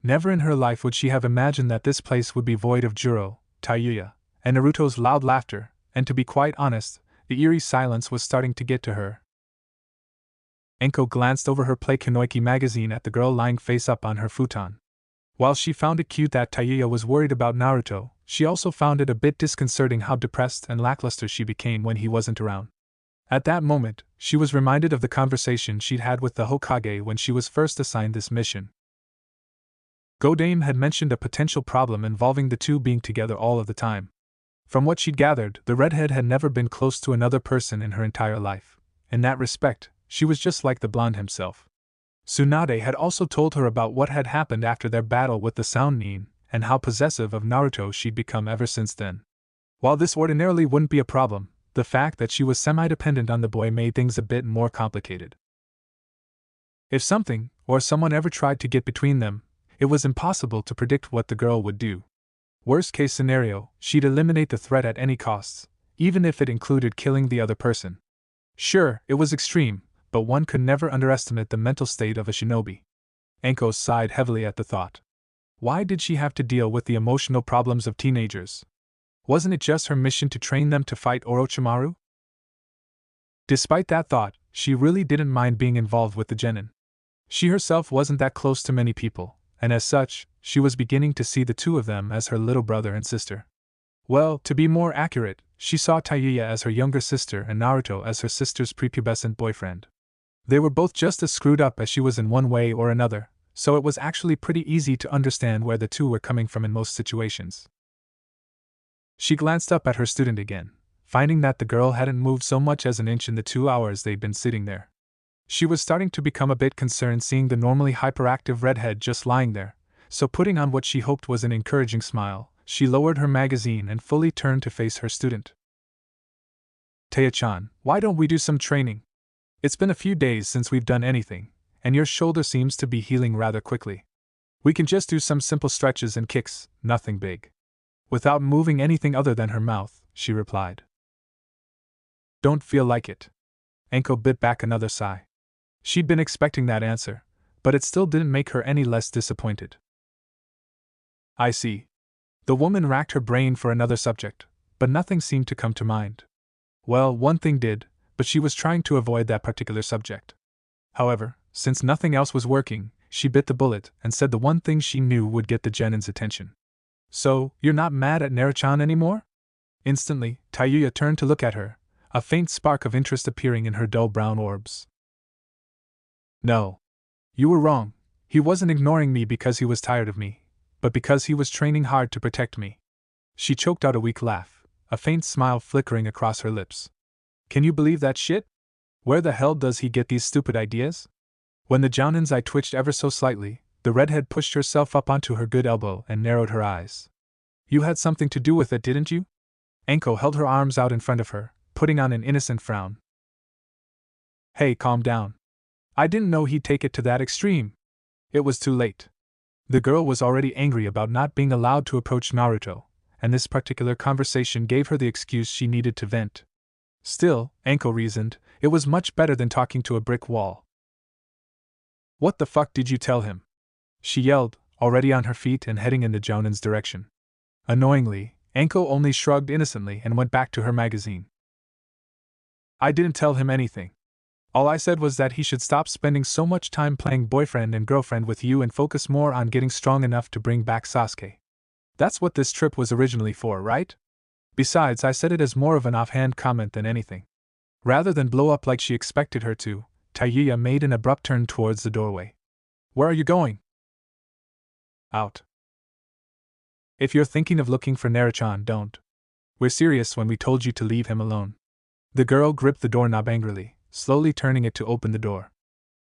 [SPEAKER 1] Never in her life would she have imagined that this place would be void of Juro, Tayuya, and Naruto's loud laughter, and to be quite honest, the eerie silence was starting to get to her. Anko glanced over her Play Kanoiki magazine at the girl lying face up on her futon. While she found it cute that Tayuya was worried about Naruto, she also found it a bit disconcerting how depressed and lackluster she became when he wasn't around. At that moment, she was reminded of the conversation she'd had with the Hokage when she was first assigned this mission. Godame had mentioned a potential problem involving the two being together all of the time. From what she'd gathered, the redhead had never been close to another person in her entire life. In that respect, she was just like the blonde himself. Tsunade had also told her about what had happened after their battle with the Sound Nin, and how possessive of Naruto she'd become ever since then. While this ordinarily wouldn't be a problem, the fact that she was semi-dependent on the boy made things a bit more complicated. If something, or someone ever tried to get between them, it was impossible to predict what the girl would do. Worst case scenario, she'd eliminate the threat at any costs, even if it included killing the other person. Sure, it was extreme, but one could never underestimate the mental state of a shinobi. Anko sighed heavily at the thought. Why did she have to deal with the emotional problems of teenagers? Wasn't it just her mission to train them to fight Orochimaru? Despite that thought, she really didn't mind being involved with the genin. She herself wasn't that close to many people, and as such, she was beginning to see the two of them as her little brother and sister. Well, to be more accurate, she saw Tayuya as her younger sister and Naruto as her sister's prepubescent boyfriend. They were both just as screwed up as she was in one way or another, so it was actually pretty easy to understand where the two were coming from in most situations. She glanced up at her student again, finding that the girl hadn't moved so much as an inch in the 2 hours they'd been sitting there. She was starting to become a bit concerned seeing the normally hyperactive redhead just lying there, so putting on what she hoped was an encouraging smile, she lowered her magazine and fully turned to face her student. Taya-chan, why don't we do some training? It's been a few days since we've done anything, and your shoulder seems to be healing rather quickly. We can just do some simple stretches and kicks, nothing big. Without moving anything other than her mouth, she replied. Don't feel like it. Anko bit back another sigh. She'd been expecting that answer, but it still didn't make her any less disappointed. I see. The woman racked her brain for another subject, but nothing seemed to come to mind. Well, one thing did, but she was trying to avoid that particular subject. However, since nothing else was working, she bit the bullet and said the one thing she knew would get the genin's attention. So, you're not mad at Naruto anymore? Instantly, Tayuya turned to look at her, a faint spark of interest appearing in her dull brown orbs. No. You were wrong. He wasn't ignoring me because he was tired of me, but because he was training hard to protect me. She choked out a weak laugh, a faint smile flickering across her lips. Can you believe that shit? Where the hell does he get these stupid ideas? When the Jounin's eye twitched ever so slightly, the redhead pushed herself up onto her good elbow and narrowed her eyes. You had something to do with it, didn't you? Anko held her arms out in front of her, putting on an innocent frown. Hey, calm down. I didn't know he'd take it to that extreme. It was too late. The girl was already angry about not being allowed to approach Naruto, and this particular conversation gave her the excuse she needed to vent. Still, Anko reasoned, it was much better than talking to a brick wall. What the fuck did you tell him? She yelled, already on her feet and heading in the Jounin's direction. Annoyingly, Anko only shrugged innocently and went back to her magazine. I didn't tell him anything. All I said was that he should stop spending so much time playing boyfriend and girlfriend with you and focus more on getting strong enough to bring back Sasuke. That's what this trip was originally for, right? Besides, I said it as more of an offhand comment than anything. Rather than blow up like she expected her to, Tayuya made an abrupt turn towards the doorway. Where are you going? Out. If you're thinking of looking for Naruto, don't. We're serious when we told you to leave him alone. The girl gripped the doorknob angrily, slowly turning it to open the door.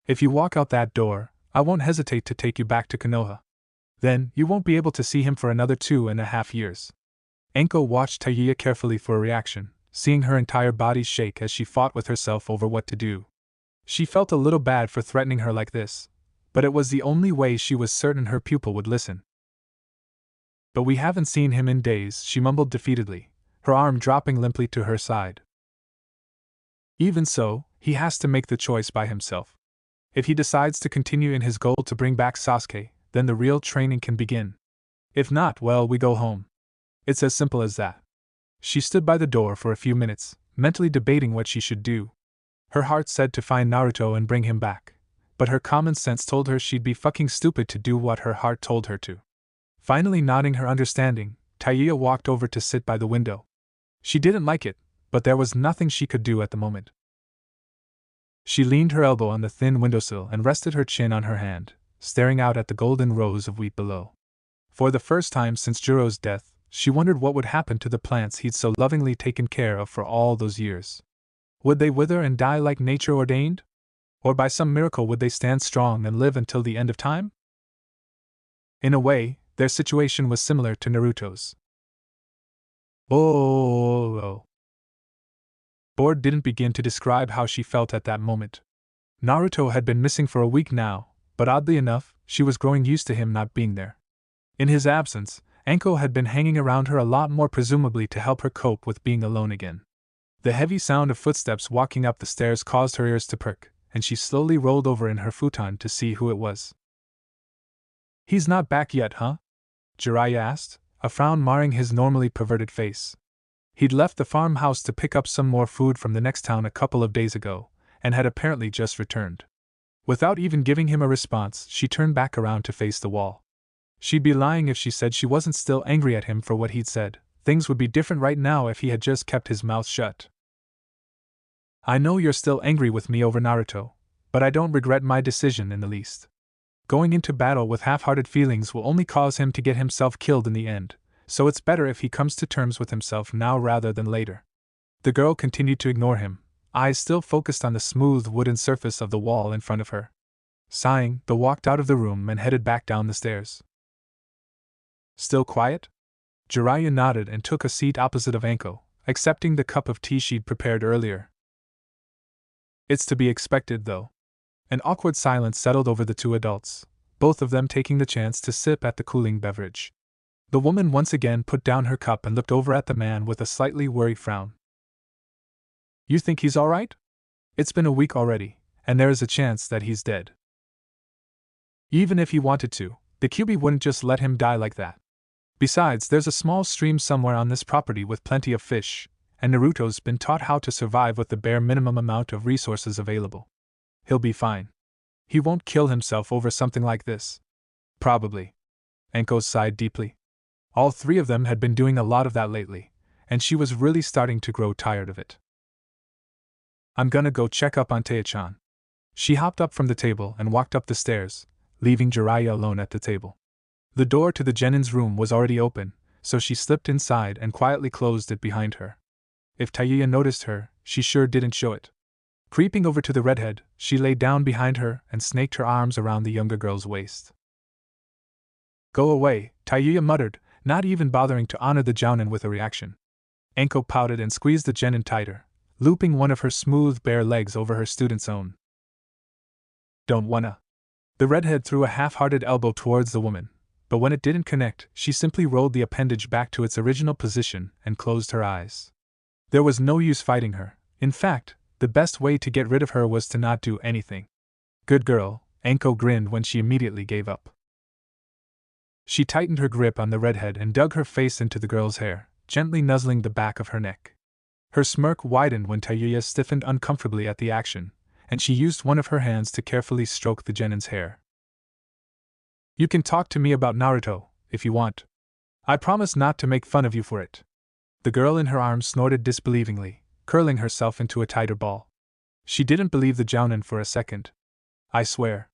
[SPEAKER 1] If you walk out that door, I won't hesitate to take you back to Konoha. Then, you won't be able to see him for another 2.5 years. Anko watched Tayuya carefully for a reaction, seeing her entire body shake as she fought with herself over what to do. She felt a little bad for threatening her like this, but it was the only way she was certain her pupil would listen. But we haven't seen him in days, she mumbled defeatedly, her arm dropping limply to her side. Even so, he has to make the choice by himself. If he decides to continue in his goal to bring back Sasuke, then the real training can begin. If not, well, we go home. It's as simple as that. She stood by the door for a few minutes, mentally debating what she should do. Her heart said to find Naruto and bring him back, but her common sense told her she'd be fucking stupid to do what her heart told her to. Finally nodding her understanding, Tayuya walked over to sit by the window. She didn't like it, but there was nothing she could do at the moment. She leaned her elbow on the thin windowsill and rested her chin on her hand, staring out at the golden rows of wheat below. For the first time since Juro's death, she wondered what would happen to the plants he'd so lovingly taken care of for all those years. Would they wither and die like nature ordained? Or by some miracle would they stand strong and live until the end of time? In a way, their situation was similar to Naruto's. Oh. Bored didn't begin to describe how she felt at that moment. Naruto had been missing for a week now, but oddly enough, she was growing used to him not being there. In his absence, Anko had been hanging around her a lot more, presumably to help her cope with being alone again. The heavy sound of footsteps walking up the stairs caused her ears to perk, and she slowly rolled over in her futon to see who it was. He's not back yet, huh? Jiraiya asked, a frown marring his normally perverted face. He'd left the farmhouse to pick up some more food from the next town a couple of days ago, and had apparently just returned. Without even giving him a response, she turned back around to face the wall. She'd be lying if she said she wasn't still angry at him for what he'd said, Things would be different right now if he had just kept his mouth shut. I know you're still angry with me over Naruto, but I don't regret my decision in the least. Going into battle with half-hearted feelings will only cause him to get himself killed in the end, so it's better if he comes to terms with himself now rather than later. The girl continued to ignore him, eyes still focused on the smooth wooden surface of the wall in front of her. Sighing, they walked out of the room and headed back down the stairs. Still quiet? Jiraiya nodded and took a seat opposite of Anko, accepting the cup of tea she'd prepared earlier. It's to be expected, though. An awkward silence settled over the two adults, both of them taking the chance to sip at the cooling beverage. The woman once again put down her cup and looked over at the man with a slightly worried frown. You think he's all right? It's been a week already, and there is a chance that he's dead. Even if he wanted to, the Kyuubi wouldn't just let him die like that. Besides, there's a small stream somewhere on this property with plenty of fish, and Naruto's been taught how to survive with the bare minimum amount of resources available. He'll be fine. He won't kill himself over something like this. Probably. Anko sighed deeply. All three of them had been doing a lot of that lately, and she was really starting to grow tired of it. I'm gonna go check up on Taya-chan. She hopped up from the table and walked up the stairs, leaving Jiraiya alone at the table. The door to the genin's room was already open, so she slipped inside and quietly closed it behind her. If Taiya noticed her, she sure didn't show it. Creeping over to the redhead, she lay down behind her and snaked her arms around the younger girl's waist. Go away, Taiya muttered, not even bothering to honor the jounin with a reaction. Anko pouted and squeezed the genin tighter, looping one of her smooth bare legs over her student's own. Don't wanna. The redhead threw a half-hearted elbow towards the woman, but when it didn't connect, she simply rolled the appendage back to its original position and closed her eyes. There was no use fighting her. In fact, the best way to get rid of her was to not do anything. Good girl, Anko grinned when she immediately gave up. She tightened her grip on the redhead and dug her face into the girl's hair, gently nuzzling the back of her neck. Her smirk widened when Taiya stiffened uncomfortably at the action, and she used one of her hands to carefully stroke the genin's hair. You can talk to me about Naruto, if you want. I promise not to make fun of you for it. The girl in her arms snorted disbelievingly, curling herself into a tighter ball. She didn't believe the jounin for a second. I swear.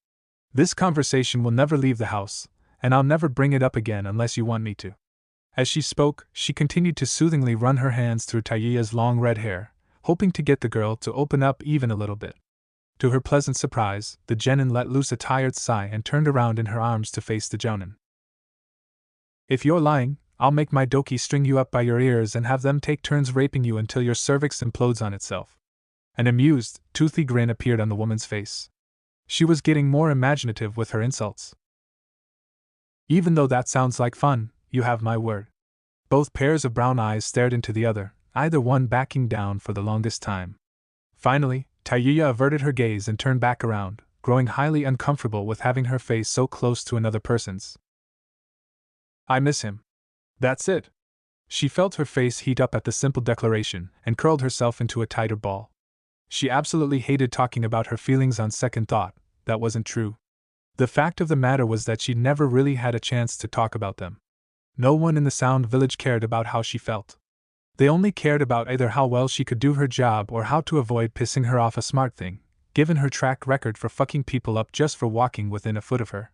[SPEAKER 1] This conversation will never leave the house, and I'll never bring it up again unless you want me to. As she spoke, she continued to soothingly run her hands through Taiya's long red hair, hoping to get the girl to open up even a little bit. To her pleasant surprise, the genin let loose a tired sigh and turned around in her arms to face the jounin. If you're lying, I'll make my doki string you up by your ears and have them take turns raping you until your cervix implodes on itself. An amused, toothy grin appeared on the woman's face. She was getting more imaginative with her insults. Even though that sounds like fun, you have my word. Both pairs of brown eyes stared into the other, either one backing down for the longest time. Finally, Taiya averted her gaze and turned back around, growing highly uncomfortable with having her face so close to another person's. I miss him. That's it. She felt her face heat up at the simple declaration and curled herself into a tighter ball. She absolutely hated talking about her feelings on second thought. That wasn't true. The fact of the matter was that she never really had a chance to talk about them. No one in the Sound Village cared about how she felt. They only cared about either how well she could do her job or how to avoid pissing her off, a smart thing, given her track record for fucking people up just for walking within a foot of her.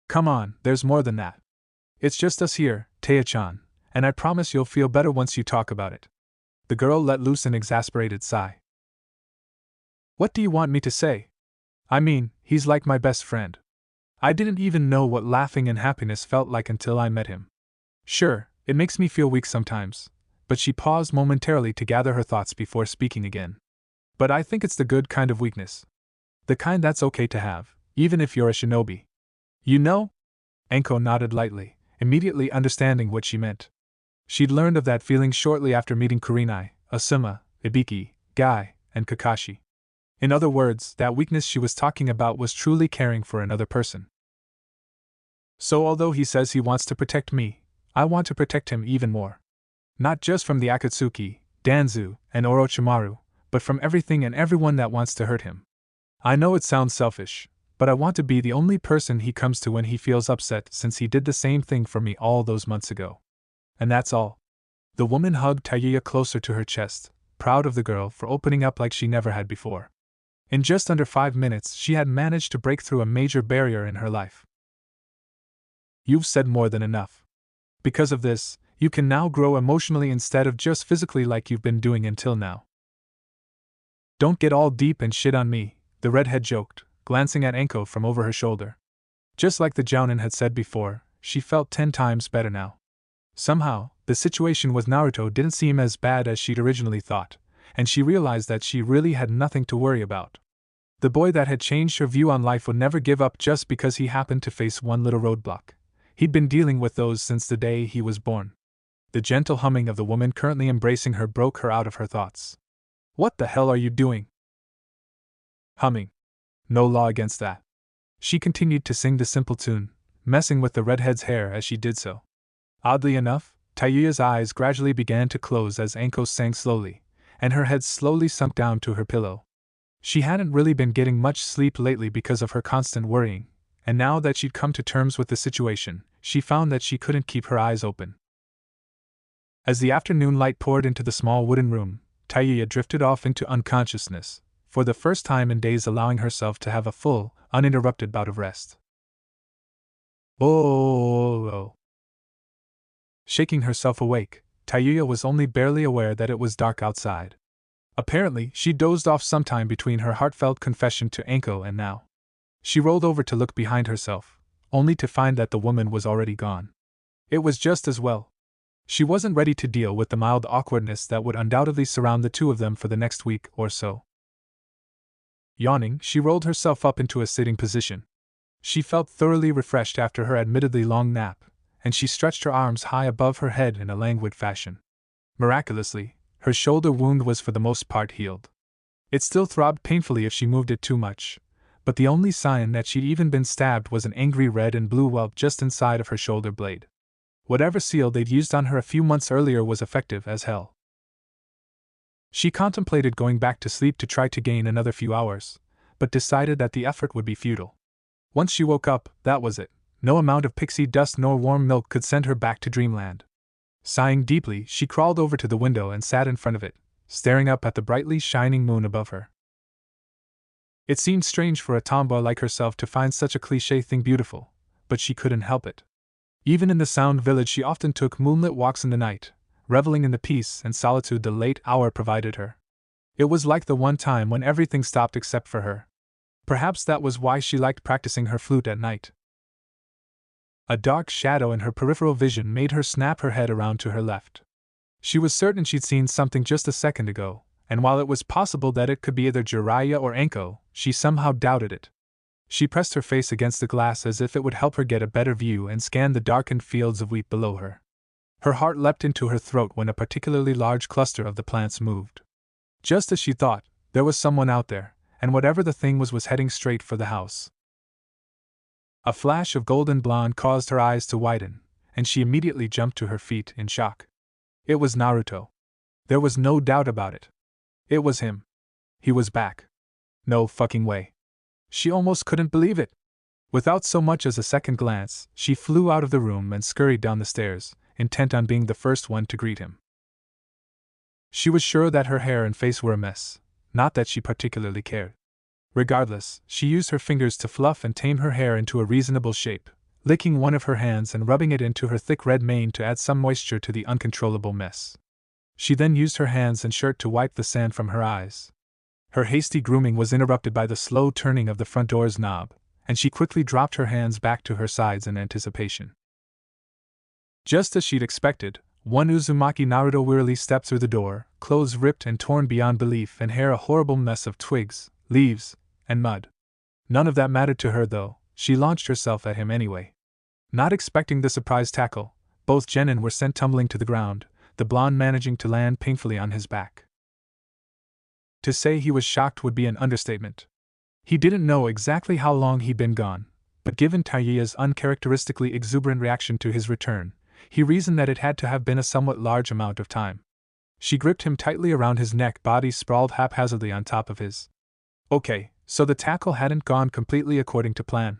[SPEAKER 1] Come on, there's more than that. It's just us here, Taya-chan, and I promise you'll feel better once you talk about it. The girl let loose an exasperated sigh. What do you want me to say? I mean, he's like my best friend. I didn't even know what laughing and happiness felt like until I met him. Sure, it makes me feel weak sometimes, but she paused momentarily to gather her thoughts before speaking again. But I think it's the good kind of weakness. The kind that's okay to have, even if you're a shinobi. You know? Anko nodded lightly, immediately understanding what she meant. She'd learned of that feeling shortly after meeting Kurenai, Asuma, Ibiki, Guy, and Kakashi. In other words, that weakness she was talking about was truly caring for another person. So although he says he wants to protect me, I want to protect him even more. Not just from the Akatsuki, Danzu, and Orochimaru, but from everything and everyone that wants to hurt him. I know it sounds selfish, but I want to be the only person he comes to when he feels upset, since he did the same thing for me all those months ago. And that's all. The woman hugged Tayuya closer to her chest, proud of the girl for opening up like she never had before. In just under 5 minutes, she had managed to break through a major barrier in her life. You've said more than enough. Because of this, you can now grow emotionally instead of just physically like you've been doing until now. Don't get all deep and shit on me, the redhead joked, glancing at Anko from over her shoulder. Just like the Jounin had said before, she felt 10 times better now. Somehow, the situation with Naruto didn't seem as bad as she'd originally thought, and she realized that she really had nothing to worry about. The boy that had changed her view on life would never give up just because he happened to face one little roadblock. He'd been dealing with those since the day he was born. The gentle humming of the woman currently embracing her broke her out of her thoughts. What the hell are you doing? Humming. No law against that. She continued to sing the simple tune, messing with the redhead's hair as she did so. Oddly enough, Tayuya's eyes gradually began to close as Anko sang slowly, and her head slowly sunk down to her pillow. She hadn't really been getting much sleep lately because of her constant worrying, and now that she'd come to terms with the situation, she found that she couldn't keep her eyes open. As the afternoon light poured into the small wooden room, Tayuya drifted off into unconsciousness, for the first time in days allowing herself to have a full, uninterrupted bout of rest. Oh. Shaking herself awake, Tayuya was only barely aware that it was dark outside. Apparently, she dozed off sometime between her heartfelt confession to Anko and now. She rolled over to look behind herself, only to find that the woman was already gone. It was just as well. She wasn't ready to deal with the mild awkwardness that would undoubtedly surround the two of them for the next week or so. Yawning, she rolled herself up into a sitting position. She felt thoroughly refreshed after her admittedly long nap, and she stretched her arms high above her head in a languid fashion. Miraculously, her shoulder wound was for the most part healed. It still throbbed painfully if she moved it too much, but the only sign that she'd even been stabbed was an angry red and blue welt just inside of her shoulder blade. Whatever seal they'd used on her a few months earlier was effective as hell. She contemplated going back to sleep to try to gain another few hours, but decided that the effort would be futile. Once she woke up, that was it. No amount of pixie dust nor warm milk could send her back to dreamland. Sighing deeply, she crawled over to the window and sat in front of it, staring up at the brightly shining moon above her. It seemed strange for a tomboy like herself to find such a cliché thing beautiful, but she couldn't help it. Even in the Sound Village she often took moonlit walks in the night, reveling in the peace and solitude the late hour provided her. It was like the one time when everything stopped except for her. Perhaps that was why she liked practicing her flute at night. A dark shadow in her peripheral vision made her snap her head around to her left. She was certain she'd seen something just a second ago, and while it was possible that it could be either Jiraiya or Anko, she somehow doubted it. She pressed her face against the glass as if it would help her get a better view and scanned the darkened fields of wheat below her. Her heart leapt into her throat when a particularly large cluster of the plants moved. Just as she thought, there was someone out there, and whatever the thing was heading straight for the house. A flash of golden blonde caused her eyes to widen, and she immediately jumped to her feet in shock. It was Naruto. There was no doubt about it. It was him. He was back. No fucking way. She almost couldn't believe it. Without so much as a second glance, she flew out of the room and scurried down the stairs, intent on being the first one to greet him. She was sure that her hair and face were a mess, not that she particularly cared. Regardless, she used her fingers to fluff and tame her hair into a reasonable shape, licking one of her hands and rubbing it into her thick red mane to add some moisture to the uncontrollable mess. She then used her hands and shirt to wipe the sand from her eyes. Her hasty grooming was interrupted by the slow turning of the front door's knob, and she quickly dropped her hands back to her sides in anticipation. Just as she'd expected, one Uzumaki Naruto wearily stepped through the door, clothes ripped and torn beyond belief and hair a horrible mess of twigs, leaves, and mud. None of that mattered to her though, she launched herself at him anyway. Not expecting the surprise tackle, both genin were sent tumbling to the ground, the blonde managing to land painfully on his back. To say he was shocked would be an understatement. He didn't know exactly how long he'd been gone, but given Tayuya's uncharacteristically exuberant reaction to his return, he reasoned that it had to have been a somewhat large amount of time. She gripped him tightly around his neck, body sprawled haphazardly on top of his. Okay, so the tackle hadn't gone completely according to plan.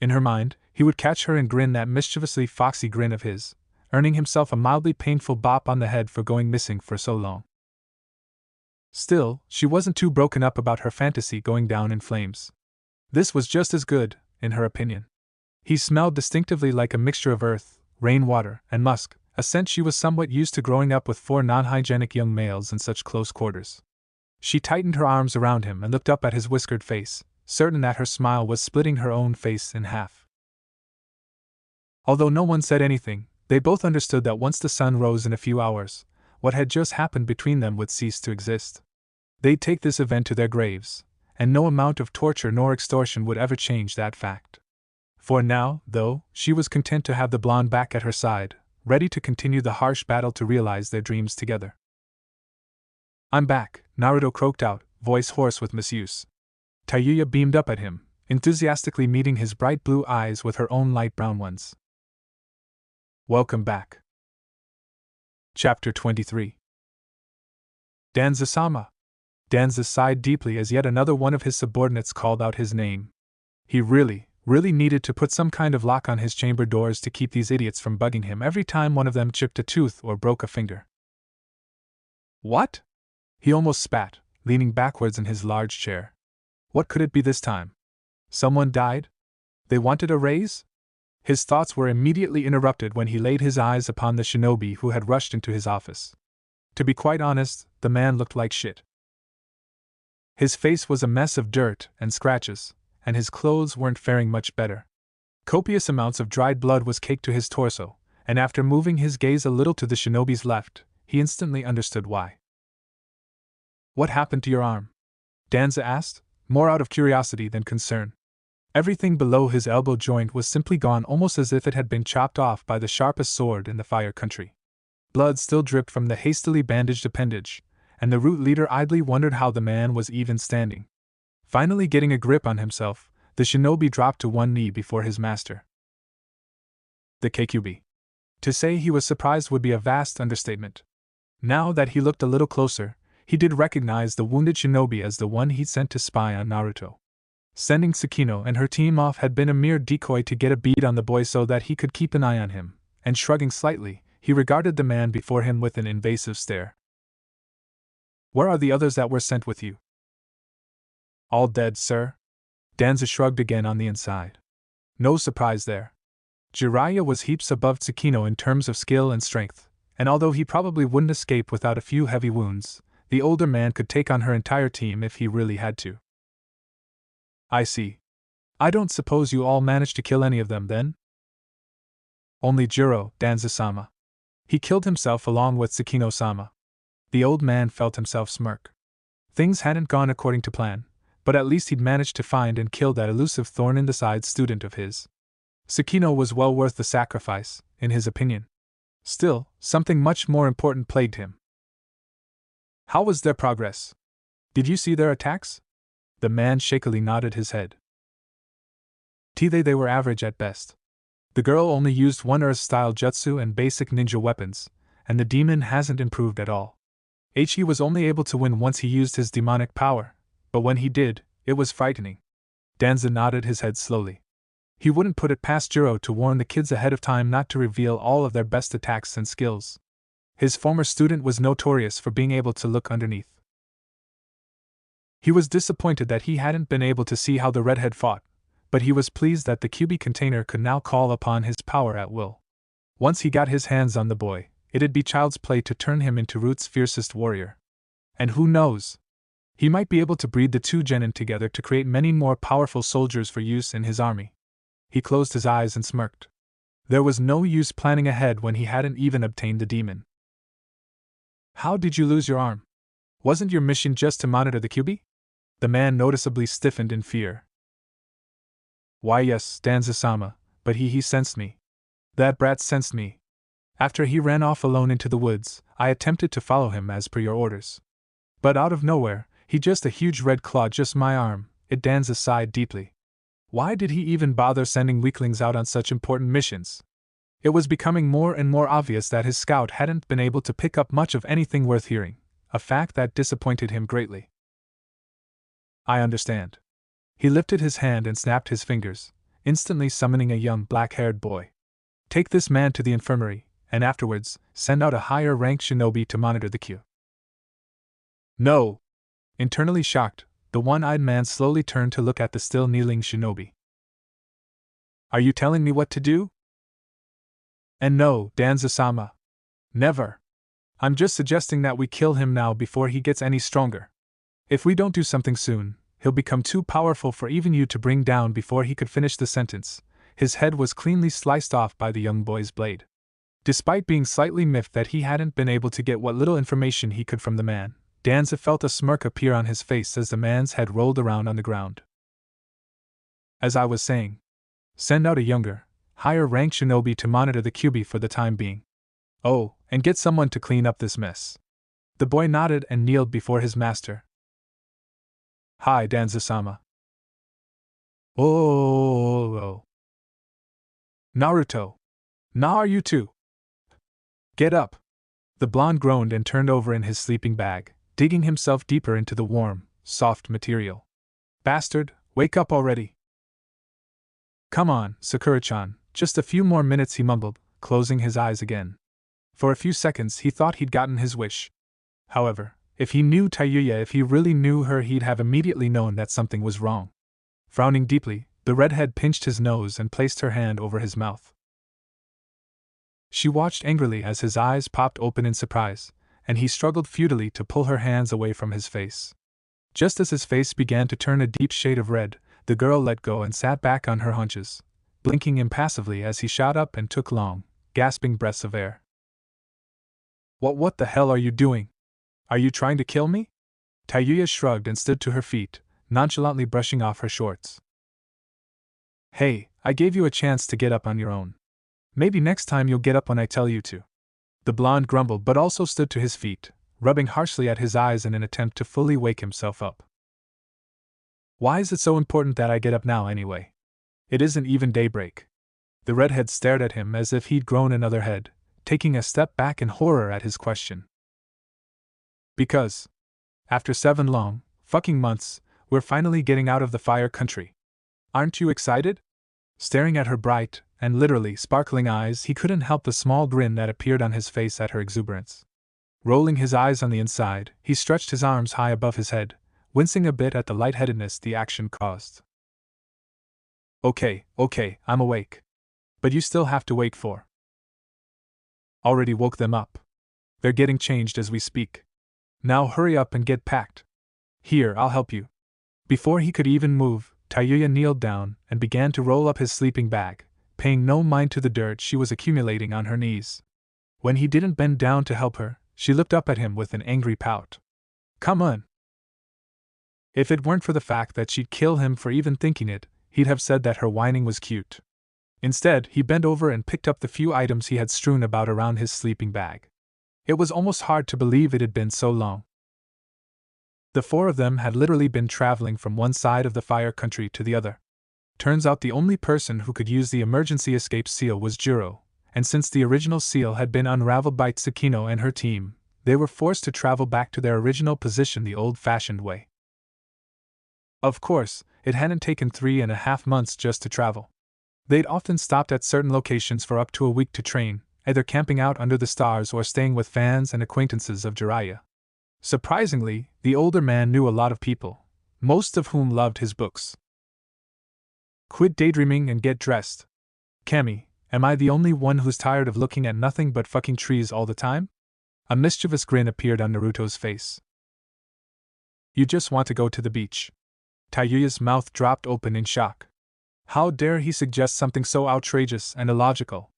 [SPEAKER 1] In her mind, he would catch her and grin that mischievously foxy grin of his, earning himself a mildly painful bop on the head for going missing for so long. Still, she wasn't too broken up about her fantasy going down in flames. This was just as good, in her opinion. He smelled distinctively like a mixture of earth, rainwater, and musk, a scent she was somewhat used to growing up with 4 non-hygienic young males in such close quarters. She tightened her arms around him and looked up at his whiskered face, certain that her smile was splitting her own face in half. Although no one said anything, they both understood that once the sun rose in a few hours, what had just happened between them would cease to exist. They'd take this event to their graves, and no amount of torture nor extortion would ever change that fact. For now, though, she was content to have the blonde back at her side, ready to continue the harsh battle to realize their dreams together. "I'm back," Naruto croaked out, voice hoarse with misuse. Tayuya beamed up at him, enthusiastically meeting his bright blue eyes with her own light brown ones. "Welcome back." Chapter 23. Danza-sama. Danza sighed deeply as yet another one of his subordinates called out his name. He really needed to put some kind of lock on his chamber doors to keep these idiots from bugging him every time one of them chipped a tooth or broke a finger. "What?" He almost spat, leaning backwards in his large chair. What could it be this time? Someone died? They wanted a raise? His thoughts were immediately interrupted when he laid his eyes upon the shinobi who had rushed into his office. To be quite honest, the man looked like shit. His face was a mess of dirt and scratches, and his clothes weren't faring much better. Copious amounts of dried blood was caked to his torso, and after moving his gaze a little to the shinobi's left, he instantly understood why. "What happened to your arm?" Danza asked, more out of curiosity than concern. Everything below his elbow joint was simply gone, almost as if it had been chopped off by the sharpest sword in the Fire Country. Blood still dripped from the hastily bandaged appendage, and the root leader idly wondered how the man was even standing. Finally getting a grip on himself, the shinobi dropped to one knee before his master. The Kyubi. To say he was surprised would be a vast understatement. Now that he looked a little closer, he did recognize the wounded shinobi as the one he'd sent to spy on Naruto. Sending Tsukino and her team off had been a mere decoy to get a bead on the boy so that he could keep an eye on him, and shrugging slightly, he regarded the man before him with an invasive stare. "Where are the others that were sent with you?" "All dead, sir." Danza shrugged again on the inside. No surprise there. Jiraiya was heaps above Tsukino in terms of skill and strength, and although he probably wouldn't escape without a few heavy wounds, the older man could take on her entire team if he really had to. "I see. I don't suppose you all managed to kill any of them, then?" "Only Jiro, Danza-sama. He killed himself along with Tsukino-sama." The old man felt himself smirk. Things hadn't gone according to plan, but at least he'd managed to find and kill that elusive thorn-in-the-side student of his. Tsukino was well worth the sacrifice, in his opinion. Still, something much more important plagued him. "How was their progress? Did you see their attacks?" The man shakily nodded his head. They were average at best. The girl only used one Earth-style jutsu and basic ninja weapons, and the demon hasn't improved at all. He was only able to win once he used his demonic power, but when he did, it was frightening. Danza nodded his head slowly. He wouldn't put it past Jiro to warn the kids ahead of time not to reveal all of their best attacks and skills. His former student was notorious for being able to look underneath. He was disappointed that he hadn't been able to see how the redhead fought, but he was pleased that the Kyubi container could now call upon his power at will. Once he got his hands on the boy, it'd be child's play to turn him into Root's fiercest warrior. And who knows? He might be able to breed the two genin together to create many more powerful soldiers for use in his army. He closed his eyes and smirked. There was no use planning ahead when he hadn't even obtained the demon. "How did you lose your arm? Wasn't your mission just to monitor the Kyubi?" The man noticeably stiffened in fear. "Why yes, Danza-sama, but he sensed me. That brat sensed me. After he ran off alone into the woods, I attempted to follow him as per your orders. But out of nowhere, he just a huge red claw just my arm." Danza sighed deeply. Why did he even bother sending weaklings out on such important missions? It was becoming more and more obvious that his scout hadn't been able to pick up much of anything worth hearing, a fact that disappointed him greatly. "I understand." He lifted his hand and snapped his fingers, instantly summoning a young black-haired boy. "Take this man to the infirmary, and afterwards, send out a higher-ranked shinobi to monitor the queue. No! Internally shocked, the one-eyed man slowly turned to look at the still kneeling shinobi. Are you telling me what to do? And no, Danza-sama. Never. I'm just suggesting that we kill him now before he gets any stronger. If we don't do something soon, he'll become too powerful for even you to bring down. Before he could finish the sentence, his head was cleanly sliced off by the young boy's blade. Despite being slightly miffed that he hadn't been able to get what little information he could from the man, Danza felt a smirk appear on his face as the man's head rolled around on the ground. As I was saying, send out a younger, higher-ranked shinobi to monitor the QB for the time being. Oh, and get someone to clean up this mess. The boy nodded and kneeled before his master. Hi, Danza-sama. Oh. Naruto. Na are you too? Get up. The blonde groaned and turned over in his sleeping bag, digging himself deeper into the warm, soft material. Bastard, wake up already. Come on, Sakura-chan, just a few more minutes, he mumbled, closing his eyes again. For a few seconds he thought he'd gotten his wish. However, if he knew Tayuya, if he really knew her, he'd have immediately known that something was wrong. Frowning deeply, the redhead pinched his nose and placed her hand over his mouth. She watched angrily as his eyes popped open in surprise, and he struggled futilely to pull her hands away from his face. Just as his face began to turn a deep shade of red, the girl let go and sat back on her haunches, blinking impassively as he shot up and took long, gasping breaths of air. What the hell are you doing? Are you trying to kill me? Tayuya shrugged and stood to her feet, nonchalantly brushing off her shorts. Hey, I gave you a chance to get up on your own. Maybe next time you'll get up when I tell you to. The blonde grumbled but also stood to his feet, rubbing harshly at his eyes in an attempt to fully wake himself up. Why is it so important that I get up now anyway? It isn't even daybreak. The redhead stared at him as if he'd grown another head, taking a step back in horror at his question. Because, after 7 long, fucking months, we're finally getting out of the fire country. Aren't you excited? Staring at her bright, and literally sparkling eyes, he couldn't help the small grin that appeared on his face at her exuberance. Rolling his eyes on the inside, he stretched his arms high above his head, wincing a bit at the lightheadedness the action caused. Okay, I'm awake. But you still have to wake for. Already woke them up. They're getting changed as we speak. Now hurry up and get packed. Here, I'll help you. Before he could even move, Tayuya kneeled down and began to roll up his sleeping bag, paying no mind to the dirt she was accumulating on her knees. When he didn't bend down to help her, she looked up at him with an angry pout. Come on. If it weren't for the fact that she'd kill him for even thinking it, he'd have said that her whining was cute. Instead, he bent over and picked up the few items he had strewn about around his sleeping bag. It was almost hard to believe it had been so long. The 4 of them had literally been traveling from one side of the fire country to the other. Turns out the only person who could use the emergency escape seal was Jiro, and since the original seal had been unraveled by Tsukino and her team, they were forced to travel back to their original position the old-fashioned way. Of course, it hadn't taken 3.5 months just to travel. They'd often stopped at certain locations for up to a week to train, either camping out under the stars or staying with fans and acquaintances of Jiraiya. Surprisingly, the older man knew a lot of people, most of whom loved his books. Quit daydreaming and get dressed. Cammy, am I the only one who's tired of looking at nothing but fucking trees all the time? A mischievous grin appeared on Naruto's face. You just want to go to the beach. Tayuya's mouth dropped open in shock. How dare he suggest something so outrageous and illogical?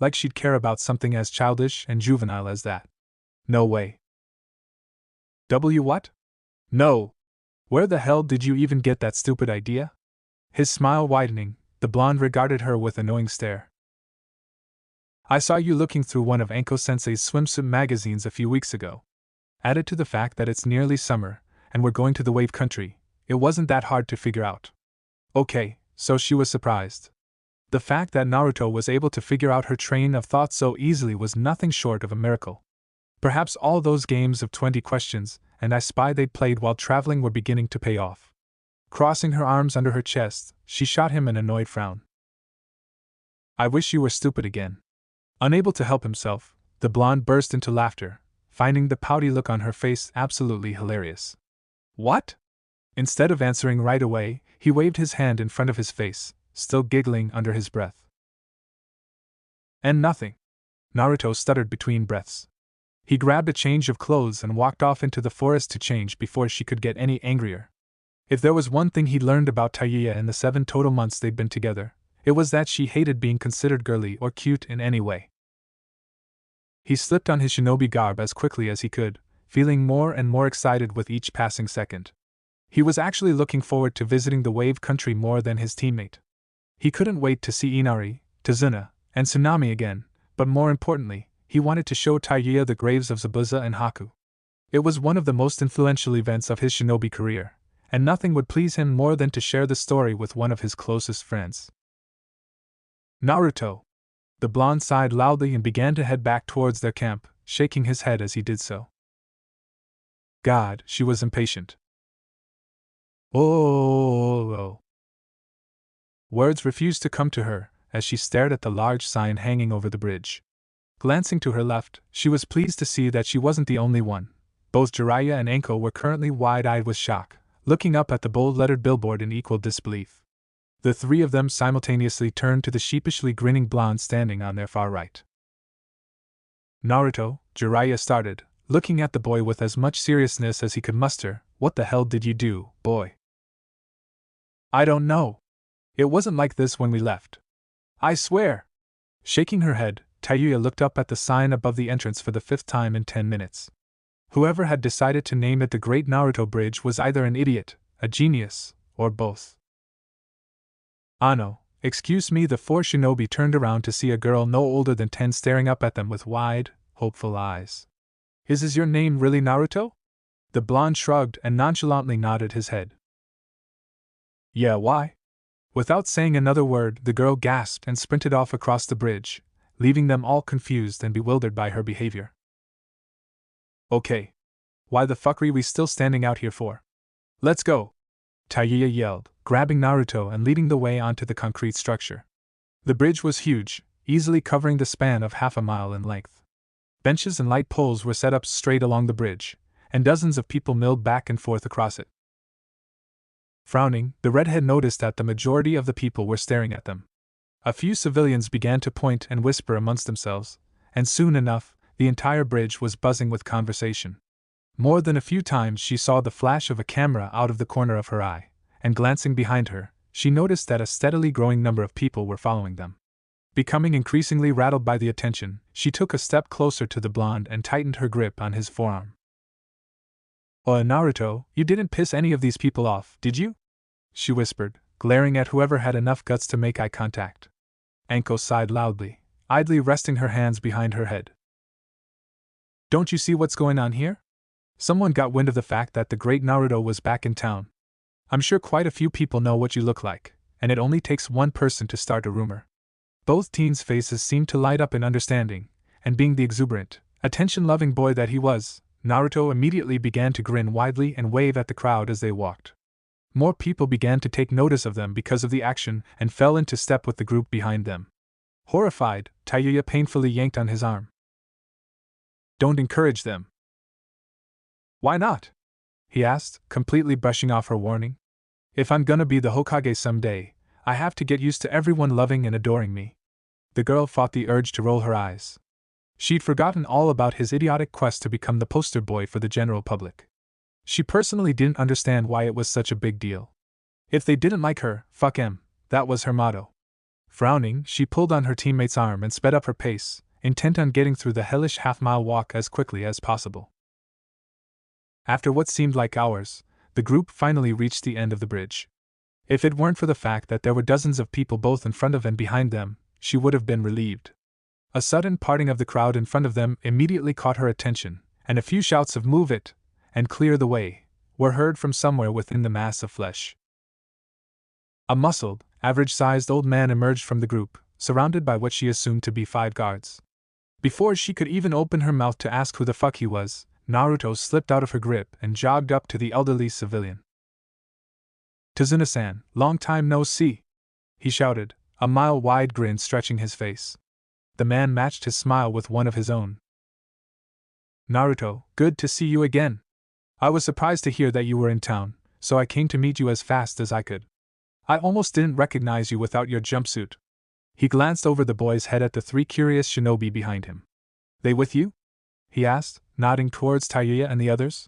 [SPEAKER 1] Like she'd care about something as childish and juvenile as that. No way. What? No. Where the hell did you even get that stupid idea? His smile widening, the blonde regarded her with a knowing stare. I saw you looking through one of Anko-sensei's swimsuit magazines a few weeks ago. Added to the fact that it's nearly summer, and we're going to the wave country, it wasn't that hard to figure out. Okay, so she was surprised. The fact that Naruto was able to figure out her train of thought so easily was nothing short of a miracle. Perhaps all those games of 20 questions and I spy they'd played while traveling were beginning to pay off. Crossing her arms under her chest, she shot him an annoyed frown. I wish you were stupid again. Unable to help himself, the blonde burst into laughter, finding the pouty look on her face absolutely hilarious. What? Instead of answering right away, he waved his hand in front of his face, still giggling under his breath. And nothing. Naruto stuttered between breaths. He grabbed a change of clothes and walked off into the forest to change before she could get any angrier. If there was one thing he'd learned about Taiya in the 7 total months they'd been together, it was that she hated being considered girly or cute in any way. He slipped on his shinobi garb as quickly as he could, feeling more and more excited with each passing second. He was actually looking forward to visiting the Wave Country more than his teammate. He couldn't wait to see Inari, Tazuna, and Tsunami again, but more importantly, he wanted to show Taiya the graves of Zabuza and Haku. It was one of the most influential events of his shinobi career, and nothing would please him more than to share the story with one of his closest friends. Naruto! The blonde sighed loudly and began to head back towards their camp, shaking his head as he did so. God, she was impatient. Oh. Words refused to come to her as she stared at the large sign hanging over the bridge. Glancing to her left, she was pleased to see that she wasn't the only one. Both Jiraiya and Anko were currently wide-eyed with shock, looking up at the bold-lettered billboard in equal disbelief. The three of them simultaneously turned to the sheepishly grinning blonde standing on their far right. Naruto, Jiraiya started, looking at the boy with as much seriousness as he could muster. What the hell did you do, boy? I don't know. It wasn't like this when we left. I swear. Shaking her head, Taiya looked up at the sign above the entrance for the 5th time in 10 minutes. Whoever had decided to name it the Great Naruto Bridge was either an idiot, a genius, or both. Ano, excuse me. The 4 shinobi turned around to see a girl no older than 10 staring up at them with wide, hopeful eyes. Is your name really Naruto? The blonde shrugged and nonchalantly nodded his head. Yeah, why? Without saying another word, the girl gasped and sprinted off across the bridge, leaving them all confused and bewildered by her behavior. Okay. Why the fuck are we still standing out here for? Let's go! Taiya yelled, grabbing Naruto and leading the way onto the concrete structure. The bridge was huge, easily covering the span of half a mile in length. Benches and light poles were set up straight along the bridge, and dozens of people milled back and forth across it. Frowning, the redhead noticed that the majority of the people were staring at them. A few civilians began to point and whisper amongst themselves, and soon enough, the entire bridge was buzzing with conversation. More than a few times she saw the flash of a camera out of the corner of her eye, and glancing behind her, she noticed that a steadily growing number of people were following them. Becoming increasingly rattled by the attention, she took a step closer to the blonde and tightened her grip on his forearm. Oh, Naruto, you didn't piss any of these people off, did you? She whispered, glaring at whoever had enough guts to make eye contact. Anko sighed loudly, idly resting her hands behind her head. Don't you see what's going on here? Someone got wind of the fact that the great Naruto was back in town. I'm sure quite a few people know what you look like, and it only takes one person to start a rumor. Both teens' faces seemed to light up in understanding, and being the exuberant, attention-loving boy that he was, Naruto immediately began to grin widely and wave at the crowd as they walked. More people began to take notice of them because of the action and fell into step with the group behind them. Horrified, Taiya painfully yanked on his arm. Don't encourage them. Why not? He asked, completely brushing off her warning. If I'm gonna be the Hokage someday, I have to get used to everyone loving and adoring me. The girl fought the urge to roll her eyes. She'd forgotten all about his idiotic quest to become the poster boy for the general public. She personally didn't understand why it was such a big deal. If they didn't like her, fuck 'em, that was her motto. Frowning, she pulled on her teammate's arm and sped up her pace, intent on getting through the hellish half-mile walk as quickly as possible. After what seemed like hours, the group finally reached the end of the bridge. If it weren't for the fact that there were dozens of people both in front of and behind them, she would have been relieved. A sudden parting of the crowd in front of them immediately caught her attention, and a few shouts of "Move it!" and "Clear the way!" were heard from somewhere within the mass of flesh. A muscled, average-sized old man emerged from the group, surrounded by what she assumed to be 5 guards. Before she could even open her mouth to ask who the fuck he was, Naruto slipped out of her grip and jogged up to the elderly civilian. "Tazuna-san, long time no see!" he shouted, a mile-wide grin stretching his face. The man matched his smile with one of his own. Naruto, good to see you again. I was surprised to hear that you were in town, so I came to meet you as fast as I could. I almost didn't recognize you without your jumpsuit. He glanced over the boy's head at the three curious shinobi behind him. They with you? He asked, nodding towards Tayuya and the others.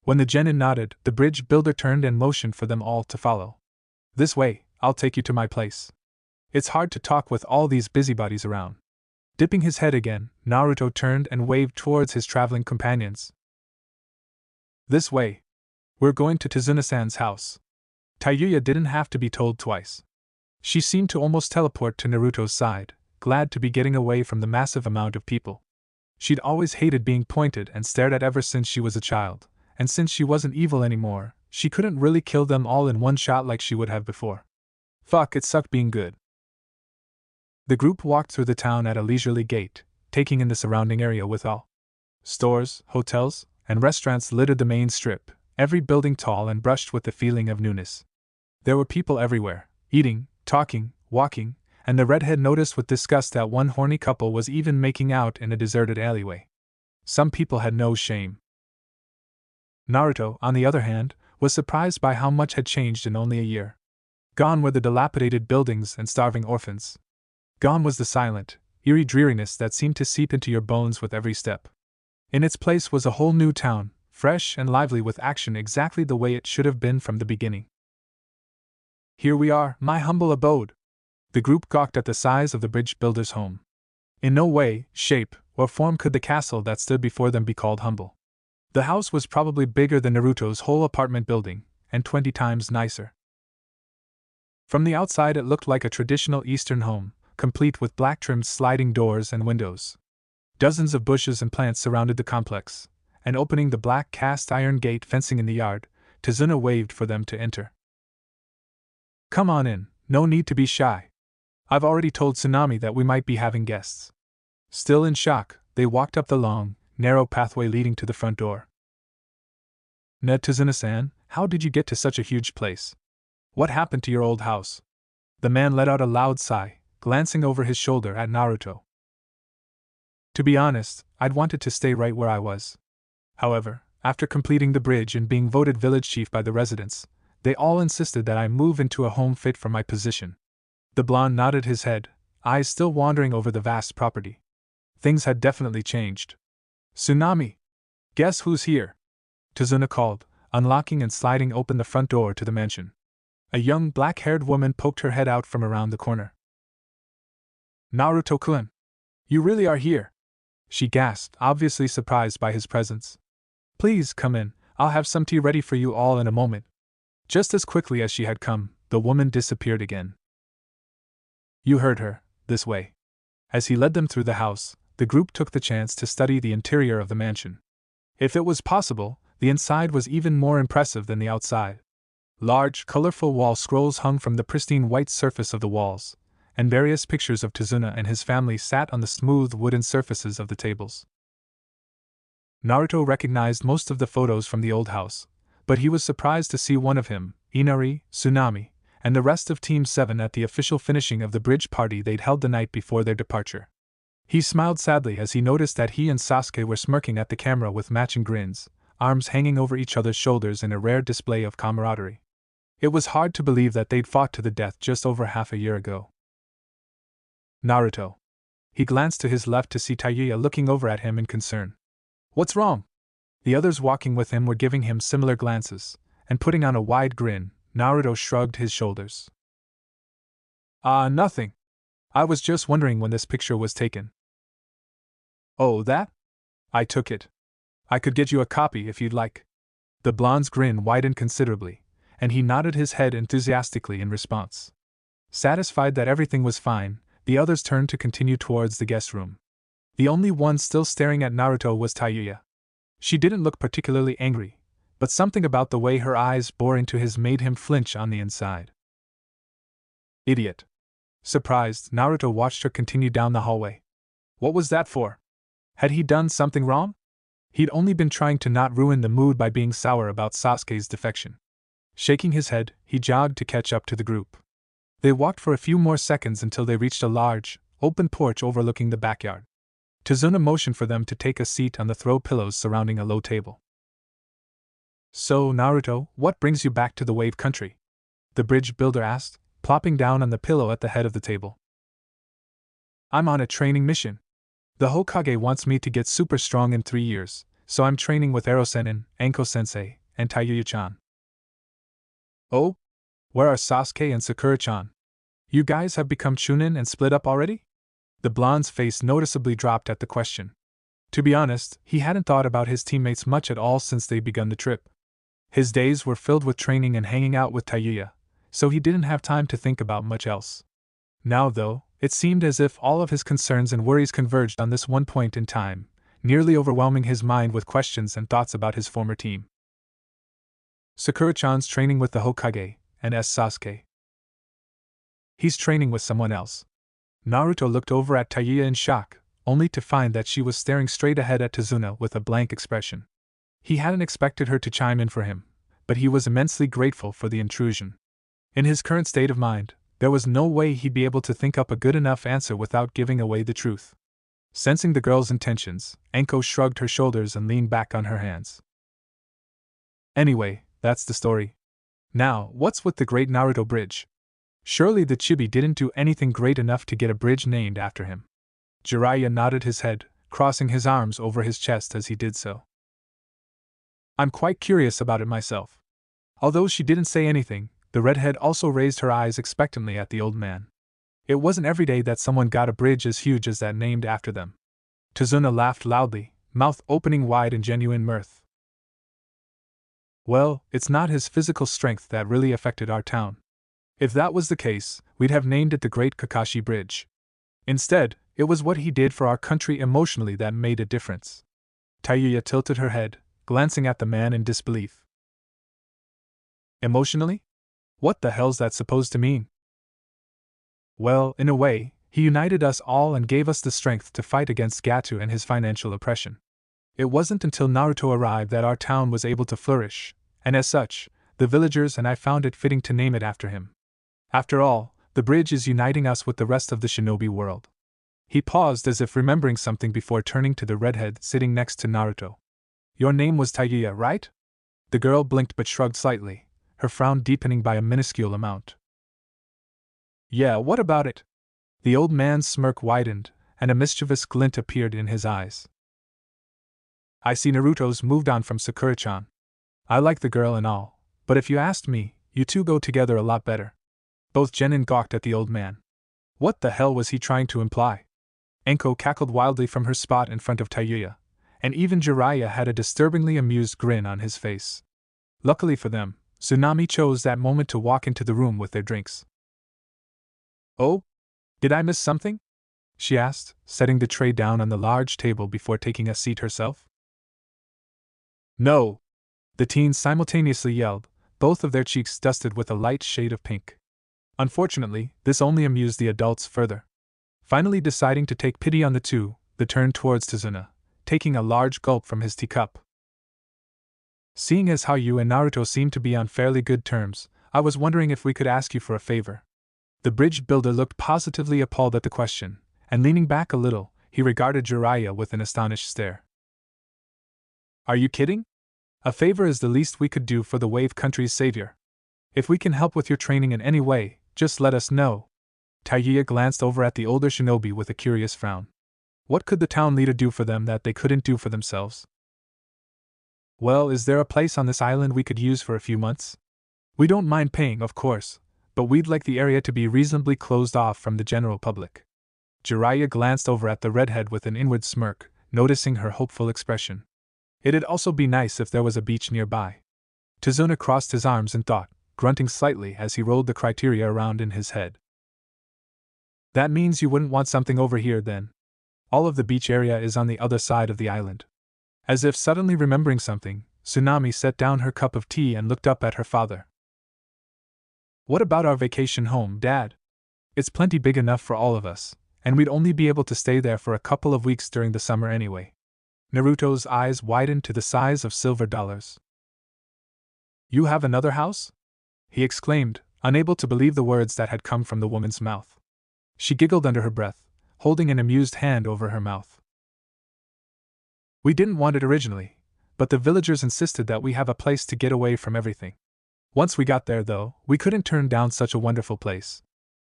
[SPEAKER 1] When the genin nodded, the bridge builder turned and motioned for them all to follow. This way, I'll take you to my place. It's hard to talk with all these busybodies around. Dipping his head again, Naruto turned and waved towards his traveling companions. This way. We're going to Tazuna-san's house. Tayuya didn't have to be told twice. She seemed to almost teleport to Naruto's side, glad to be getting away from the massive amount of people. She'd always hated being pointed and stared at ever since she was a child, and since she wasn't evil anymore, she couldn't really kill them all in one shot like she would have before. Fuck, it sucked being good. The group walked through the town at a leisurely gait, taking in the surrounding area with all. Stores, hotels, and restaurants littered the main strip, every building tall and brushed with the feeling of newness. There were people everywhere, eating, talking, walking, and the redhead noticed with disgust that one horny couple was even making out in a deserted alleyway. Some people had no shame. Naruto, on the other hand, was surprised by how much had changed in only a year. Gone were the dilapidated buildings and starving orphans. Gone was the silent, eerie dreariness that seemed to seep into your bones with every step. In its place was a whole new town, fresh and lively with action exactly the way it should have been from the beginning. Here we are, my humble abode. The group gawked at the size of the bridge builder's home. In no way, shape, or form could the castle that stood before them be called humble. The house was probably bigger than Naruto's whole apartment building, and 20 times nicer. From the outside it looked like a traditional Eastern home, complete with black-trimmed sliding doors and windows. Dozens of bushes and plants surrounded the complex, and opening the black cast-iron gate fencing in the yard, Tazuna waved for them to enter. Come on in, no need to be shy. I've already told Tsunami that we might be having guests. Still in shock, they walked up the long, narrow pathway leading to the front door. Ned Tazuna-san, how did you get to such a huge place? What happened to your old house? The man let out a loud sigh, glancing over his shoulder at Naruto. To be honest, I'd wanted to stay right where I was. However, after completing the bridge and being voted village chief by the residents, they all insisted that I move into a home fit for my position. The blonde nodded his head, eyes still wandering over the vast property. Things had definitely changed. Tsunami! Guess who's here? Tazuna called, unlocking and sliding open the front door to the mansion. A young black-haired woman poked her head out from around the corner. Naruto-kun! You really are here! She gasped, obviously surprised by his presence. Please come in, I'll have some tea ready for you all in a moment. Just as quickly as she had come, the woman disappeared again. You heard her, this way. As he led them through the house, the group took the chance to study the interior of the mansion. If it was possible, the inside was even more impressive than the outside. Large, colorful wall scrolls hung from the pristine white surface of the walls, and various pictures of Tazuna and his family sat on the smooth wooden surfaces of the tables. Naruto recognized most of the photos from the old house, but he was surprised to see one of him, Inari, Tsunami, and the rest of Team 7 at the official finishing of the bridge party they'd held the night before their departure. He smiled sadly as he noticed that he and Sasuke were smirking at the camera with matching grins, arms hanging over each other's shoulders in a rare display of camaraderie. It was hard to believe that they'd fought to the death just over half a year ago. Naruto. He glanced to his left to see Tayuya looking over at him in concern. What's wrong? The others walking with him were giving him similar glances, and putting on a wide grin, Naruto shrugged his shoulders. Nothing. I was just wondering when this picture was taken. Oh, that? I took it. I could get you a copy if you'd like. The blonde's grin widened considerably, and he nodded his head enthusiastically in response. Satisfied that everything was fine, the others turned to continue towards the guest room. The only one still staring at Naruto was Tayuya. She didn't look particularly angry, but something about the way her eyes bore into his made him flinch on the inside. Idiot. Surprised, Naruto watched her continue down the hallway. What was that for? Had he done something wrong? He'd only been trying to not ruin the mood by being sour about Sasuke's defection. Shaking his head, he jogged to catch up to the group. They walked for a few more seconds until they reached a large, open porch overlooking the backyard. Tazuna motioned for them to take a seat on the throw pillows surrounding a low table. So, Naruto, what brings you back to the wave country? The bridge builder asked, plopping down on the pillow at the head of the table. I'm on a training mission. The Hokage wants me to get super strong in 3 years, so I'm training with Ero-Sennin, Anko-sensei, and Tayuya-chan. Oh? Where are Sasuke and Sakura-chan? You guys have become Chunin and split up already? The blonde's face noticeably dropped at the question. To be honest, he hadn't thought about his teammates much at all since they'd begun the trip. His days were filled with training and hanging out with Tayuya, so he didn't have time to think about much else. Now, though, it seemed as if all of his concerns and worries converged on this one point in time, nearly overwhelming his mind with questions and thoughts about his former team. Sakura-chan's training with the Hokage, and Sasuke. He's training with someone else. Naruto looked over at Tayuya in shock, only to find that she was staring straight ahead at Tazuna with a blank expression. He hadn't expected her to chime in for him, but he was immensely grateful for the intrusion. In his current state of mind, there was no way he'd be able to think up a good enough answer without giving away the truth. Sensing the girl's intentions, Anko shrugged her shoulders and leaned back on her hands. Anyway, that's the story. Now, what's with the Great Naruto Bridge? Surely the chibi didn't do anything great enough to get a bridge named after him. Jiraiya nodded his head, crossing his arms over his chest as he did so. I'm quite curious about it myself. Although she didn't say anything, the redhead also raised her eyes expectantly at the old man. It wasn't every day that someone got a bridge as huge as that named after them. Tazuna laughed loudly, mouth opening wide in genuine mirth. Well, it's not his physical strength that really affected our town. If that was the case, we'd have named it the Great Kakashi Bridge. Instead, it was what he did for our country emotionally that made a difference. Tayuya tilted her head, glancing at the man in disbelief. Emotionally? What the hell's that supposed to mean? Well, in a way, he united us all and gave us the strength to fight against Gato and his financial oppression. It wasn't until Naruto arrived that our town was able to flourish, and as such, the villagers and I found it fitting to name it after him. After all, the bridge is uniting us with the rest of the shinobi world. He paused as if remembering something before turning to the redhead sitting next to Naruto. Your name was Tayuya, right? The girl blinked but shrugged slightly, her frown deepening by a minuscule amount. Yeah, what about it? The old man's smirk widened, and a mischievous glint appeared in his eyes. I see Naruto's moved on from Sakura-chan. I like the girl and all, but if you asked me, you two go together a lot better. Both genin gawked at the old man. What the hell was he trying to imply? Anko cackled wildly from her spot in front of Tayuya, and even Jiraiya had a disturbingly amused grin on his face. Luckily for them, Tsunami chose that moment to walk into the room with their drinks. Oh? Did I miss something? She asked, setting the tray down on the large table before taking a seat herself. No! The teens simultaneously yelled, both of their cheeks dusted with a light shade of pink. Unfortunately, this only amused the adults further. Finally deciding to take pity on the two, they turned towards Tazuna, taking a large gulp from his teacup. Seeing as how you and Naruto seem to be on fairly good terms, I was wondering if we could ask you for a favor. The bridge builder looked positively appalled at the question, and leaning back a little, he regarded Jiraiya with an astonished stare. Are you kidding? A favor is the least we could do for the Wave Country's savior. If we can help with your training in any way, just let us know. Tayuya glanced over at the older shinobi with a curious frown. What could the town leader do for them that they couldn't do for themselves? Well, is there a place on this island we could use for a few months? We don't mind paying, of course, but we'd like the area to be reasonably closed off from the general public. Jiraiya glanced over at the redhead with an inward smirk, noticing her hopeful expression. It'd also be nice if there was a beach nearby. Tazuna crossed his arms in thought, grunting slightly as he rolled the criteria around in his head. That means you wouldn't want something over here then. All of the beach area is on the other side of the island. As if suddenly remembering something, Tsunami set down her cup of tea and looked up at her father. What about our vacation home, Dad? It's plenty big enough for all of us, and we'd only be able to stay there for a couple of weeks during the summer anyway. Naruto's eyes widened to the size of silver dollars. You have another house? He exclaimed, unable to believe the words that had come from the woman's mouth. She giggled under her breath, holding an amused hand over her mouth. We didn't want it originally, but the villagers insisted that we have a place to get away from everything. Once we got there, though, we couldn't turn down such a wonderful place.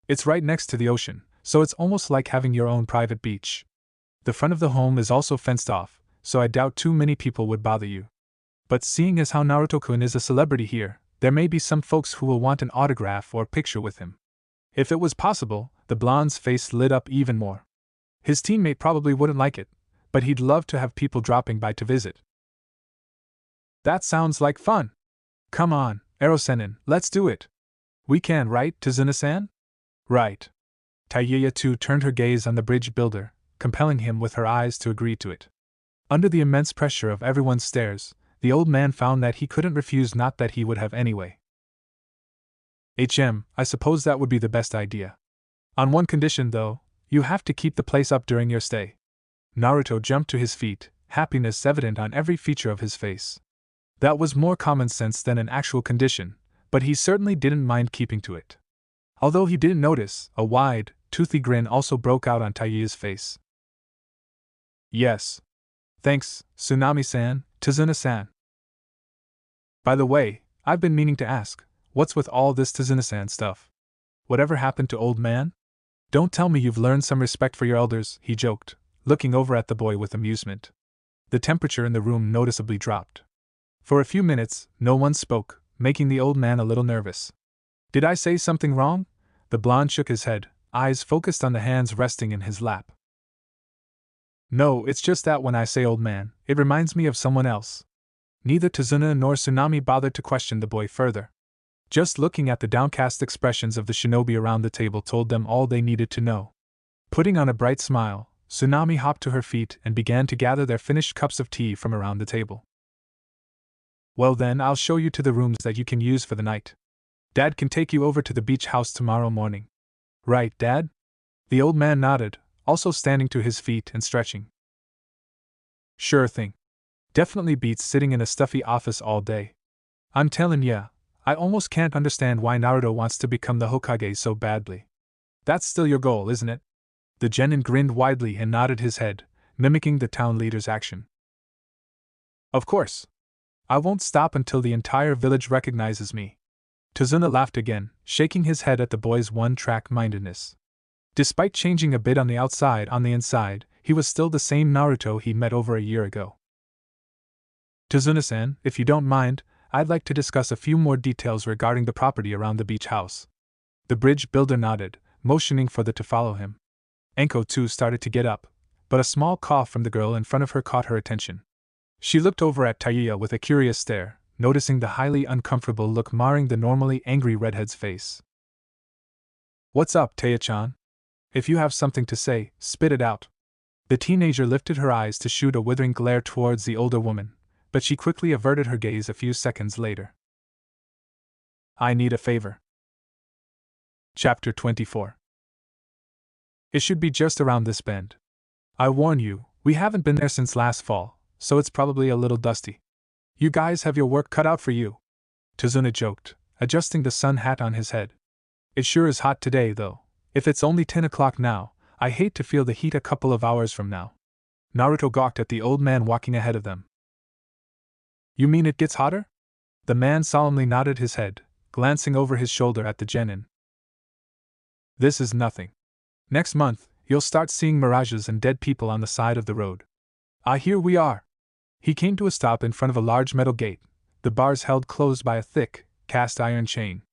[SPEAKER 1] It's right next to the ocean, so it's almost like having your own private beach. The front of the home is also fenced off, so I doubt too many people would bother you. But seeing as how Naruto-kun is a celebrity here, there may be some folks who will want an autograph or picture with him. If it was possible, the blonde's face lit up even more. His teammate probably wouldn't like it, but he'd love to have people dropping by to visit. That sounds like fun. Come on, Ero-senin, let's do it. We can, right, Tazuna-san? Right. Taiya too turned her gaze on the bridge builder, compelling him with her eyes to agree to it. Under the immense pressure of everyone's stares, the old man found that he couldn't refuse, not that he would have anyway. I suppose that would be the best idea. On one condition, though, you have to keep the place up during your stay. Naruto jumped to his feet, happiness evident on every feature of his face. That was more common sense than an actual condition, but he certainly didn't mind keeping to it. Although he didn't notice, a wide, toothy grin also broke out on Taiya's face. Yes. Thanks, Tsunami-san, Tazuna-san. By the way, I've been meaning to ask, what's with all this Tazuna-san stuff? Whatever happened to old man? Don't tell me you've learned some respect for your elders, he joked, looking over at the boy with amusement. The temperature in the room noticeably dropped. For a few minutes, no one spoke, making the old man a little nervous. Did I say something wrong? The blonde shook his head, eyes focused on the hands resting in his lap. No, it's just that when I say old man, it reminds me of someone else. Neither Tazuna nor Tsunami bothered to question the boy further. Just looking at the downcast expressions of the shinobi around the table told them all they needed to know. Putting on a bright smile, Tsunami hopped to her feet and began to gather their finished cups of tea from around the table. Well then, I'll show you to the rooms that you can use for the night. Dad can take you over to the beach house tomorrow morning. Right, Dad? The old man nodded, also standing to his feet and stretching. Sure thing. Definitely beats sitting in a stuffy office all day. I'm telling ya, I almost can't understand why Naruto wants to become the Hokage so badly. That's still your goal, isn't it? The genin grinned widely and nodded his head, mimicking the town leader's action. Of course. I won't stop until the entire village recognizes me. Tazuna laughed again, shaking his head at the boy's one-track mindedness. Despite changing a bit on the outside, on the inside, he was still the same Naruto he met over a year ago. Tazuna-san, if you don't mind, I'd like to discuss a few more details regarding the property around the beach house. The bridge builder nodded, motioning for the to follow him. Enko too started to get up, but a small cough from the girl in front of her caught her attention. She looked over at Taiya with a curious stare, noticing the highly uncomfortable look marring the normally angry redhead's face. What's up, Taiya-chan? If you have something to say, spit it out. The teenager lifted her eyes to shoot a withering glare towards the older woman, but she quickly averted her gaze a few seconds later. I need a favor. Chapter 24. It should be just around this bend. I warn you, we haven't been there since last fall, so it's probably a little dusty. You guys have your work cut out for you. Tazuna joked, adjusting the sun hat on his head. It sure is hot today, though. If it's only 10 o'clock now, I hate to feel the heat a couple of hours from now. Naruto gawked at the old man walking ahead of them. You mean it gets hotter? The man solemnly nodded his head, glancing over his shoulder at the genin. This is nothing. Next month, you'll start seeing mirages and dead people on the side of the road. Ah, here we are. He came to a stop in front of a large metal gate, the bars held closed by a thick, cast iron chain.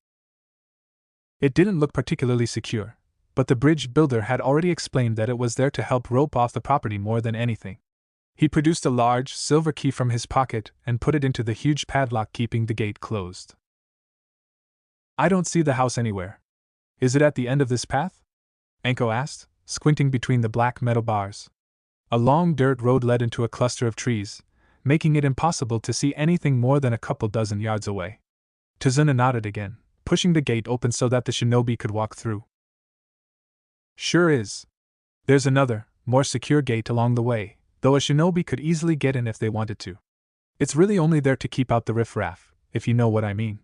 [SPEAKER 1] It didn't look particularly secure, but the bridge builder had already explained that it was there to help rope off the property more than anything. He produced a large, silver key from his pocket and put it into the huge padlock keeping the gate closed. I don't see the house anywhere. Is it at the end of this path? Enko asked, squinting between the black metal bars. A long dirt road led into a cluster of trees, making it impossible to see anything more than a couple dozen yards away. Tazuna nodded again, pushing the gate open so that the shinobi could walk through. Sure is. There's another, more secure gate along the way, though a shinobi could easily get in if they wanted to. It's really only there to keep out the riffraff, if you know what I mean.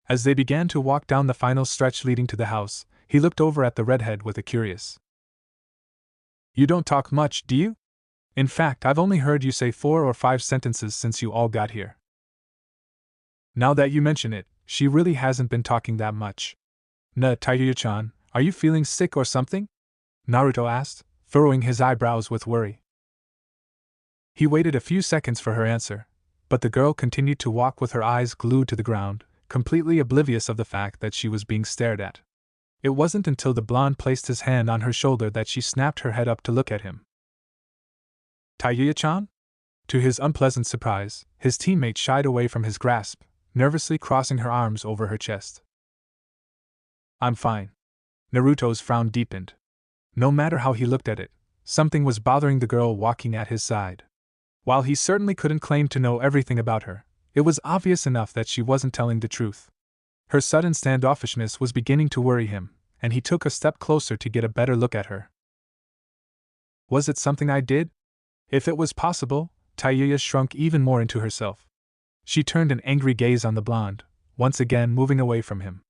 [SPEAKER 1] As they began to walk down the final stretch leading to the house, he looked over at the redhead with a curious You don't talk much, do you? In fact, I've only heard you say 4 or 5 sentences since you all got here. Now that you mention it, she really hasn't been talking that much. Tayuya-chan, are you feeling sick or something? Naruto asked, furrowing his eyebrows with worry. He waited a few seconds for her answer, but the girl continued to walk with her eyes glued to the ground, completely oblivious of the fact that she was being stared at. It wasn't until the blonde placed his hand on her shoulder that she snapped her head up to look at him. Tayuya-chan? To his unpleasant surprise, his teammate shied away from his grasp, nervously crossing her arms over her chest. I'm fine. Naruto's frown deepened. No matter how he looked at it, something was bothering the girl walking at his side. While he certainly couldn't claim to know everything about her, it was obvious enough that she wasn't telling the truth. Her sudden standoffishness was beginning to worry him, and he took a step closer to get a better look at her. Was it something I did? If it was possible, Tayuya shrunk even more into herself. She turned an angry gaze on the blonde, once again moving away from him.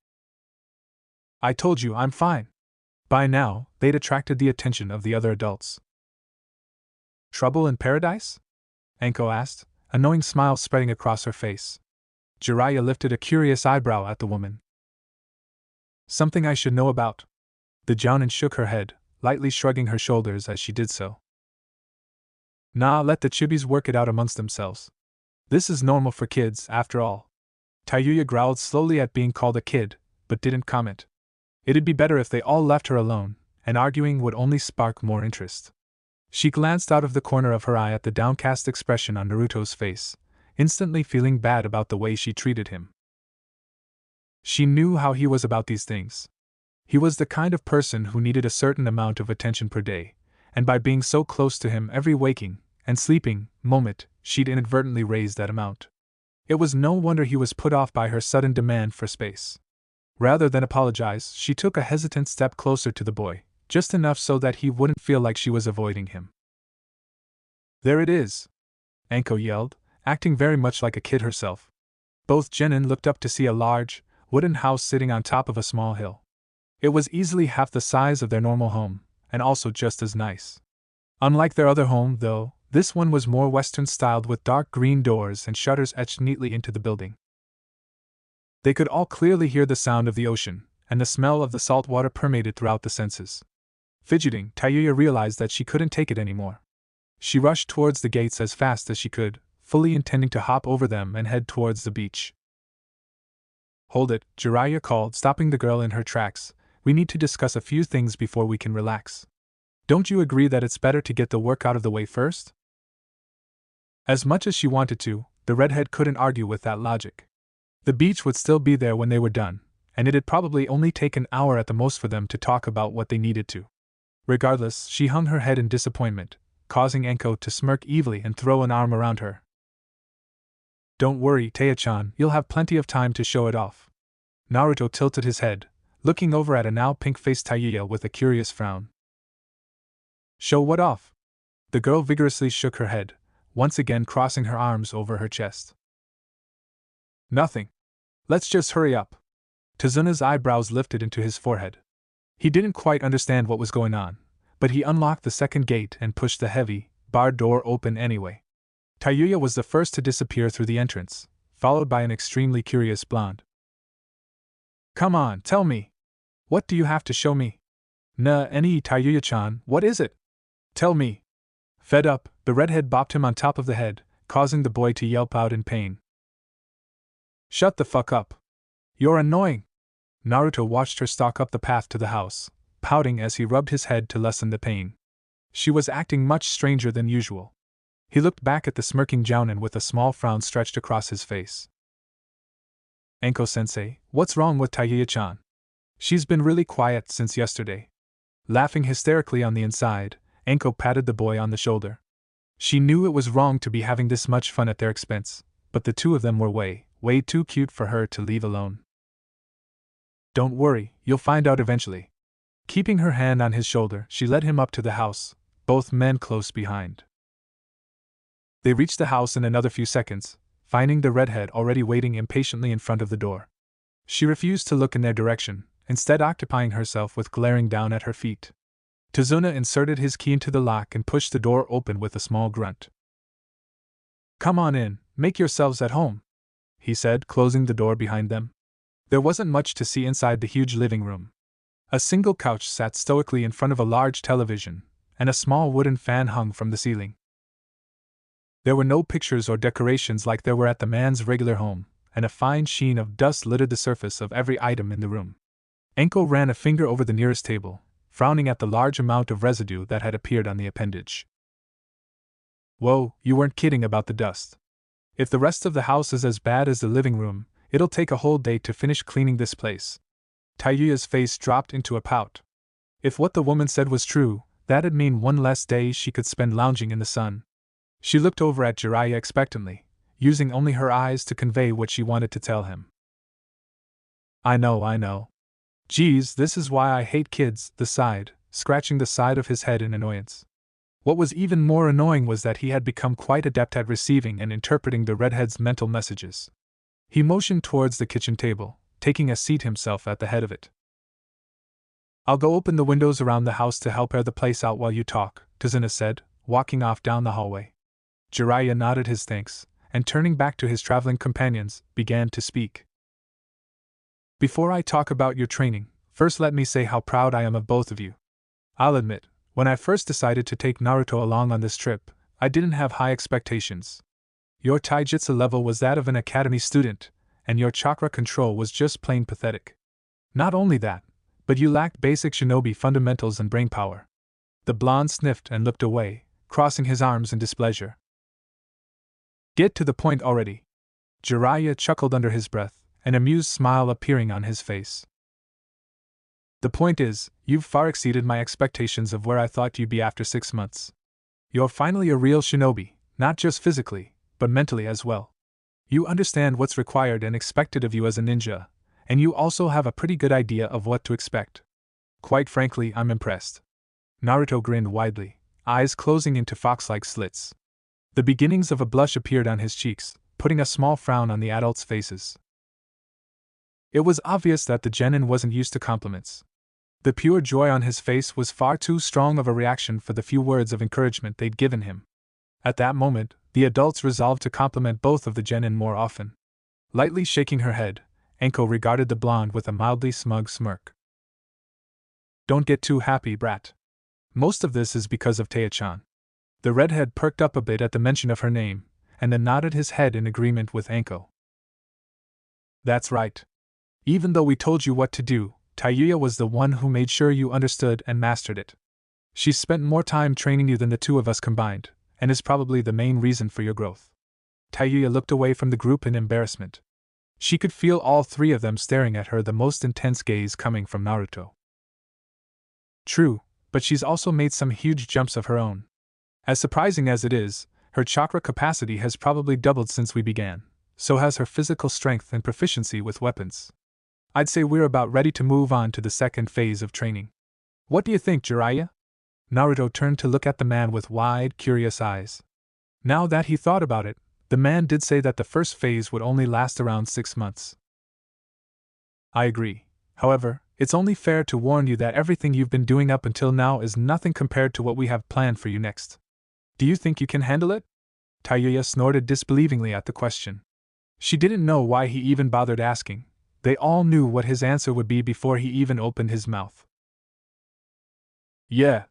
[SPEAKER 1] I told you I'm fine. By now, they'd attracted the attention of the other adults. Trouble in paradise? Anko asked, a knowing smile spreading across her face. Jiraiya lifted a curious eyebrow at the woman. Something I should know about. The Jounin shook her head, lightly shrugging her shoulders as she did so. Nah, let the chibis work it out amongst themselves. This is normal for kids, after all. Tayuya growled slowly at being called a kid, but didn't comment. It'd be better if they all left her alone, and arguing would only spark more interest. She glanced out of the corner of her eye at the downcast expression on Naruto's face, instantly feeling bad about the way she treated him. She knew how he was about these things. He was the kind of person who needed a certain amount of attention per day, and by being so close to him every waking and sleeping moment, she'd inadvertently raised that amount. It was no wonder he was put off by her sudden demand for space. Rather than apologize, she took a hesitant step closer to the boy, just enough so that he wouldn't feel like she was avoiding him. There it is! Anko yelled, acting very much like a kid herself. Both genin looked up to see a large, wooden house sitting on top of a small hill. It was easily half the size of their normal home, and also just as nice. Unlike their other home, though, this one was more Western-styled with dark green doors and shutters etched neatly into the building. They could all clearly hear the sound of the ocean, and the smell of the salt water permeated throughout the senses. Fidgeting, Tayuya realized that she couldn't take it anymore. She rushed towards the gates as fast as she could, fully intending to hop over them and head towards the beach. Hold it, Jiraiya called, stopping the girl in her tracks. We need to discuss a few things before we can relax. Don't you agree that it's better to get the work out of the way first? As much as she wanted to, the redhead couldn't argue with that logic. The beach would still be there when they were done, and it'd probably only take an hour at the most for them to talk about what they needed to. Regardless, she hung her head in disappointment, causing Anko to smirk evilly and throw an arm around her. Don't worry, Taya-chan, you'll have plenty of time to show it off. Naruto tilted his head, looking over at a now pink-faced Tayuya with a curious frown. Show what off? The girl vigorously shook her head, once again crossing her arms over her chest. Nothing. Let's just hurry up. Tazuna's eyebrows lifted into his forehead. He didn't quite understand what was going on, but he unlocked the second gate and pushed the heavy, barred door open anyway. Tayuya was the first to disappear through the entrance, followed by an extremely curious blonde. Come on, tell me. What do you have to show me? Any Tayuya-chan, what is it? Tell me. Fed up, the redhead bopped him on top of the head, causing the boy to yelp out in pain. Shut the fuck up. You're annoying. Naruto watched her stalk up the path to the house, pouting as he rubbed his head to lessen the pain. She was acting much stranger than usual. He looked back at the smirking Jounin with a small frown stretched across his face. Anko-sensei, what's wrong with Tayuya-chan? She's been really quiet since yesterday. Laughing hysterically on the inside, Anko patted the boy on the shoulder. She knew it was wrong to be having this much fun at their expense, but the two of them were way too cute for her to leave alone. Don't worry, you'll find out eventually. Keeping her hand on his shoulder, she led him up to the house, both men close behind. They reached the house in another few seconds, finding the redhead already waiting impatiently in front of the door. She refused to look in their direction, instead occupying herself with glaring down at her feet. Tazuna inserted his key into the lock and pushed the door open with a small grunt. "Come on in, make yourselves at home," he said, closing the door behind them. There wasn't much to see inside the huge living room. A single couch sat stoically in front of a large television, and a small wooden fan hung from the ceiling. There were no pictures or decorations like there were at the man's regular home, and a fine sheen of dust littered the surface of every item in the room. Enko ran a finger over the nearest table, frowning at the large amount of residue that had appeared on the appendage. "Whoa, you weren't kidding about the dust. If the rest of the house is as bad as the living room, it'll take a whole day to finish cleaning this place." Taiyuya's face dropped into a pout. If what the woman said was true, that'd mean one less day she could spend lounging in the sun. She looked over at Jiraiya expectantly, using only her eyes to convey what she wanted to tell him. I know. Geez, this is why I hate kids," he sighed, scratching the side of his head in annoyance. What was even more annoying was that he had become quite adept at receiving and interpreting the redhead's mental messages. He motioned towards the kitchen table, taking a seat himself at the head of it. "I'll go open the windows around the house to help air the place out while you talk," Tazuna said, walking off down the hallway. Jiraiya nodded his thanks, and turning back to his traveling companions, began to speak. "Before I talk about your training, first let me say how proud I am of both of you. I'll admit, when I first decided to take Naruto along on this trip, I didn't have high expectations. Your taijutsu level was that of an academy student, and your chakra control was just plain pathetic. Not only that, but you lacked basic shinobi fundamentals and brain power." The blonde sniffed and looked away, crossing his arms in displeasure. "Get to the point already." Jiraiya chuckled under his breath, an amused smile appearing on his face. "The point is, you've far exceeded my expectations of where I thought you'd be after 6 months. You're finally a real shinobi, not just physically, but mentally as well. You understand what's required and expected of you as a ninja, and you also have a pretty good idea of what to expect. Quite frankly, I'm impressed." Naruto grinned widely, eyes closing into fox-like slits. The beginnings of a blush appeared on his cheeks, putting a small frown on the adults' faces. It was obvious that the genin wasn't used to compliments. The pure joy on his face was far too strong of a reaction for the few words of encouragement they'd given him. At that moment, the adults resolved to compliment both of the genin more often. Lightly shaking her head, Enko regarded the blonde with a mildly smug smirk. "Don't get too happy, brat. Most of this is because of Taya-chan." The redhead perked up a bit at the mention of her name, and then nodded his head in agreement with Enko. "That's right. Even though we told you what to do, Taiyuya was the one who made sure you understood and mastered it. She's spent more time training you than the two of us combined, and is probably the main reason for your growth." Taiyuya looked away from the group in embarrassment. She could feel all three of them staring at her, the most intense gaze coming from Naruto. "True, but she's also made some huge jumps of her own. As surprising as it is, her chakra capacity has probably doubled since we began, so has her physical strength and proficiency with weapons. I'd say we're about ready to move on to the second phase of training. What do you think, Jiraiya?" Naruto turned to look at the man with wide, curious eyes. Now that he thought about it, the man did say that the first phase would only last around 6 months. "I agree. However, it's only fair to warn you that everything you've been doing up until now is nothing compared to what we have planned for you next. Do you think you can handle it?" Taiyuya snorted disbelievingly at the question. She didn't know why he even bothered asking. They all knew what his answer would be before he even opened his mouth. "Yeah.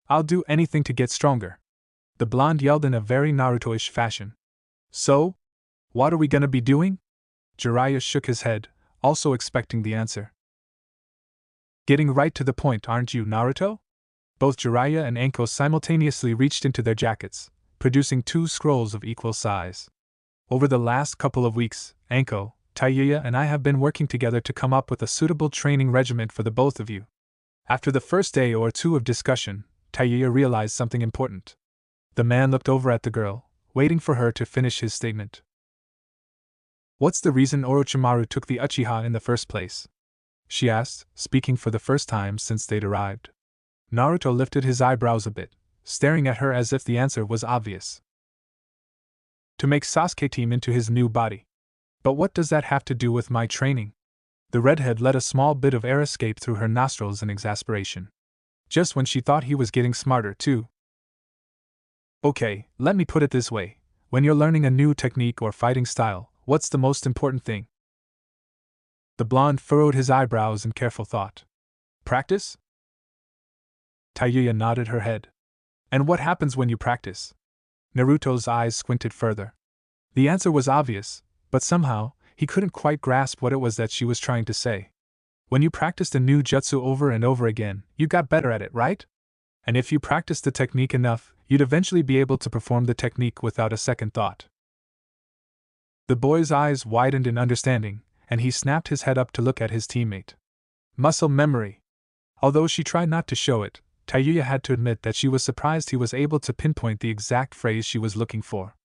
[SPEAKER 1] I'll do anything to get stronger," the blonde yelled in a very Naruto-ish fashion. "So? What are we gonna be doing?" Jiraiya shook his head, also expecting the answer. "Getting right to the point, aren't you, Naruto?" Both Jiraiya and Enko simultaneously reached into their jackets, producing 2 scrolls of equal size. "Over the last couple of weeks, Enko, Taiyuya and I have been working together to come up with a suitable training regimen for the both of you." After the first day or two of discussion, Taiyuya realized something important. The man looked over at the girl, waiting for her to finish his statement. "What's the reason Orochimaru took the Uchiha in the first place?" she asked, speaking for the first time since they'd arrived. Naruto lifted his eyebrows a bit, staring at her as if the answer was obvious. "To make Sasuke team into his new body. But what does that have to do with my training?" The redhead let a small bit of air escape through her nostrils in exasperation. just when she thought he was getting smarter, too. Okay, let me put it this way. When you're learning a new technique or fighting style, what's the most important thing? The blonde furrowed his eyebrows in careful thought. Practice? Taiyuya nodded her head. And what happens when you practice? Naruto's eyes squinted further. The answer was obvious, but somehow, he couldn't quite grasp what it was that she was trying to say. When you practiced a new jutsu over and over again, you got better at it, right? And if you practiced the technique enough, you'd eventually be able to perform the technique without a second thought. The boy's eyes widened in understanding, and he snapped his head up to look at his teammate. Muscle memory. Although she tried not to show it, Taiyuya had to admit that she was surprised he was able to pinpoint the exact phrase she was looking for.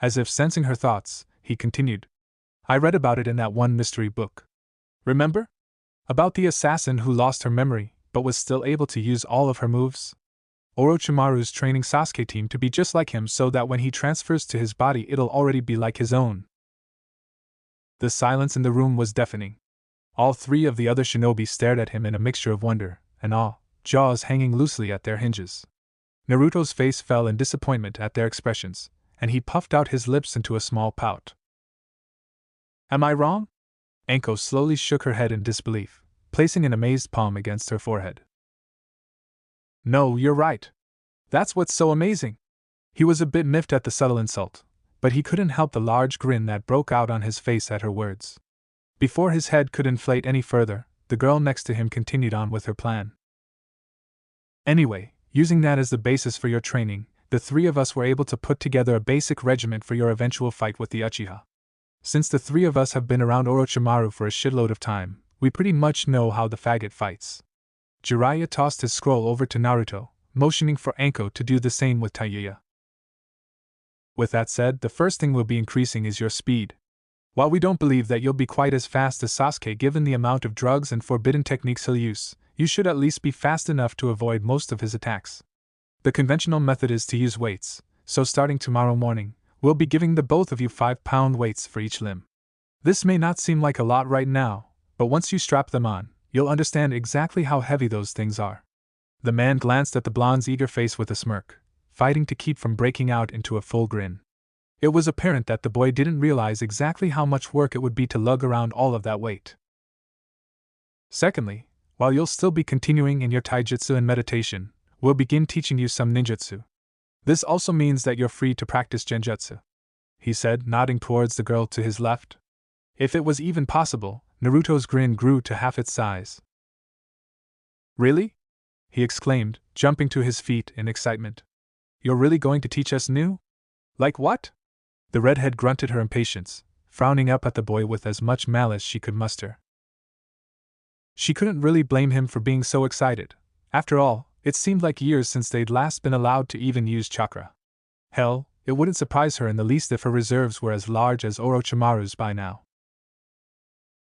[SPEAKER 1] As if sensing her thoughts, he continued. I read about it in that one mystery book. Remember? About the assassin who lost her memory, but was still able to use all of her moves? Orochimaru's training Sasuke team to be just like him so that when he transfers to his body it'll already be like his own. The silence in the room was deafening. All three of the other shinobi stared at him in a mixture of wonder and awe, jaws hanging loosely at their hinges. Naruto's face fell in disappointment at their expressions, and he puffed out his lips into a small pout. Am I wrong? Anko slowly shook her head in disbelief, placing an amazed palm against her forehead. No, you're right. That's what's so amazing. He was a bit miffed at the subtle insult, but he couldn't help the large grin that broke out on his face at her words. Before his head could inflate any further, the girl next to him continued on with her plan. Anyway, using that as the basis for your training, the three of us were able to put together a basic regiment for your eventual fight with the Uchiha. Since the three of us have been around Orochimaru for a shitload of time, we pretty much know how the faggot fights. Jiraiya tossed his scroll over to Naruto, motioning for Anko to do the same with Taiyuya. With that said, the first thing we'll be increasing is your speed. While we don't believe that you'll be quite as fast as Sasuke given the amount of drugs and forbidden techniques he'll use, you should at least be fast enough to avoid most of his attacks. The conventional method is to use weights, so starting tomorrow morning, we'll be giving the both of you 5-pound weights for each limb. This may not seem like a lot right now, but once you strap them on, you'll understand exactly how heavy those things are. The man glanced at the blonde's eager face with a smirk, fighting to keep from breaking out into a full grin. It was apparent that the boy didn't realize exactly how much work it would be to lug around all of that weight. Secondly, while you'll still be continuing in your taijutsu and meditation, we'll begin teaching you some ninjutsu. This also means that you're free to practice genjutsu, he said, nodding towards the girl to his left. If it was even possible, Naruto's grin grew to half its size. Really? He exclaimed, jumping to his feet in excitement. You're really going to teach us new? Like what? The redhead grunted her impatience, frowning up at the boy with as much malice she could muster. She couldn't really blame him for being so excited. After all, it seemed like years since they'd last been allowed to even use chakra. Hell, it wouldn't surprise her in the least if her reserves were as large as Orochimaru's by now.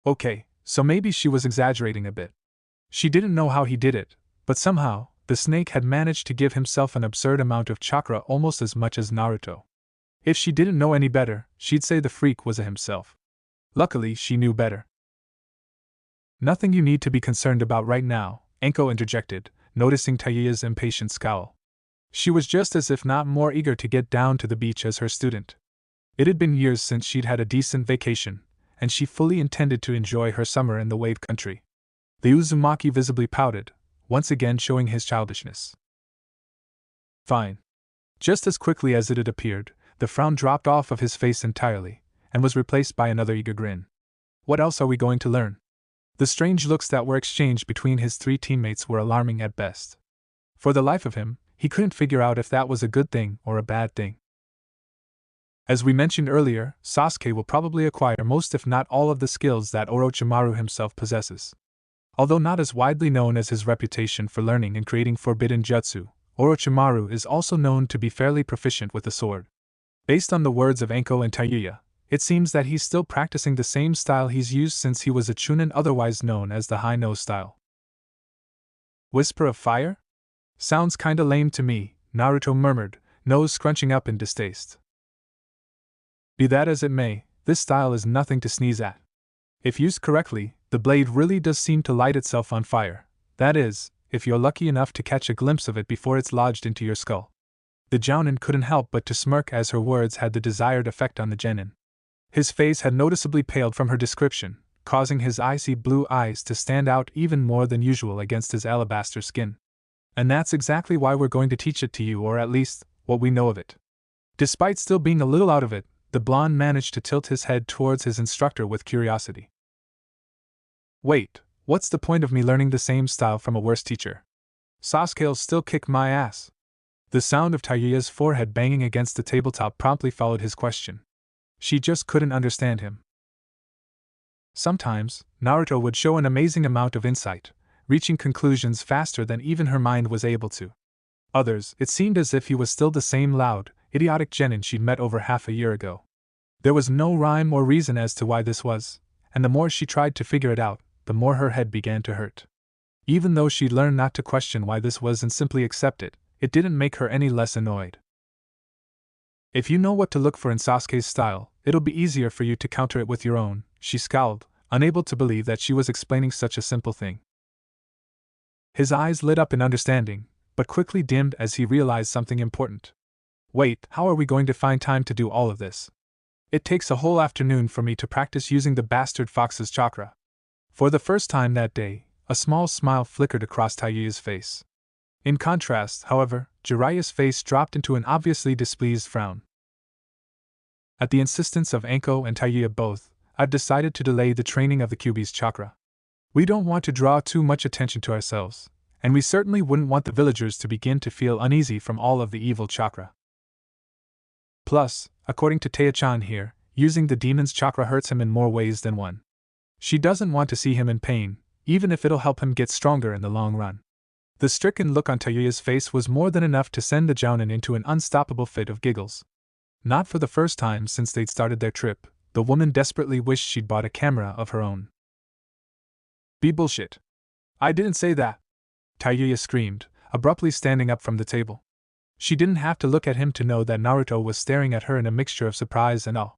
[SPEAKER 1] Okay, so maybe she was exaggerating a bit. She didn't know how he did it, but somehow, the snake had managed to give himself an absurd amount of chakra almost as much as Naruto. If she didn't know any better, she'd say the freak was a himself. Luckily, she knew better. Nothing you need to be concerned about right now, Anko interjected, noticing Taiyuya's impatient scowl. She was just as if not more eager to get down to the beach as her student. It had been years since she'd had a decent vacation, and she fully intended to enjoy her summer in the wave country. The Uzumaki visibly pouted, once again showing his childishness. Fine. Just as quickly as it had appeared, the frown dropped off of his face entirely, and was replaced by another eager grin. What else are we going to learn? The strange looks that were exchanged between his three teammates were alarming at best. For the life of him, he couldn't figure out if that was a good thing or a bad thing. As we mentioned earlier, Sasuke will probably acquire most if not all of the skills that Orochimaru himself possesses. Although not as widely known as his reputation for learning and creating forbidden jutsu, Orochimaru is also known to be fairly proficient with the sword. Based on the words of Anko and Taiyuya, it seems that he's still practicing the same style he's used since he was a Chunin, otherwise known as the high-no style. Whisper of fire? Sounds kinda lame to me, Naruto murmured, nose scrunching up in distaste. Be that as it may, this style is nothing to sneeze at. If used correctly, the blade really does seem to light itself on fire. That is, if you're lucky enough to catch a glimpse of it before it's lodged into your skull. The Jounin couldn't help but to smirk as her words had the desired effect on the genin. His face had noticeably paled from her description, causing his icy blue eyes to stand out even more than usual against his alabaster skin. And that's exactly why we're going to teach it to you, or at least, what we know of it. Despite still being a little out of it, the blonde managed to tilt his head towards his instructor with curiosity. Wait, what's the point of me learning the same style from a worse teacher? Sasuke'll still kick my ass. The sound of Tayuya's forehead banging against the tabletop promptly followed his question. She just couldn't understand him. Sometimes, Naruto would show an amazing amount of insight, reaching conclusions faster than even her mind was able to. Others, it seemed as if he was still the same loud, idiotic genin she'd met over half a year ago. There was no rhyme or reason as to why this was, and the more she tried to figure it out, the more her head began to hurt. Even though she'd learned not to question why this was and simply accept it, it didn't make her any less annoyed. If you know what to look for in Sasuke's style, it'll be easier for you to counter it with your own, she scowled, unable to believe that she was explaining such a simple thing. His eyes lit up in understanding, but quickly dimmed as he realized something important. Wait, how are we going to find time to do all of this? It takes a whole afternoon for me to practice using the bastard fox's chakra. For the first time that day, a small smile flickered across Tayuya's face. In contrast, however, Jiraiya's face dropped into an obviously displeased frown. At the insistence of Anko and Tayuya both, I've decided to delay the training of the Kyuubi's chakra. We don't want to draw too much attention to ourselves, and we certainly wouldn't want the villagers to begin to feel uneasy from all of the evil chakra. Plus, according to Taya-chan here, using the demon's chakra hurts him in more ways than one. She doesn't want to see him in pain, even if it'll help him get stronger in the long run. The stricken look on Tayuya's face was more than enough to send the Jounin into an unstoppable fit of giggles. Not for the first time since they'd started their trip, the woman desperately wished she'd bought a camera of her own. Be bullshit. I didn't say that, Tayuya screamed, abruptly standing up from the table. She didn't have to look at him to know that Naruto was staring at her in a mixture of surprise and awe.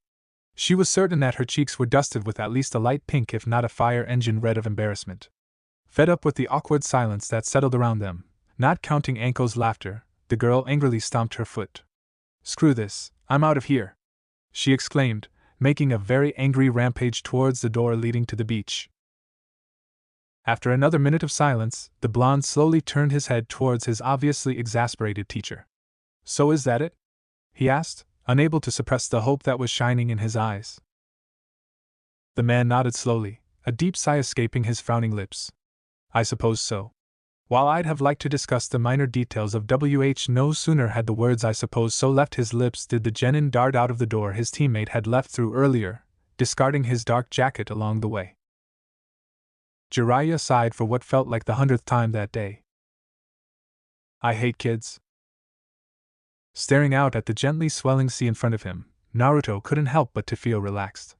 [SPEAKER 1] She was certain that her cheeks were dusted with at least a light pink if not a fire engine red of embarrassment. Fed up with the awkward silence that settled around them, not counting Anko's laughter, the girl angrily stomped her foot. Screw this, I'm out of here, she exclaimed, making a very angry rampage towards the door leading to the beach. After another minute of silence, the blonde slowly turned his head towards his obviously exasperated teacher. So is that it? He asked, unable to suppress the hope that was shining in his eyes. The man nodded slowly, a deep sigh escaping his frowning lips. I suppose so. While I'd have liked to discuss the minor details of WH, no sooner had the words "I suppose so" left his lips did the genin dart out of the door his teammate had left through earlier, discarding his dark jacket along the way. Jiraiya sighed for what felt like the 100th time that day. I hate kids. Staring out at the gently swelling sea in front of him, Naruto couldn't help but to feel relaxed.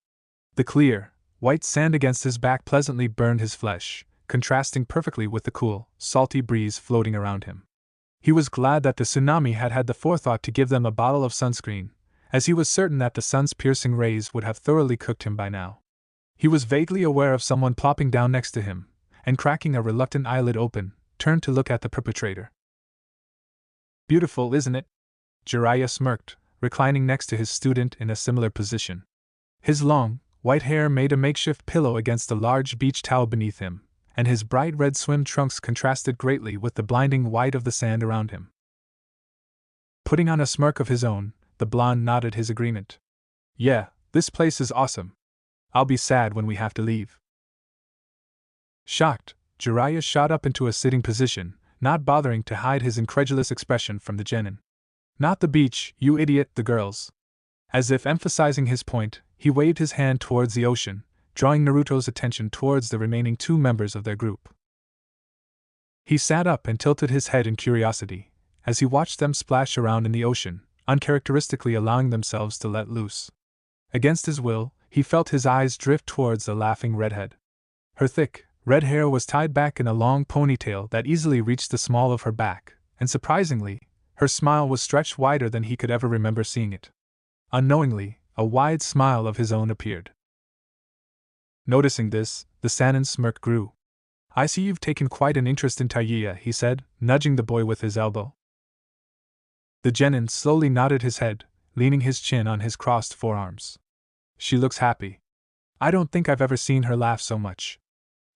[SPEAKER 1] The clear, white sand against his back pleasantly burned his flesh, contrasting perfectly with the cool, salty breeze floating around him. He was glad that the tsunami had had the forethought to give them a bottle of sunscreen, as he was certain that the sun's piercing rays would have thoroughly cooked him by now. He was vaguely aware of someone plopping down next to him, and cracking a reluctant eyelid open, turned to look at the perpetrator. Beautiful, isn't it? Jiraiya smirked, reclining next to his student in a similar position. His long, white hair made a makeshift pillow against the large beach towel beneath him, and his bright red swim trunks contrasted greatly with the blinding white of the sand around him. Putting on a smirk of his own, the blonde nodded his agreement. Yeah, this place is awesome. I'll be sad when we have to leave. Shocked, Jiraiya shot up into a sitting position, not bothering to hide his incredulous expression from the genin. Not the beach, you idiot, the girls. As if emphasizing his point, he waved his hand towards the ocean, drawing Naruto's attention towards the remaining two members of their group. He sat up and tilted his head in curiosity, as he watched them splash around in the ocean, uncharacteristically allowing themselves to let loose. Against his will, he felt his eyes drift towards the laughing redhead. Her thick, red hair was tied back in a long ponytail that easily reached the small of her back, and surprisingly, her smile was stretched wider than he could ever remember seeing it. Unknowingly, a wide smile of his own appeared. Noticing this, the Sanin's smirk grew. I see you've taken quite an interest in Taiya, he said, nudging the boy with his elbow. The genin slowly nodded his head, leaning his chin on his crossed forearms. She looks happy. I don't think I've ever seen her laugh so much.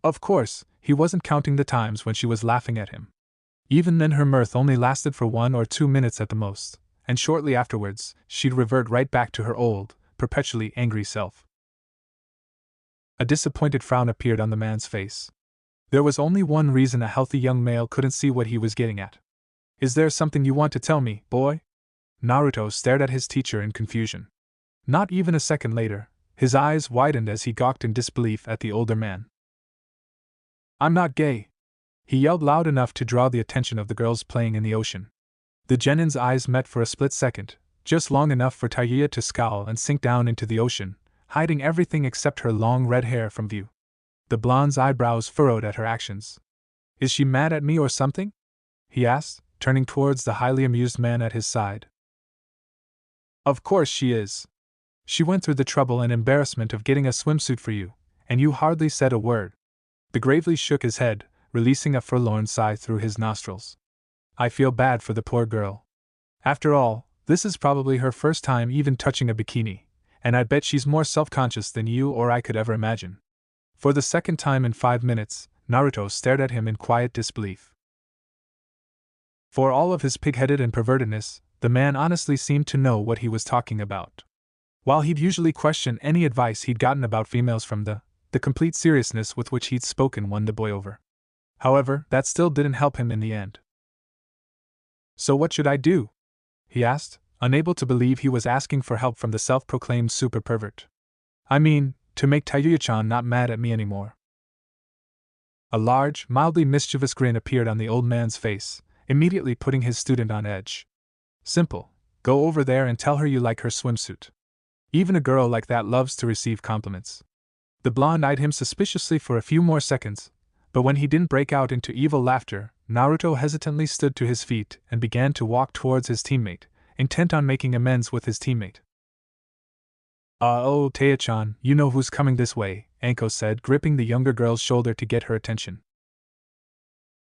[SPEAKER 1] Of course, he wasn't counting the times when she was laughing at him. Even then her mirth only lasted for 1 or 2 minutes at the most, and shortly afterwards, she'd revert right back to her old, perpetually angry self. A disappointed frown appeared on the man's face. There was only one reason a healthy young male couldn't see what he was getting at. Is there something you want to tell me, boy? Naruto stared at his teacher in confusion. Not even a second later, his eyes widened as he gawked in disbelief at the older man. I'm not gay. He yelled loud enough to draw the attention of the girls playing in the ocean. The genin's eyes met for a split second, just long enough for Taiya to scowl and sink down into the ocean, hiding everything except her long red hair from view. The blonde's eyebrows furrowed at her actions. Is she mad at me or something? He asked, turning towards the highly amused man at his side. Of course she is. She went through the trouble and embarrassment of getting a swimsuit for you, and you hardly said a word. The gravely shook his head, releasing a forlorn sigh through his nostrils. I feel bad for the poor girl. After all, this is probably her first time even touching a bikini, and I bet she's more self-conscious than you or I could ever imagine. For the second time in 5 minutes, Naruto stared at him in quiet disbelief. For all of his pig-headed and pervertedness, the man honestly seemed to know what he was talking about. While he'd usually question any advice he'd gotten about females from the complete seriousness with which he'd spoken won the boy over. However, that still didn't help him in the end. So what should I do? He asked, unable to believe he was asking for help from the self-proclaimed super pervert. I mean, to make Tayuya-chan not mad at me anymore. A large, mildly mischievous grin appeared on the old man's face, immediately putting his student on edge. Simple. Go over there and tell her you like her swimsuit. Even a girl like that loves to receive compliments. The blonde eyed him suspiciously for a few more seconds, but when he didn't break out into evil laughter, Naruto hesitantly stood to his feet and began to walk towards his teammate, intent on making amends with his teammate. Oh, Taya-chan, you know who's coming this way, Anko said, gripping the younger girl's shoulder to get her attention.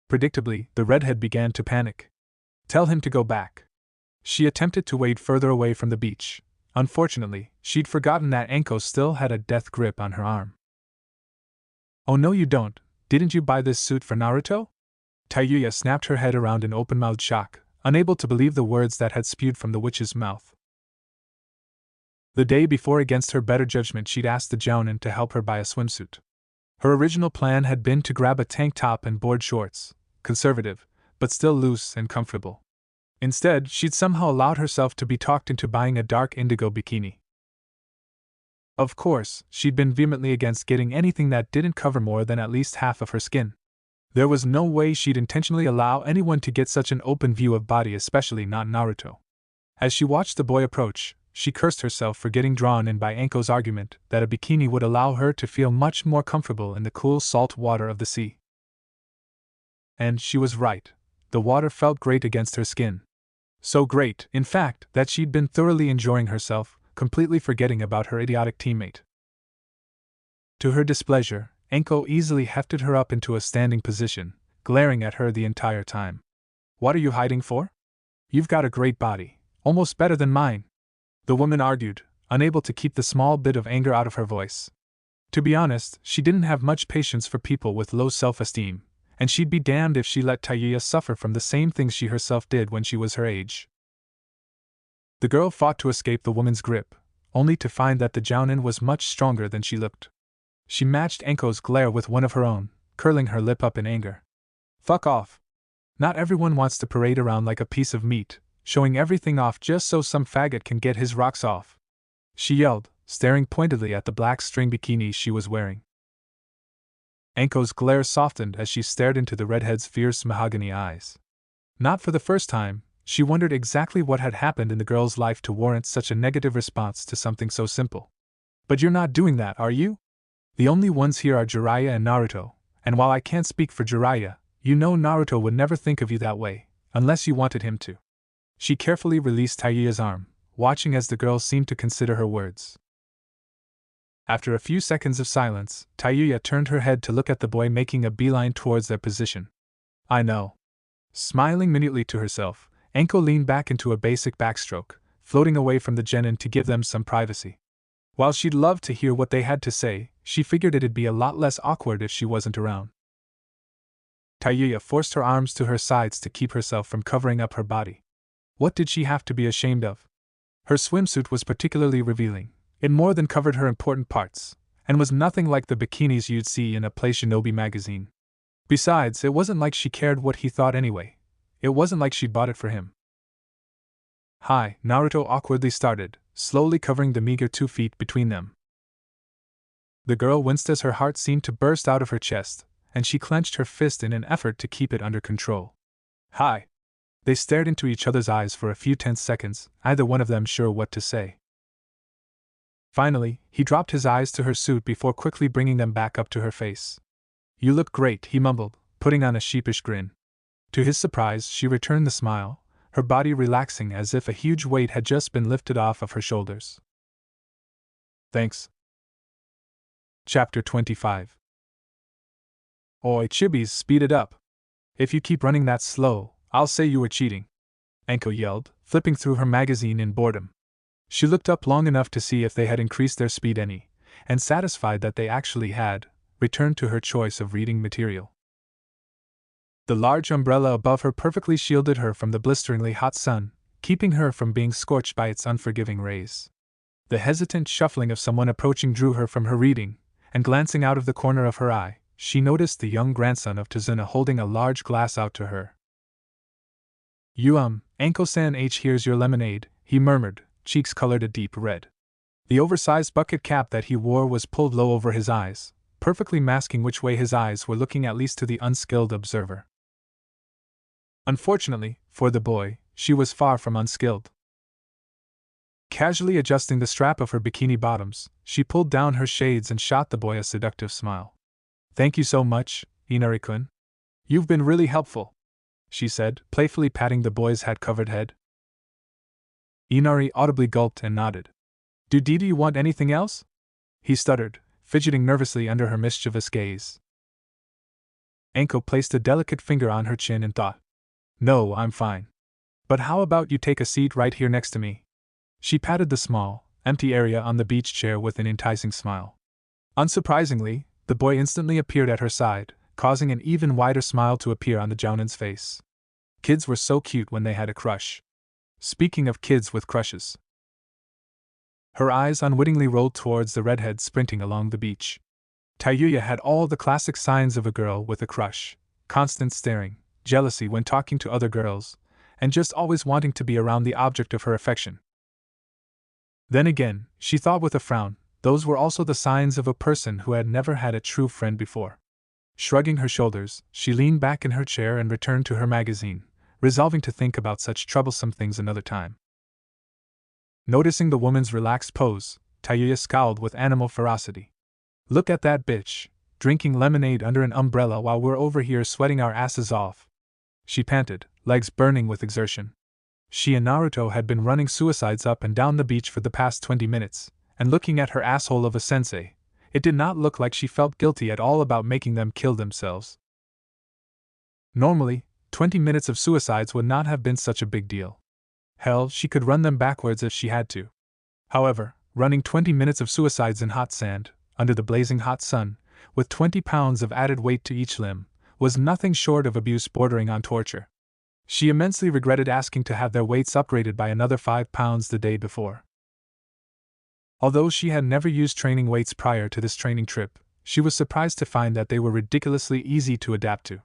[SPEAKER 1] Predictably, the redhead began to panic. Tell him to go back. She attempted to wade further away from the beach. Unfortunately, she'd forgotten that Anko still had a death grip on her arm. Oh no you don't, didn't you buy this suit for Naruto? Tayuya snapped her head around in open-mouthed shock, unable to believe the words that had spewed from the witch's mouth. The day before, against her better judgment, she'd asked the jounin to help her buy a swimsuit. Her original plan had been to grab a tank top and board shorts, conservative, but still loose and comfortable. Instead, she'd somehow allowed herself to be talked into buying a dark indigo bikini. Of course, she'd been vehemently against getting anything that didn't cover more than at least half of her skin. There was no way she'd intentionally allow anyone to get such an open view of body, especially not Naruto. As she watched the boy approach, she cursed herself for getting drawn in by Anko's argument that a bikini would allow her to feel much more comfortable in the cool salt water of the sea. And she was right. The water felt great against her skin. So great, in fact, that she'd been thoroughly enjoying herself, completely forgetting about her idiotic teammate. To her displeasure, Anko easily hefted her up into a standing position, glaring at her the entire time. What are you hiding for? You've got a great body, almost better than mine, the woman argued, unable to keep the small bit of anger out of her voice. To be honest, she didn't have much patience for people with low self-esteem, and she'd be damned if she let Taiya suffer from the same things she herself did when she was her age. The girl fought to escape the woman's grip, only to find that the jounin was much stronger than she looked. She matched Anko's glare with one of her own, curling her lip up in anger. Fuck off. Not everyone wants to parade around like a piece of meat, showing everything off just so some faggot can get his rocks off, she yelled, staring pointedly at the black string bikini she was wearing. Anko's glare softened as she stared into the redhead's fierce mahogany eyes. Not for the first time, she wondered exactly what had happened in the girl's life to warrant such a negative response to something so simple. But you're not doing that, are you? The only ones here are Jiraiya and Naruto, and while I can't speak for Jiraiya, you know Naruto would never think of you that way, unless you wanted him to. She carefully released Taiya's arm, watching as the girl seemed to consider her words. After a few seconds of silence, Tayuya turned her head to look at the boy making a beeline towards their position. I know. Smiling minutely to herself, Enko leaned back into a basic backstroke, floating away from the genin to give them some privacy. While she'd love to hear what they had to say, she figured it'd be a lot less awkward if she wasn't around. Tayuya forced her arms to her sides to keep herself from covering up her body. What did she have to be ashamed of? Her swimsuit was particularly revealing. It more than covered her important parts, and was nothing like the bikinis you'd see in a Play Shinobi magazine. Besides, it wasn't like she cared what he thought anyway. It wasn't like she bought it for him. Hi, Naruto awkwardly started, slowly covering the meager 2 feet between them. The girl winced as her heart seemed to burst out of her chest, and she clenched her fist in an effort to keep it under control. Hi. They stared into each other's eyes for a few tense seconds, either one of them sure what to say. Finally, he dropped his eyes to her suit before quickly bringing them back up to her face. You look great, he mumbled, putting on a sheepish grin. To his surprise, she returned the smile, her body relaxing as if a huge weight had just been lifted off of her shoulders. Thanks. Chapter 25. Oi, chibis, speed it up. If you keep running that slow, I'll say you were cheating, Enko yelled, flipping through her magazine in boredom. She looked up long enough to see if they had increased their speed any, and satisfied that they actually had, returned to her choice of reading material. The large umbrella above her perfectly shielded her from the blisteringly hot sun, keeping her from being scorched by its unforgiving rays. The hesitant shuffling of someone approaching drew her from her reading, and glancing out of the corner of her eye, she noticed the young grandson of Tazuna holding a large glass out to her. Enko-san, here's your lemonade, he murmured, cheeks colored a deep red. The oversized bucket cap that he wore was pulled low over his eyes, perfectly masking which way his eyes were looking at least to the unskilled observer. Unfortunately, for the boy, she was far from unskilled. Casually adjusting the strap of her bikini bottoms, she pulled down her shades and shot the boy a seductive smile. Thank you so much, Inari-kun. You've been really helpful, she said, playfully patting the boy's hat-covered head. Inari audibly gulped and nodded. Do you want anything else? He stuttered, fidgeting nervously under her mischievous gaze. Enko placed a delicate finger on her chin and thought. No, I'm fine. But how about you take a seat right here next to me? She patted the small, empty area on the beach chair with an enticing smile. Unsurprisingly, the boy instantly appeared at her side, causing an even wider smile to appear on the jounin's face. Kids were so cute when they had a crush. Speaking of kids with crushes. Her eyes unwittingly rolled towards the redhead sprinting along the beach. Tayuya had all the classic signs of a girl with a crush: constant staring, jealousy when talking to other girls, and just always wanting to be around the object of her affection. Then again, she thought with a frown, those were also the signs of a person who had never had a true friend before. Shrugging her shoulders, she leaned back in her chair and returned to her magazine, resolving to think about such troublesome things another time. Noticing the woman's relaxed pose, Tayuya scowled with animal ferocity. Look at that bitch, drinking lemonade under an umbrella while we're over here sweating our asses off. She panted, legs burning with exertion. She and Naruto had been running suicides up and down the beach for the past 20 minutes, and looking at her asshole of a sensei, it did not look like she felt guilty at all about making them kill themselves. Normally, 20 minutes of suicides would not have been such a big deal. Hell, she could run them backwards if she had to. However, running 20 minutes of suicides in hot sand, under the blazing hot sun, with 20 pounds of added weight to each limb, was nothing short of abuse bordering on torture. She immensely regretted asking to have their weights upgraded by another 5 pounds the day before. Although she had never used training weights prior to this training trip, she was surprised to find that they were ridiculously easy to adapt to.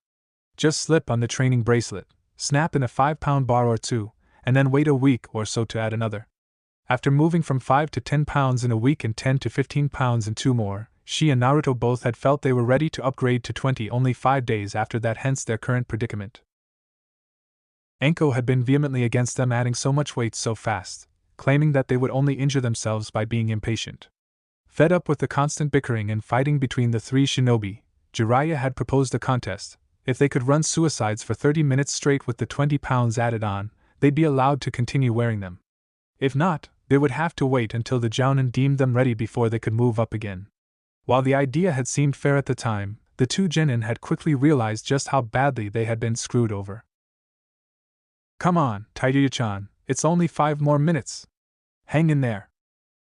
[SPEAKER 1] Just slip on the training bracelet, snap in a 5-pound bar or two, and then wait a week or so to add another. After moving from 5 to 10 pounds in a week and 10 to 15 pounds in 2 more, she and Naruto both had felt they were ready to upgrade to 20 only 5 days after that, hence their current predicament. Enko had been vehemently against them adding so much weight so fast, claiming that they would only injure themselves by being impatient. Fed up with the constant bickering and fighting between the 3 shinobi, Jiraiya had proposed a contest. If they could run suicides for 30 minutes straight with the 20 pounds added on, they'd be allowed to continue wearing them. If not, They would have to wait until the Jounin deemed them ready before they could move up again. While the idea had seemed fair at the time, the two genin had quickly realized just how badly they had been screwed over. Come on, Taiyuya-chan, it's only 5 more minutes. Hang in there.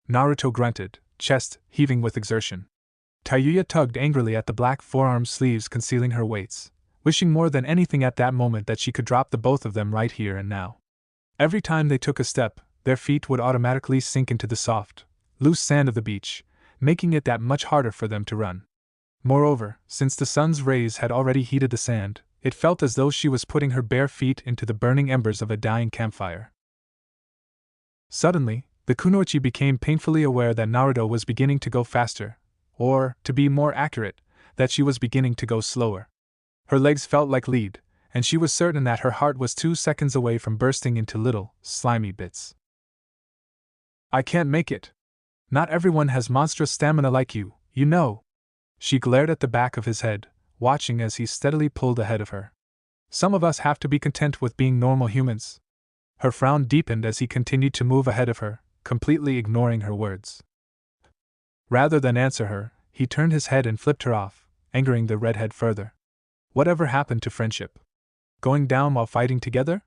[SPEAKER 1] Naruto grunted, chest heaving with exertion. Taiyuya tugged angrily at the black forearm sleeves concealing her weights, wishing more than anything at that moment that she could drop the both of them right here and now. Every time they took a step, their feet would automatically sink into the soft, loose sand of the beach, making it that much harder for them to run. Moreover, since the sun's rays had already heated the sand, it felt as though she was putting her bare feet into the burning embers of a dying campfire. Suddenly, the kunoichi became painfully aware that Naruto was beginning to go faster, or, to be more accurate, that she was beginning to go slower. Her legs felt like lead, and she was certain that her heart was 2 seconds away from bursting into little, slimy bits. I can't make it. Not everyone has monstrous stamina like you, you know. She glared at the back of his head, watching as he steadily pulled ahead of her. Some of us have to be content with being normal humans. Her frown deepened as he continued to move ahead of her, completely ignoring her words. Rather than answer her, he turned his head and flipped her off, angering the redhead further. Whatever happened to friendship? Going down while fighting together?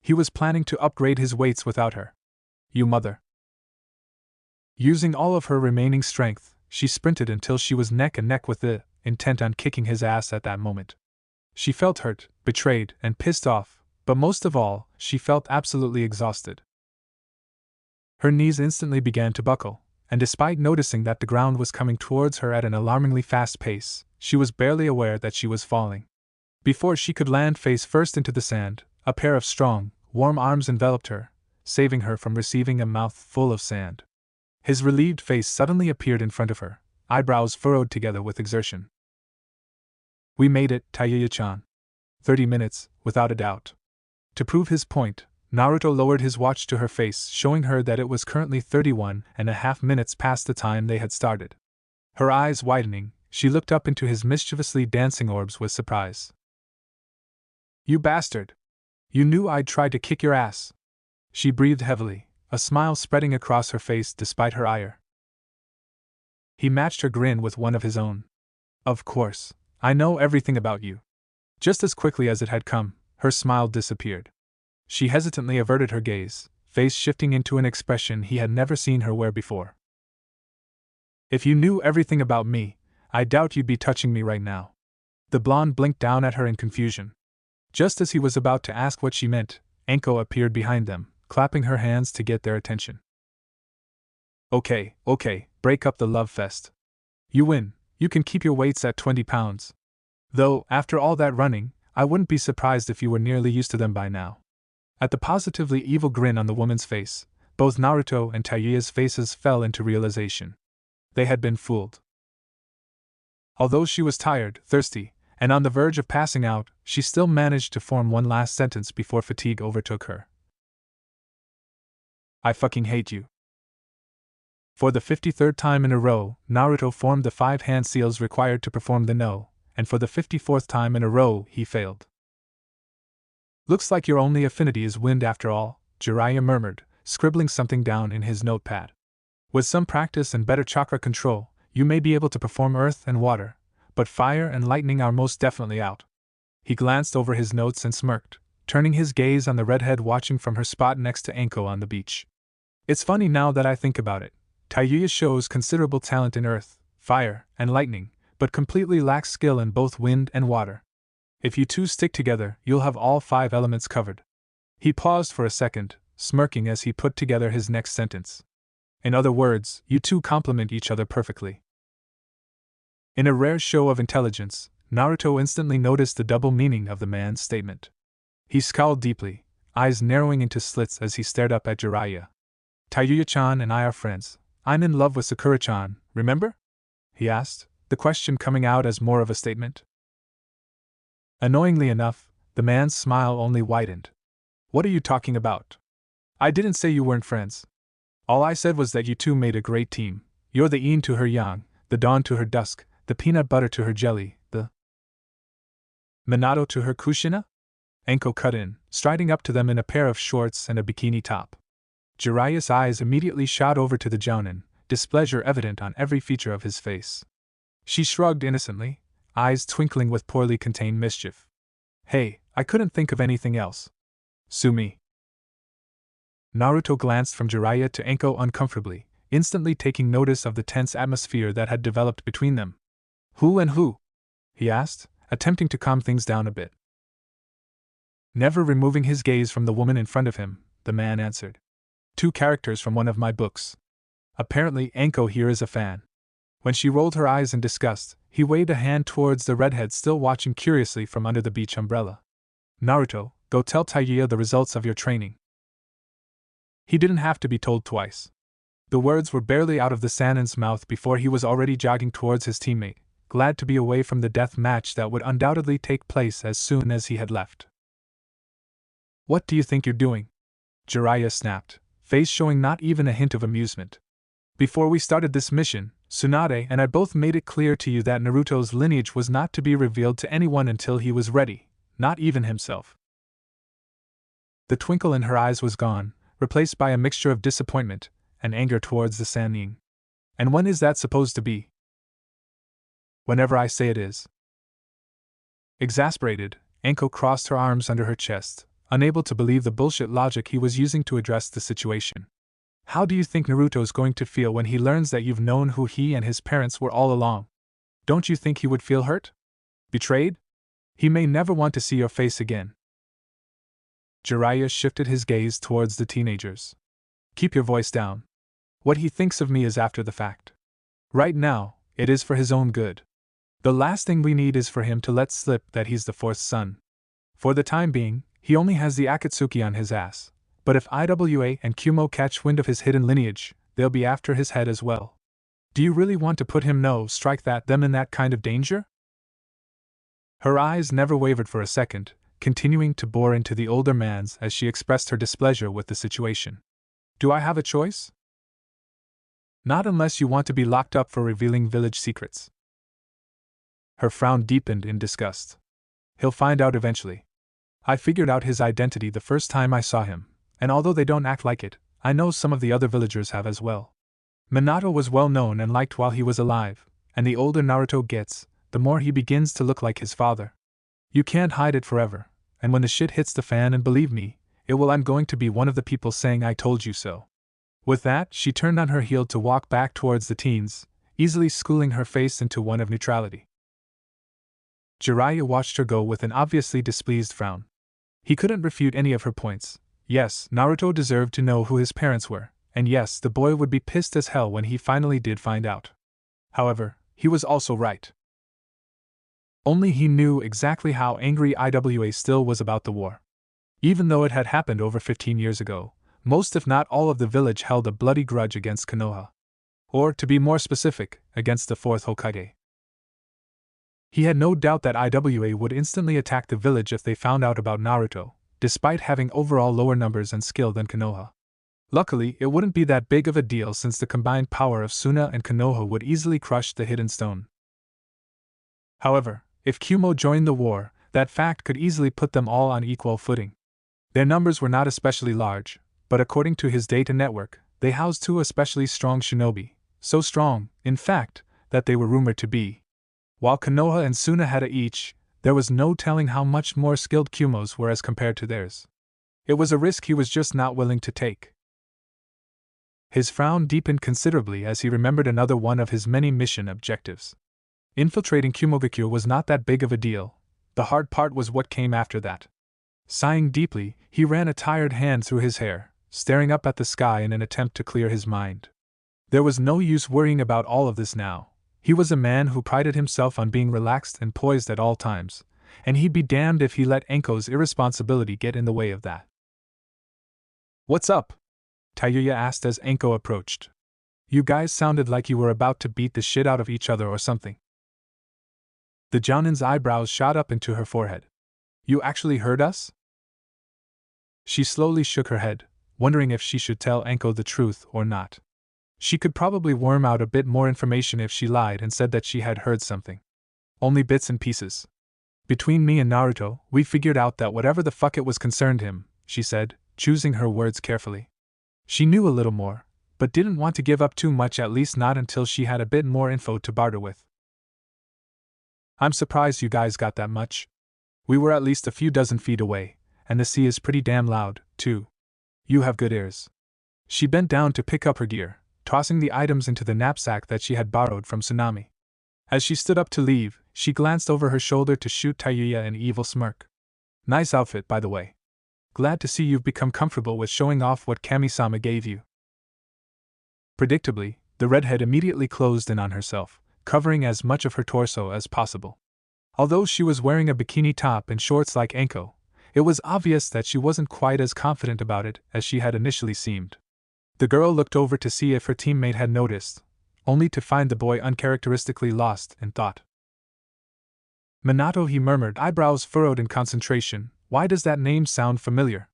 [SPEAKER 1] He was planning to upgrade his weights without her. You mother. Using all of her remaining strength, she sprinted until she was neck and neck with it, intent on kicking his ass at that moment. She felt hurt, betrayed, and pissed off, but most of all, she felt absolutely exhausted. Her knees instantly began to buckle, and despite noticing that the ground was coming towards her at an alarmingly fast pace, she was barely aware that she was falling. Before she could land face first into the sand, a pair of strong, warm arms enveloped her, saving her from receiving a mouth full of sand. His relieved face suddenly appeared in front of her, eyebrows furrowed together with exertion. We made it, Taiyuya-chan. 30 minutes, without a doubt. To prove his point, Naruto lowered his watch to her face, showing her that it was currently 31.5 minutes past the time they had started. Her eyes widening, she looked up into his mischievously dancing orbs with surprise. You bastard! You knew I'd tried to kick your ass! She breathed heavily, a smile spreading across her face despite her ire. He matched her grin with one of his own. Of course, I know everything about you. Just as quickly as it had come, her smile disappeared. She hesitantly averted her gaze, face shifting into an expression he had never seen her wear before. If you knew everything about me, I doubt you'd be touching me right now. The blonde blinked down at her in confusion. Just as he was about to ask what she meant, Anko appeared behind them, clapping her hands to get their attention. Okay, break up the love fest. You win, you can keep your weights at 20 pounds. Though, after all that running, I wouldn't be surprised if you were nearly used to them by now. At the positively evil grin on the woman's face, both Naruto and Taiyuya's faces fell into realization. They had been fooled. Although she was tired, thirsty, and on the verge of passing out, she still managed to form one last sentence before fatigue overtook her. I fucking hate you. For the 53rd time in a row, Naruto formed the 5 hand seals required to perform the no, and for the 54th time in a row, he failed. Looks like your only affinity is wind after all, Jiraiya murmured, scribbling something down in his notepad. With some practice and better chakra control, you may be able to perform earth and water, but fire and lightning are most definitely out. He glanced over his notes and smirked, turning his gaze on the redhead watching from her spot next to Anko on the beach. It's funny now that I think about it. Taiyuya shows considerable talent in earth, fire, and lightning, but completely lacks skill in both wind and water. If you two stick together, you'll have all 5 elements covered. He paused for a second, smirking as he put together his next sentence. In other words, you two complement each other perfectly. In a rare show of intelligence, Naruto instantly noticed the double meaning of the man's statement. He scowled deeply, eyes narrowing into slits as he stared up at Jiraiya. Taiyuya-chan and I are friends. I'm in love with Sakura-chan, remember? He asked, the question coming out as more of a statement. Annoyingly enough, the man's smile only widened. What are you talking about? I didn't say you weren't friends. All I said was that you two made a great team. You're the yin to her yang, the dawn to her dusk, the peanut butter to her jelly, the Minato to her Kushina? Anko cut in, striding up to them in a pair of shorts and a bikini top. Jiraiya's eyes immediately shot over to the Jounin, displeasure evident on every feature of his face. She shrugged innocently, eyes twinkling with poorly contained mischief. Hey, I couldn't think of anything else. Sue me. Naruto glanced from Jiraiya to Anko uncomfortably, instantly taking notice of the tense atmosphere that had developed between them. Who and who? He asked, attempting to calm things down a bit. Never removing his gaze from the woman in front of him, the man answered. 2 characters from one of my books. Apparently, Anko here is a fan. When she rolled her eyes in disgust, he waved a hand towards the redhead still watching curiously from under the beach umbrella. Naruto, go tell Taiya the results of your training. He didn't have to be told twice. The words were barely out of the Sanin's mouth before he was already jogging towards his teammate, glad to be away from the death match that would undoubtedly take place as soon as he had left. What do you think you're doing? Jiraiya snapped, face showing not even a hint of amusement. Before we started this mission, Tsunade and I both made it clear to you that Naruto's lineage was not to be revealed to anyone until he was ready, not even himself. The twinkle in her eyes was gone, replaced by a mixture of disappointment and anger towards the Sannin. And when is that supposed to be? Whenever I say it is. Exasperated, Anko crossed her arms under her chest, unable to believe the bullshit logic he was using to address the situation. How do you think Naruto's going to feel when he learns that you've known who he and his parents were all along? Don't you think he would feel hurt? Betrayed? He may never want to see your face again. Jiraiya shifted his gaze towards the teenagers. Keep your voice down. What he thinks of me is after the fact. Right now, it is for his own good. The last thing we need is for him to let slip that he's the 4th son. For the time being, he only has the Akatsuki on his ass, but if IWA and Kumo catch wind of his hidden lineage, they'll be after his head as well. Do you really want to put him them in that kind of danger? Her eyes never wavered for a second, continuing to bore into the older man's as she expressed her displeasure with the situation. Do I have a choice? Not unless you want to be locked up for revealing village secrets. Her frown deepened in disgust. He'll find out eventually. I figured out his identity the first time I saw him, and although they don't act like it, I know some of the other villagers have as well. Minato was well known and liked while he was alive, and the older Naruto gets, the more he begins to look like his father. You can't hide it forever, and when the shit hits the fan, and believe me, I'm going to be one of the people saying I told you so. With that, she turned on her heel to walk back towards the teens, easily schooling her face into one of neutrality. Jiraiya watched her go with an obviously displeased frown. He couldn't refute any of her points. Yes, Naruto deserved to know who his parents were, and yes, the boy would be pissed as hell when he finally did find out. However, he was also right. Only he knew exactly how angry IWA still was about the war. Even though it had happened over 15 years ago, most if not all of the village held a bloody grudge against Konoha. Or, to be more specific, against the 4th Hokage. He had no doubt that IWA would instantly attack the village if they found out about Naruto, despite having overall lower numbers and skill than Konoha. Luckily, it wouldn't be that big of a deal since the combined power of Suna and Konoha would easily crush the Hidden Stone. However, if Kumo joined the war, that fact could easily put them all on equal footing. Their numbers were not especially large, but according to his data network, they housed 2 especially strong shinobi, so strong, in fact, that they were rumored to be. While Konoha and Suna had each, there was no telling how much more skilled Kumos were as compared to theirs. It was a risk he was just not willing to take. His frown deepened considerably as he remembered another one of his many mission objectives. Infiltrating Kumogakure was not that big of a deal, the hard part was what came after that. Sighing deeply, he ran a tired hand through his hair, staring up at the sky in an attempt to clear his mind. There was no use worrying about all of this now. He was a man who prided himself on being relaxed and poised at all times, and he'd be damned if he let Anko's irresponsibility get in the way of that. What's up? Taiya asked as Anko approached. You guys sounded like you were about to beat the shit out of each other or something. The Jounin's eyebrows shot up into her forehead. You actually heard us? She slowly shook her head, wondering if she should tell Anko the truth or not. She could probably worm out a bit more information if she lied and said that she had heard something. Only bits and pieces. Between me and Naruto, we figured out that whatever the fuck it was concerned him, she said, choosing her words carefully. She knew a little more, but didn't want to give up too much, at least not until she had a bit more info to barter with. I'm surprised you guys got that much. We were at least a few dozen feet away, and the sea is pretty damn loud, too. You have good ears. She bent down to pick up her gear, tossing the items into the knapsack that she had borrowed from Tsunami. As she stood up to leave, she glanced over her shoulder to shoot Tayuya an evil smirk. Nice outfit, by the way. Glad to see you've become comfortable with showing off what Kami-sama gave you. Predictably, the redhead immediately closed in on herself, covering as much of her torso as possible. Although she was wearing a bikini top and shorts like Anko, it was obvious that she wasn't quite as confident about it as she had initially seemed. The girl looked over to see if her teammate had noticed, only to find the boy uncharacteristically lost in thought. Minato, he murmured, eyebrows furrowed in concentration. Why does that name sound familiar?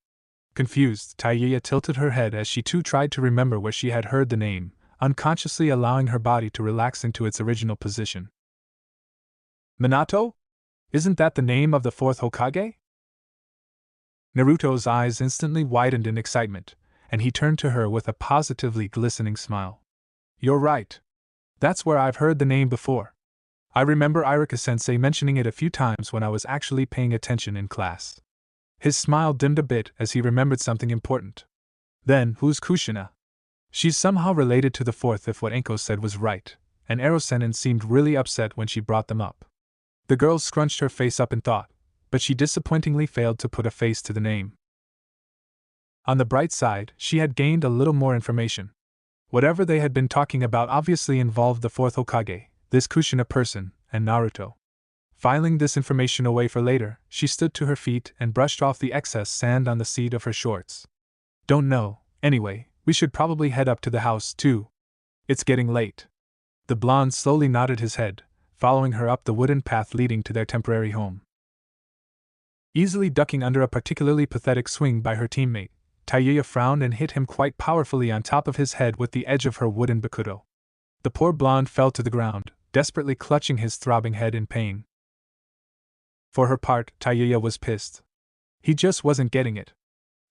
[SPEAKER 1] Confused, Tayuya tilted her head as she too tried to remember where she had heard the name, unconsciously allowing her body to relax into its original position. Minato? Isn't that the name of the fourth Hokage? Naruto's eyes instantly widened in excitement, and he turned to her with a positively glistening smile. You're right. That's where I've heard the name before. I remember Irika-sensei mentioning it a few times when I was actually paying attention in class. His smile dimmed a bit as he remembered something important. Then, who's Kushina? She's somehow related to the fourth if what Anko said was right, and Erosenin seemed really upset when she brought them up. The girl scrunched her face up in thought, but she disappointingly failed to put a face to the name. On the bright side, she had gained a little more information. Whatever they had been talking about obviously involved the fourth Hokage, this Kushina person, and Naruto. Filing this information away for later, she stood to her feet and brushed off the excess sand on the seat of her shorts. Don't know, anyway, we should probably head up to the house, too. It's getting late. The blonde slowly nodded his head, following her up the wooden path leading to their temporary home. Easily ducking under a particularly pathetic swing by her teammate, Tayuya frowned and hit him quite powerfully on top of his head with the edge of her wooden bakuto. The poor blonde fell to the ground, desperately clutching his throbbing head in pain. For her part, Tayuya was pissed. He just wasn't getting it.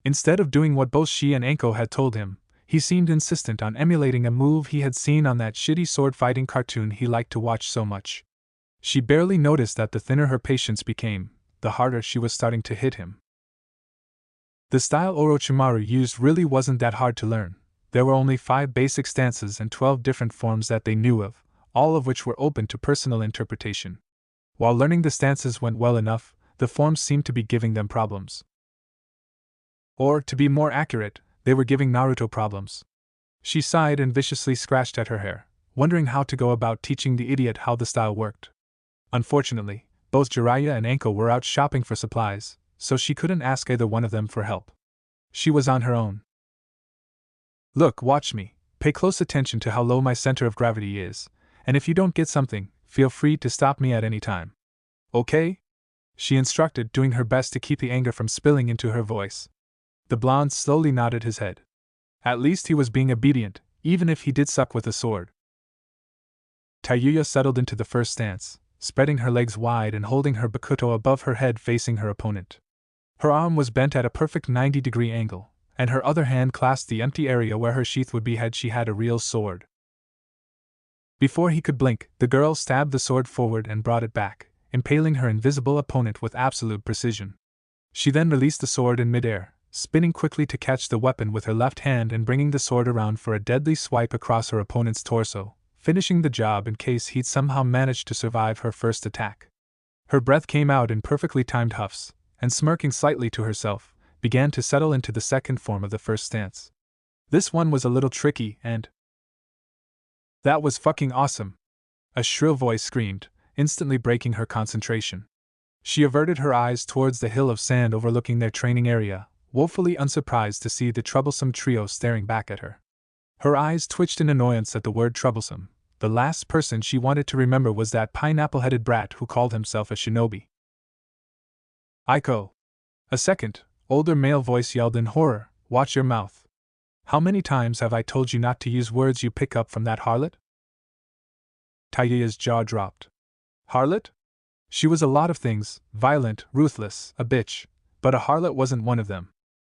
[SPEAKER 1] Instead of doing what both she and Anko had told him, he seemed insistent on emulating a move he had seen on that shitty sword-fighting cartoon he liked to watch so much. She barely noticed that the thinner her patience became, the harder she was starting to hit him. The style Orochimaru used really wasn't that hard to learn. There were only 5 basic stances and 12 different forms that they knew of, all of which were open to personal interpretation. While learning the stances went well enough, the forms seemed to be giving them problems. Or, to be more accurate, they were giving Naruto problems. She sighed and viciously scratched at her hair, wondering how to go about teaching the idiot how the style worked. Unfortunately, both Jiraiya and Anko were out shopping for supplies, so she couldn't ask either one of them for help. She was on her own. Look, watch me. Pay close attention to how low my center of gravity is, and if you don't get something, feel free to stop me at any time. Okay? She instructed, doing her best to keep the anger from spilling into her voice. The blonde slowly nodded his head. At least he was being obedient, even if he did suck with a sword. Tayuya settled into the first stance, spreading her legs wide and holding her bakuto above her head facing her opponent. Her arm was bent at a perfect 90-degree angle, and her other hand clasped the empty area where her sheath would be had she had a real sword. Before he could blink, the girl stabbed the sword forward and brought it back, impaling her invisible opponent with absolute precision. She then released the sword in midair, spinning quickly to catch the weapon with her left hand and bringing the sword around for a deadly swipe across her opponent's torso, finishing the job in case he'd somehow managed to survive her first attack. Her breath came out in perfectly timed huffs, and smirking slightly to herself, began to settle into the second form of the first stance. This one was a little tricky and... That was fucking awesome! A shrill voice screamed, instantly breaking her concentration. She averted her eyes towards the hill of sand overlooking their training area, woefully unsurprised to see the troublesome trio staring back at her. Her eyes twitched in annoyance at the word troublesome. The last person she wanted to remember was that pineapple-headed brat who called himself a shinobi. Aiko! A second, older male voice yelled in horror, watch your mouth. How many times have I told you not to use words you pick up from that harlot? Tayuya's jaw dropped. Harlot? She was a lot of things, violent, ruthless, a bitch, but a harlot wasn't one of them.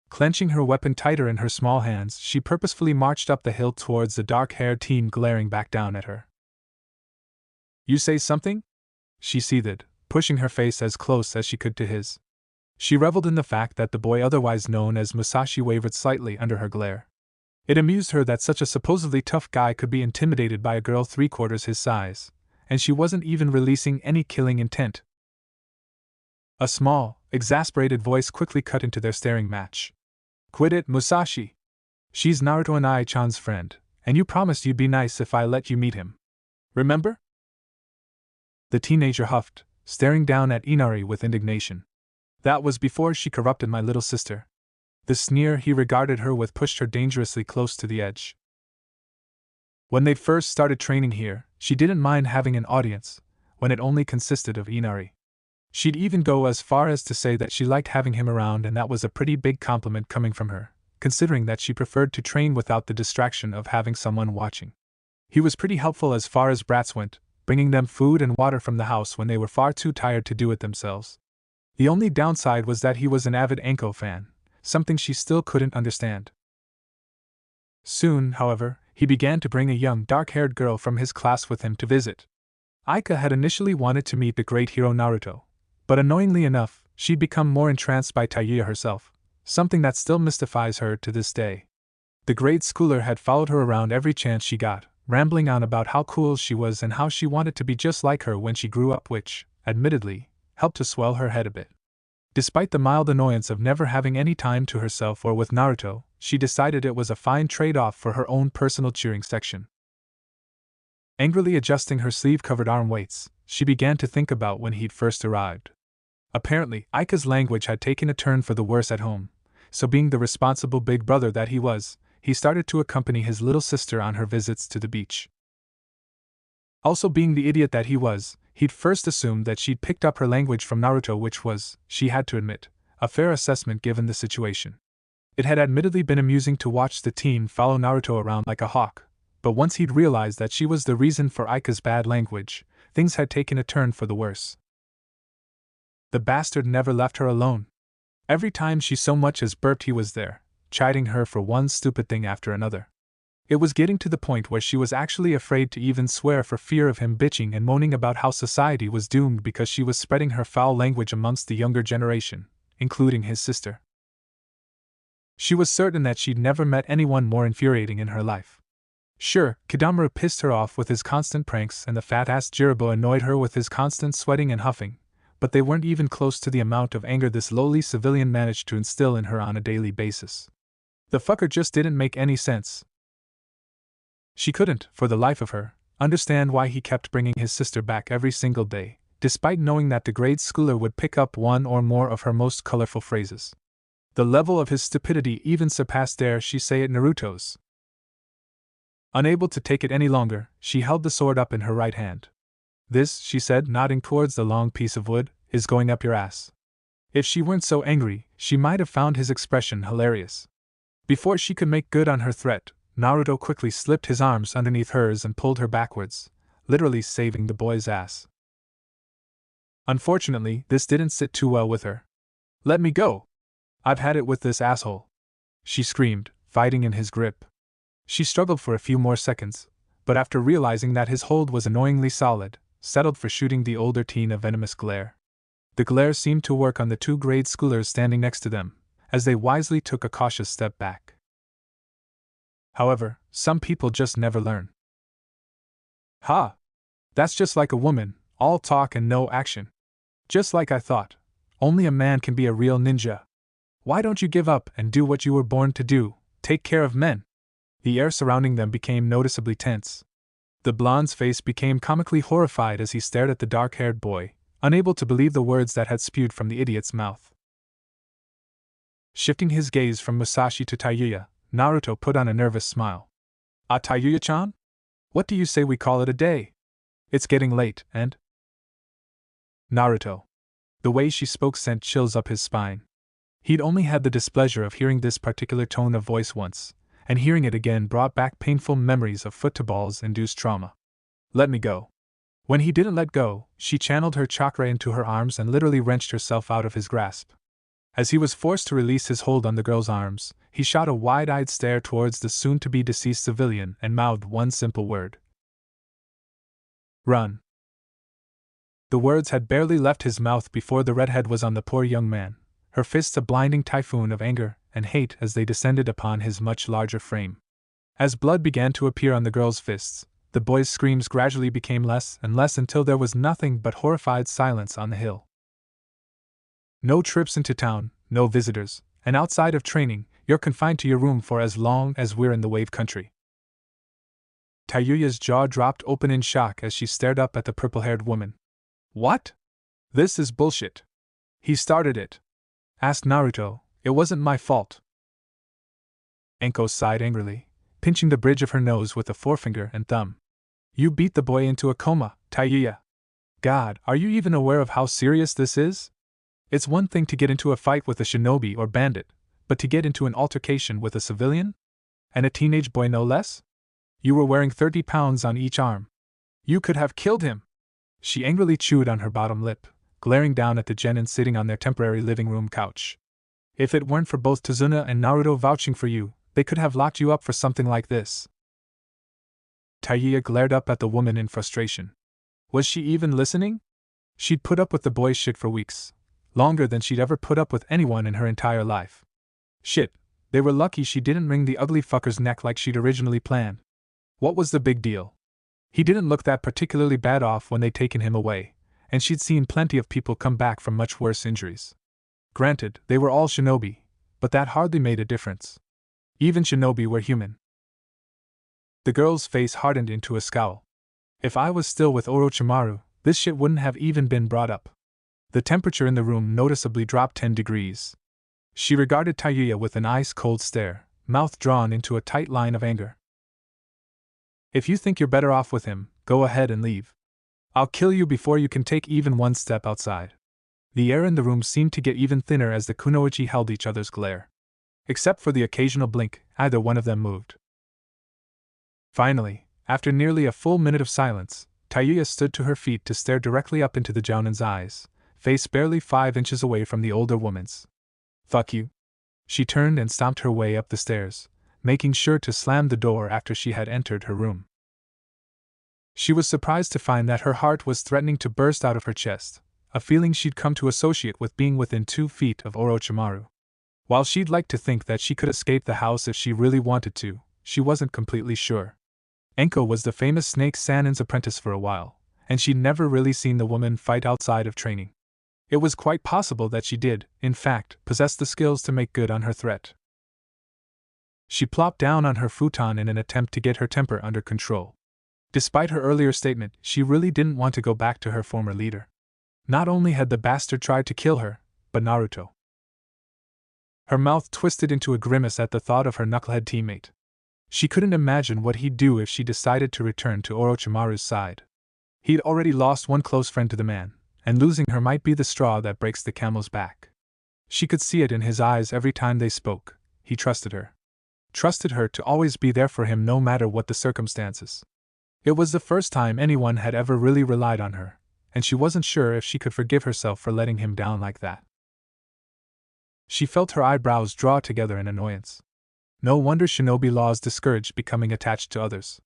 [SPEAKER 1] Clenching her weapon tighter in her small hands, she purposefully marched up the hill towards the dark-haired teen glaring back down at her. "You say something?" she seethed, pushing her face as close as she could to his. She reveled in the fact that the boy otherwise known as Musashi wavered slightly under her glare. It amused her that such a supposedly tough guy could be intimidated by a girl 3/4 his size, and she wasn't even releasing any killing intent. A small, exasperated voice quickly cut into their staring match. "Quit it, Musashi! She's Naruto and Ai-chan's friend, and you promised you'd be nice if I let you meet him. Remember?" The teenager huffed, staring down at Inari with indignation. "That was before she corrupted my little sister." The sneer he regarded her with pushed her dangerously close to the edge. When they'd first started training here, she didn't mind having an audience, when it only consisted of Inari. She'd even go as far as to say that she liked having him around, and that was a pretty big compliment coming from her, considering that she preferred to train without the distraction of having someone watching. He was pretty helpful as far as brats went, bringing them food and water from the house when they were far too tired to do it themselves. The only downside was that he was an avid Anko fan, something she still couldn't understand. Soon, however, he began to bring a young, dark-haired girl from his class with him to visit. Aika had initially wanted to meet the great hero Naruto, but annoyingly enough, she'd become more entranced by Taiya herself, something that still mystifies her to this day. The grade schooler had followed her around every chance she got, rambling on about how cool she was and how she wanted to be just like her when she grew up, which, admittedly, helped to swell her head a bit. Despite the mild annoyance of never having any time to herself or with Naruto, she decided it was a fine trade-off for her own personal cheering section. Angrily adjusting her sleeve-covered arm weights, she began to think about when he'd first arrived. Apparently, Aika's language had taken a turn for the worse at home, so being the responsible big brother that he was, he started to accompany his little sister on her visits to the beach. Also being the idiot that he was, he'd first assumed that she'd picked up her language from Naruto, which was, she had to admit, a fair assessment given the situation. It had admittedly been amusing to watch the teen follow Naruto around like a hawk, but once he'd realized that she was the reason for Aika's bad language, things had taken a turn for the worse. The bastard never left her alone. Every time she so much as burped, he was there, chiding her for one stupid thing after another. It was getting to the point where she was actually afraid to even swear for fear of him bitching and moaning about how society was doomed because she was spreading her foul language amongst the younger generation, including his sister. She was certain that she'd never met anyone more infuriating in her life. Sure, Kidamaru pissed her off with his constant pranks, and the fat-ass Jirobo annoyed her with his constant sweating and huffing, but they weren't even close to the amount of anger this lowly civilian managed to instill in her on a daily basis. The fucker just didn't make any sense. She couldn't, for the life of her, understand why he kept bringing his sister back every single day, despite knowing that the grade schooler would pick up one or more of her most colorful phrases. The level of his stupidity even surpassed, dare she say it, Naruto's. Unable to take it any longer, she held the sword up in her right hand. "This," she said, nodding towards the long piece of wood, "is going up your ass." If she weren't so angry, she might have found his expression hilarious. Before she could make good on her threat, Naruto quickly slipped his arms underneath hers and pulled her backwards, literally saving the boy's ass. Unfortunately, this didn't sit too well with her. "Let me go! I've had it with this asshole!" she screamed, fighting in his grip. She struggled for a few more seconds, but after realizing that his hold was annoyingly solid, settled for shooting the older teen a venomous glare. The glare seemed to work on the two grade schoolers standing next to them, as they wisely took a cautious step back. However, some people just never learn. "Ha! That's just like a woman, all talk and no action. Just like I thought. Only a man can be a real ninja. Why don't you give up and do what you were born to do, take care of men?" The air surrounding them became noticeably tense. The blonde's face became comically horrified as he stared at the dark-haired boy, unable to believe the words that had spewed from the idiot's mouth. Shifting his gaze from Musashi to Taiya, Naruto put on a nervous smile. Taiya-chan? What do you say we call it a day? It's getting late, and…" Naruto. The way she spoke sent chills up his spine. He'd only had the displeasure of hearing this particular tone of voice once, and hearing it again brought back painful memories of footballs-induced trauma. "Let me go." When he didn't let go, she channeled her chakra into her arms and literally wrenched herself out of his grasp. As he was forced to release his hold on the girl's arms, he shot a wide-eyed stare towards the soon-to-be deceased civilian and mouthed one simple word. Run. The words had barely left his mouth before the redhead was on the poor young man, her fists a blinding typhoon of anger and hate as they descended upon his much larger frame. As blood began to appear on the girl's fists, the boy's screams gradually became less and less until there was nothing but horrified silence on the hill. No trips into town, no visitors, and outside of training, you're confined to your room for as long as we're in the wave country. Tayuya's jaw dropped open in shock as she stared up at the purple-haired woman. What? This is bullshit. He started it. Asked Naruto, it wasn't my fault. Enko sighed angrily, pinching the bridge of her nose with a forefinger and thumb. You beat the boy into a coma, Tayuya. God, are you even aware of how serious this is? It's one thing to get into a fight with a shinobi or bandit, but to get into an altercation with a civilian? And a teenage boy no less? You were wearing 30 pounds on each arm. You could have killed him. She angrily chewed on her bottom lip, glaring down at the genin sitting on their temporary living room couch. If it weren't for both Tazuna and Naruto vouching for you, they could have locked you up for something like this. Tayuya glared up at the woman in frustration. Was she even listening? She'd put up with the boy's shit for weeks, longer than she'd ever put up with anyone in her entire life. Shit, they were lucky she didn't wring the ugly fucker's neck like she'd originally planned. What was the big deal? He didn't look that particularly bad off when they'd taken him away, and she'd seen plenty of people come back from much worse injuries. Granted, they were all shinobi, but that hardly made a difference. Even shinobi were human. The girl's face hardened into a scowl. If I was still with Orochimaru, this shit wouldn't have even been brought up. The temperature in the room noticeably dropped 10 degrees. She regarded Tayuya with an ice-cold stare, mouth drawn into a tight line of anger. If you think you're better off with him, go ahead and leave. I'll kill you before you can take even one step outside. The air in the room seemed to get even thinner as the kunoichi held each other's glare. Except for the occasional blink, either one of them moved. Finally, after nearly a full minute of silence, Tayuya stood to her feet to stare directly up into the jounin's eyes, face barely 5 inches away from the older woman's. Fuck you. She turned and stomped her way up the stairs, making sure to slam the door after she had entered her room. She was surprised to find that her heart was threatening to burst out of her chest, a feeling she'd come to associate with being within 2 feet of Orochimaru. While she'd like to think that she could escape the house if she really wanted to, she wasn't completely sure. Enko was the famous Snake Sanin's apprentice for a while, and she'd never really seen the woman fight outside of training. It was quite possible that she did, in fact, possess the skills to make good on her threat. She plopped down on her futon in an attempt to get her temper under control. Despite her earlier statement, she really didn't want to go back to her former leader. Not only had the bastard tried to kill her, but Naruto. Her mouth twisted into a grimace at the thought of her knucklehead teammate. She couldn't imagine what he'd do if she decided to return to Orochimaru's side. He'd already lost one close friend to the man, and losing her might be the straw that breaks the camel's back. She could see it in his eyes every time they spoke. He trusted her. Trusted her to always be there for him no matter what the circumstances. It was the first time anyone had ever really relied on her, and she wasn't sure if she could forgive herself for letting him down like that. She felt her eyebrows draw together in annoyance. No wonder shinobi laws discouraged becoming attached to others.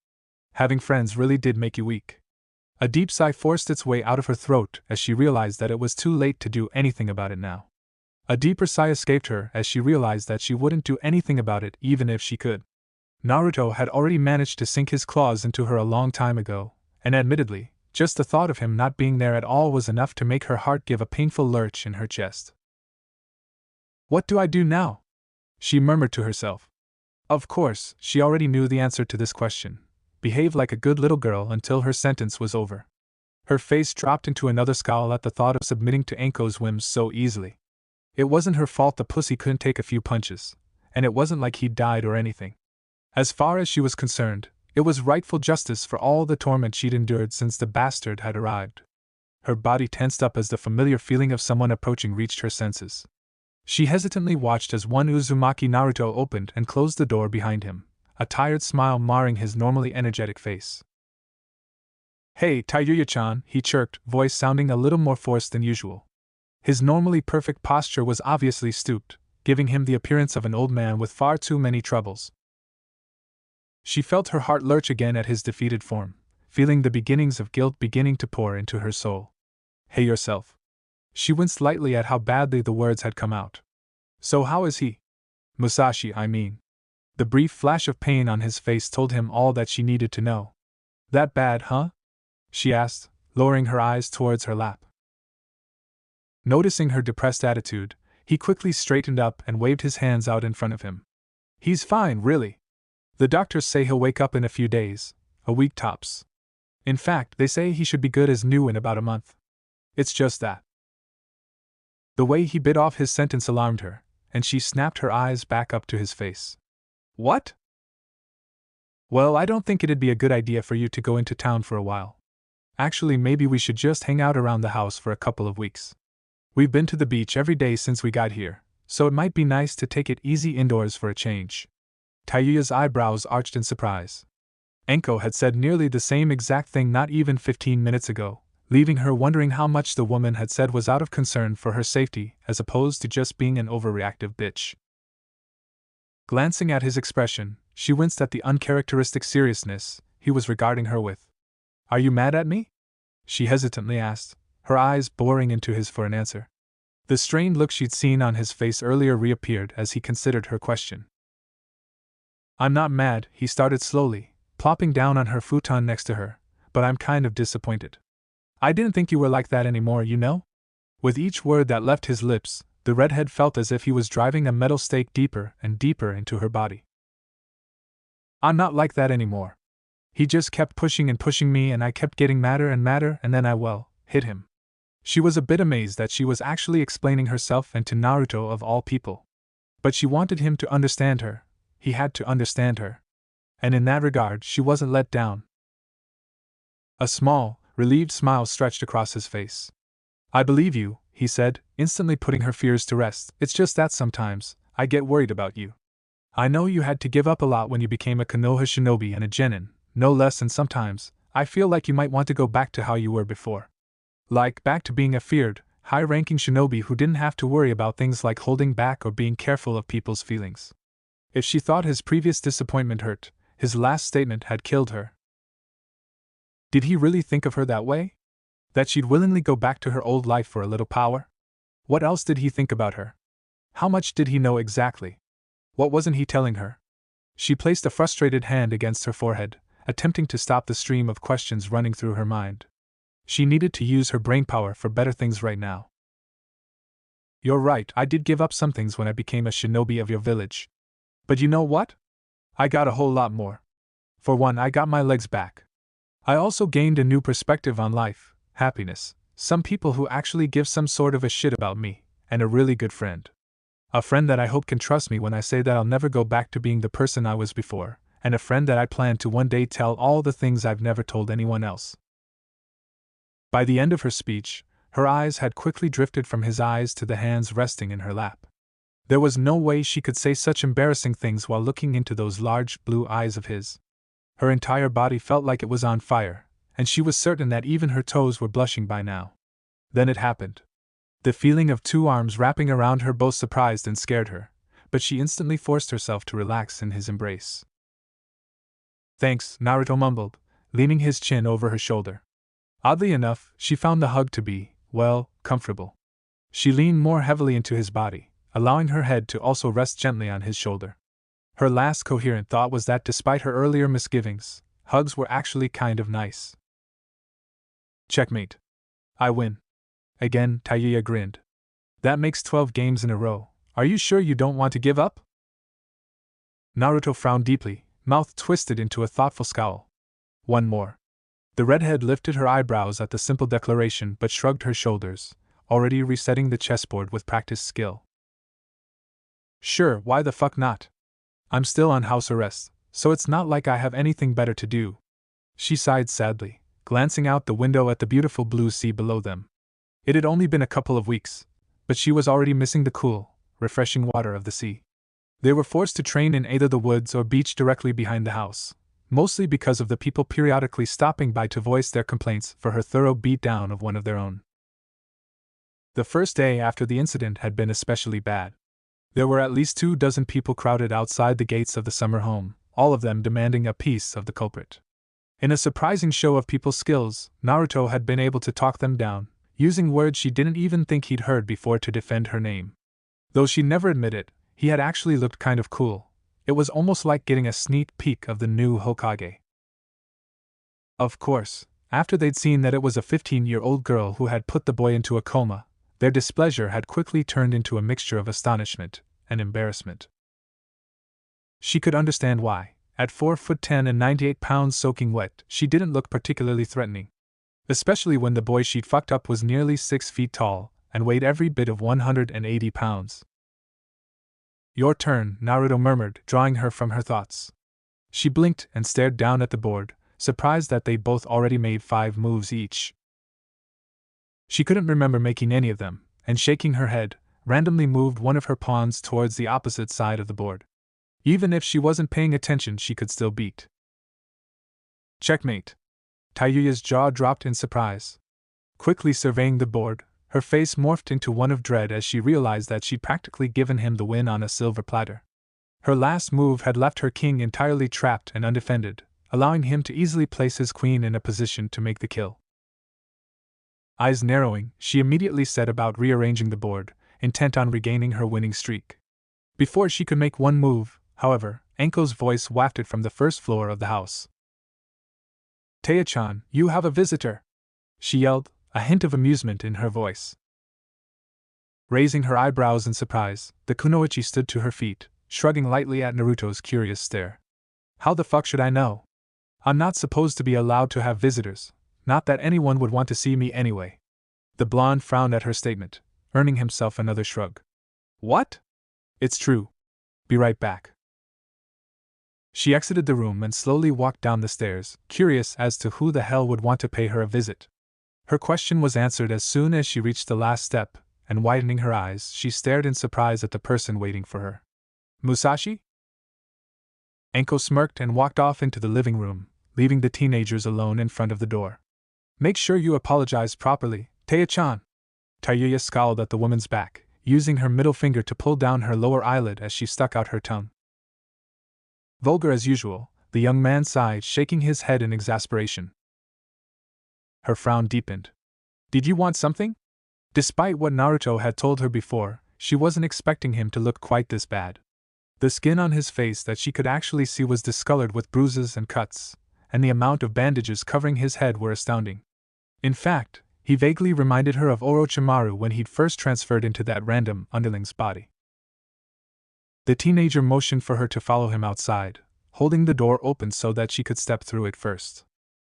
[SPEAKER 1] Having friends really did make you weak. A deep sigh forced its way out of her throat as she realized that it was too late to do anything about it now. A deeper sigh escaped her as she realized that she wouldn't do anything about it even if she could. Naruto had already managed to sink his claws into her a long time ago, and admittedly, just the thought of him not being there at all was enough to make her heart give a painful lurch in her chest. What do I do now? She murmured to herself. Of course, she already knew the answer to this question. Behave like a good little girl until her sentence was over. Her face dropped into another scowl at the thought of submitting to Enko's whims so easily. It wasn't her fault the pussy couldn't take a few punches, and it wasn't like he'd died or anything. As far as she was concerned, it was rightful justice for all the torment she'd endured since the bastard had arrived. Her body tensed up as the familiar feeling of someone approaching reached her senses. She hesitantly watched as one Uzumaki Naruto opened and closed the door behind him, a tired smile marring his normally energetic face. Hey, Tayuya-chan, he chirped, voice sounding a little more forced than usual. His normally perfect posture was obviously stooped, giving him the appearance of an old man with far too many troubles. She felt her heart lurch again at his defeated form, feeling the beginnings of guilt beginning to pour into her soul. Hey yourself. She winced lightly at how badly the words had come out. So how is he? Musashi, I mean. The brief flash of pain on his face told him all that she needed to know. That bad, huh? She asked, lowering her eyes towards her lap. Noticing her depressed attitude, he quickly straightened up and waved his hands out in front of him. He's fine, really. The doctors say he'll wake up in a few days, a week tops. In fact, they say he should be good as new in about a month. It's just that. The way he bit off his sentence alarmed her, and she snapped her eyes back up to his face. What? Well, I don't think it'd be a good idea for you to go into town for a while. Actually, maybe we should just hang out around the house for a couple of weeks. We've been to the beach every day since we got here, so it might be nice to take it easy indoors for a change. Tayuya's eyebrows arched in surprise. Enko had said nearly the same exact thing not even 15 minutes ago, leaving her wondering how much the woman had said was out of concern for her safety as opposed to just being an overreactive bitch. Glancing at his expression, she winced at the uncharacteristic seriousness he was regarding her with. Are you mad at me? She hesitantly asked, her eyes boring into his for an answer. The strained look she'd seen on his face earlier reappeared as he considered her question. I'm not mad, he started slowly, plopping down on her futon next to her, but I'm kind of disappointed. I didn't think you were like that anymore, you know? With each word that left his lips, the redhead felt as if he was driving a metal stake deeper and deeper into her body. I'm not like that anymore. He just kept pushing and pushing me and I kept getting madder and madder and then I hit him. She was a bit amazed that she was actually explaining herself and to Naruto of all people. But she wanted him to understand her. He had to understand her. And in that regard, she wasn't let down. A small, relieved smile stretched across his face. I believe you, he said, instantly putting her fears to rest. It's just that sometimes, I get worried about you. I know you had to give up a lot when you became a Konoha shinobi and a genin, no less, and sometimes, I feel like you might want to go back to how you were before. Like, back to being a feared, high-ranking shinobi who didn't have to worry about things like holding back or being careful of people's feelings. If she thought his previous disappointment hurt, his last statement had killed her. Did he really think of her that way? That she'd willingly go back to her old life for a little power? What else did he think about her? How much did he know exactly? What wasn't he telling her? She placed a frustrated hand against her forehead, attempting to stop the stream of questions running through her mind. She needed to use her brainpower for better things right now. You're right, I did give up some things when I became a shinobi of your village. But you know what? I got a whole lot more. For one, I got my legs back. I also gained a new perspective on life, happiness, some people who actually give some sort of a shit about me, and a really good friend. A friend that I hope can trust me when I say that I'll never go back to being the person I was before, and a friend that I plan to one day tell all the things I've never told anyone else. By the end of her speech, her eyes had quickly drifted from his eyes to the hands resting in her lap. There was no way she could say such embarrassing things while looking into those large blue eyes of his. Her entire body felt like it was on fire, and she was certain that even her toes were blushing by now. Then it happened. The feeling of two arms wrapping around her both surprised and scared her, but she instantly forced herself to relax in his embrace. Thanks, Naruto mumbled, leaning his chin over her shoulder. Oddly enough, she found the hug to be, comfortable. She leaned more heavily into his body, allowing her head to also rest gently on his shoulder. Her last coherent thought was that despite her earlier misgivings, hugs were actually kind of nice. Checkmate. I win. Again, Tayuya grinned. That makes 12 games in a row. Are you sure you don't want to give up? Naruto frowned deeply, mouth twisted into a thoughtful scowl. One more. The redhead lifted her eyebrows at the simple declaration but shrugged her shoulders, already resetting the chessboard with practiced skill. Sure, why the fuck not? I'm still on house arrest, so it's not like I have anything better to do. She sighed sadly, glancing out the window at the beautiful blue sea below them. It had only been a couple of weeks, but she was already missing the cool, refreshing water of the sea. They were forced to train in either the woods or beach directly behind the house, mostly because of the people periodically stopping by to voice their complaints for her thorough beat-down of one of their own. The first day after the incident had been especially bad. There were at least 24 people crowded outside the gates of the summer home, all of them demanding a piece of the culprit. In a surprising show of people's skills, Naruto had been able to talk them down, using words she didn't even think he'd heard before to defend her name. Though she never admitted, he had actually looked kind of cool. It was almost like getting a sneak peek of the new Hokage. Of course, after they'd seen that it was a 15-year-old girl who had put the boy into a coma, their displeasure had quickly turned into a mixture of astonishment and embarrassment. She could understand why. At 4'10" and 98 pounds soaking wet, she didn't look particularly threatening. Especially when the boy she'd fucked up was nearly 6 feet tall and weighed every bit of 180 pounds. "Your turn," Naruto murmured, drawing her from her thoughts. She blinked and stared down at the board, surprised that they'd both already made 5 moves each. She couldn't remember making any of them, and shaking her head, randomly moved one of her pawns towards the opposite side of the board. Even if she wasn't paying attention, she could still beat. Checkmate. Taiyuya's jaw dropped in surprise. Quickly surveying the board, her face morphed into one of dread as she realized that she'd practically given him the win on a silver platter. Her last move had left her king entirely trapped and undefended, allowing him to easily place his queen in a position to make the kill. Eyes narrowing, she immediately set about rearranging the board, intent on regaining her winning streak. Before she could make one move, however, Enko's voice wafted from the first floor of the house. "Taya-chan, you have a visitor!" she yelled, a hint of amusement in her voice. Raising her eyebrows in surprise, the kunoichi stood to her feet, shrugging lightly at Naruto's curious stare. "How the fuck should I know? I'm not supposed to be allowed to have visitors, not that anyone would want to see me anyway." The blonde frowned at her statement, earning himself another shrug. "What? It's true. Be right back." She exited the room and slowly walked down the stairs, curious as to who the hell would want to pay her a visit. Her question was answered as soon as she reached the last step, and widening her eyes, she stared in surprise at the person waiting for her. "Musashi?" Enko smirked and walked off into the living room, leaving the teenagers alone in front of the door. "Make sure you apologize properly, Taya-chan." Taiyuya scowled at the woman's back, using her middle finger to pull down her lower eyelid as she stuck out her tongue. Vulgar as usual, the young man sighed, shaking his head in exasperation. Her frown deepened. "Did you want something?" Despite what Naruto had told her before, she wasn't expecting him to look quite this bad. The skin on his face that she could actually see was discolored with bruises and cuts, and the amount of bandages covering his head were astounding. In fact, he vaguely reminded her of Orochimaru when he'd first transferred into that random underling's body. The teenager motioned for her to follow him outside, holding the door open so that she could step through it first.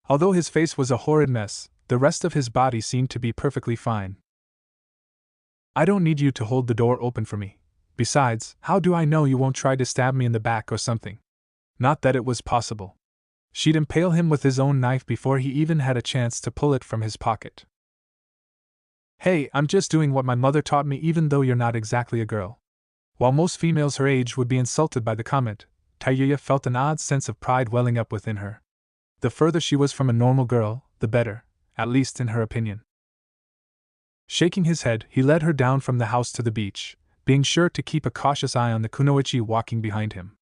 [SPEAKER 1] Although his face was a horrid mess, the rest of his body seemed to be perfectly fine. "I don't need you to hold the door open for me. Besides, how do I know you won't try to stab me in the back or something?" Not that it was possible. She'd impale him with his own knife before he even had a chance to pull it from his pocket. "Hey, I'm just doing what my mother taught me, even though you're not exactly a girl." While most females her age would be insulted by the comment, Taiyuya felt an odd sense of pride welling up within her. The further she was from a normal girl, the better, at least in her opinion. Shaking his head, he led her down from the house to the beach, being sure to keep a cautious eye on the kunoichi walking behind him.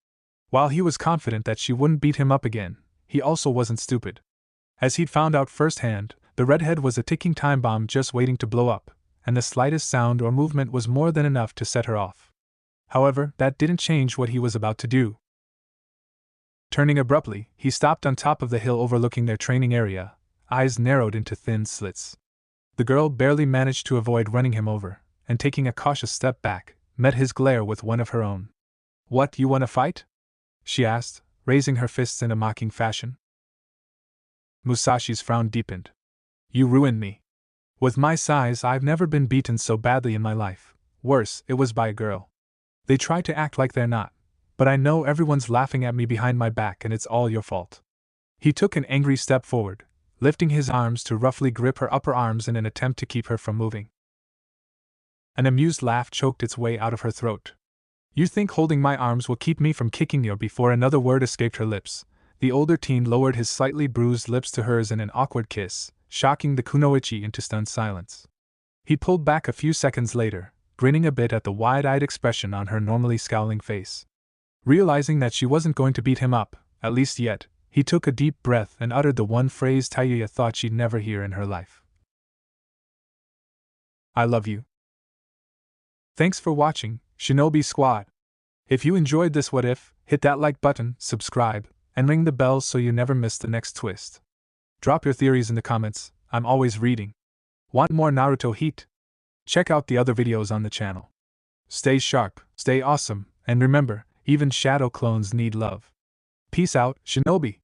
[SPEAKER 1] While he was confident that she wouldn't beat him up again, he also wasn't stupid. As he'd found out firsthand, the redhead was a ticking time bomb just waiting to blow up, and the slightest sound or movement was more than enough to set her off. However, that didn't change what he was about to do. Turning abruptly, he stopped on top of the hill overlooking their training area, eyes narrowed into thin slits. The girl barely managed to avoid running him over, and taking a cautious step back, met his glare with one of her own. "What, you wanna fight?" she asked, raising her fists in a mocking fashion. Musashi's frown deepened. "You ruined me. With my size, I've never been beaten so badly in my life. Worse, it was by a girl. They try to act like they're not, but I know everyone's laughing at me behind my back and it's all your fault." He took an angry step forward, lifting his arms to roughly grip her upper arms in an attempt to keep her from moving. An amused laugh choked its way out of her throat. "You think holding my arms will keep me from kicking you?" Before another word escaped her lips, the older teen lowered his slightly bruised lips to hers in an awkward kiss, shocking the kunoichi into stunned silence. He pulled back a few seconds later, grinning a bit at the wide-eyed expression on her normally scowling face. Realizing that she wasn't going to beat him up, at least yet, he took a deep breath and uttered the one phrase Tayuya thought she'd never hear in her life. I love you. Thanks for watching, Shinobi Squad. If you enjoyed this what if, hit that like button, subscribe, and ring the bell so you never miss the next twist. Drop your theories in the comments, I'm always reading. Want more Naruto heat? Check out the other videos on the channel. Stay sharp, stay awesome, and remember, even shadow clones need love. Peace out, Shinobi!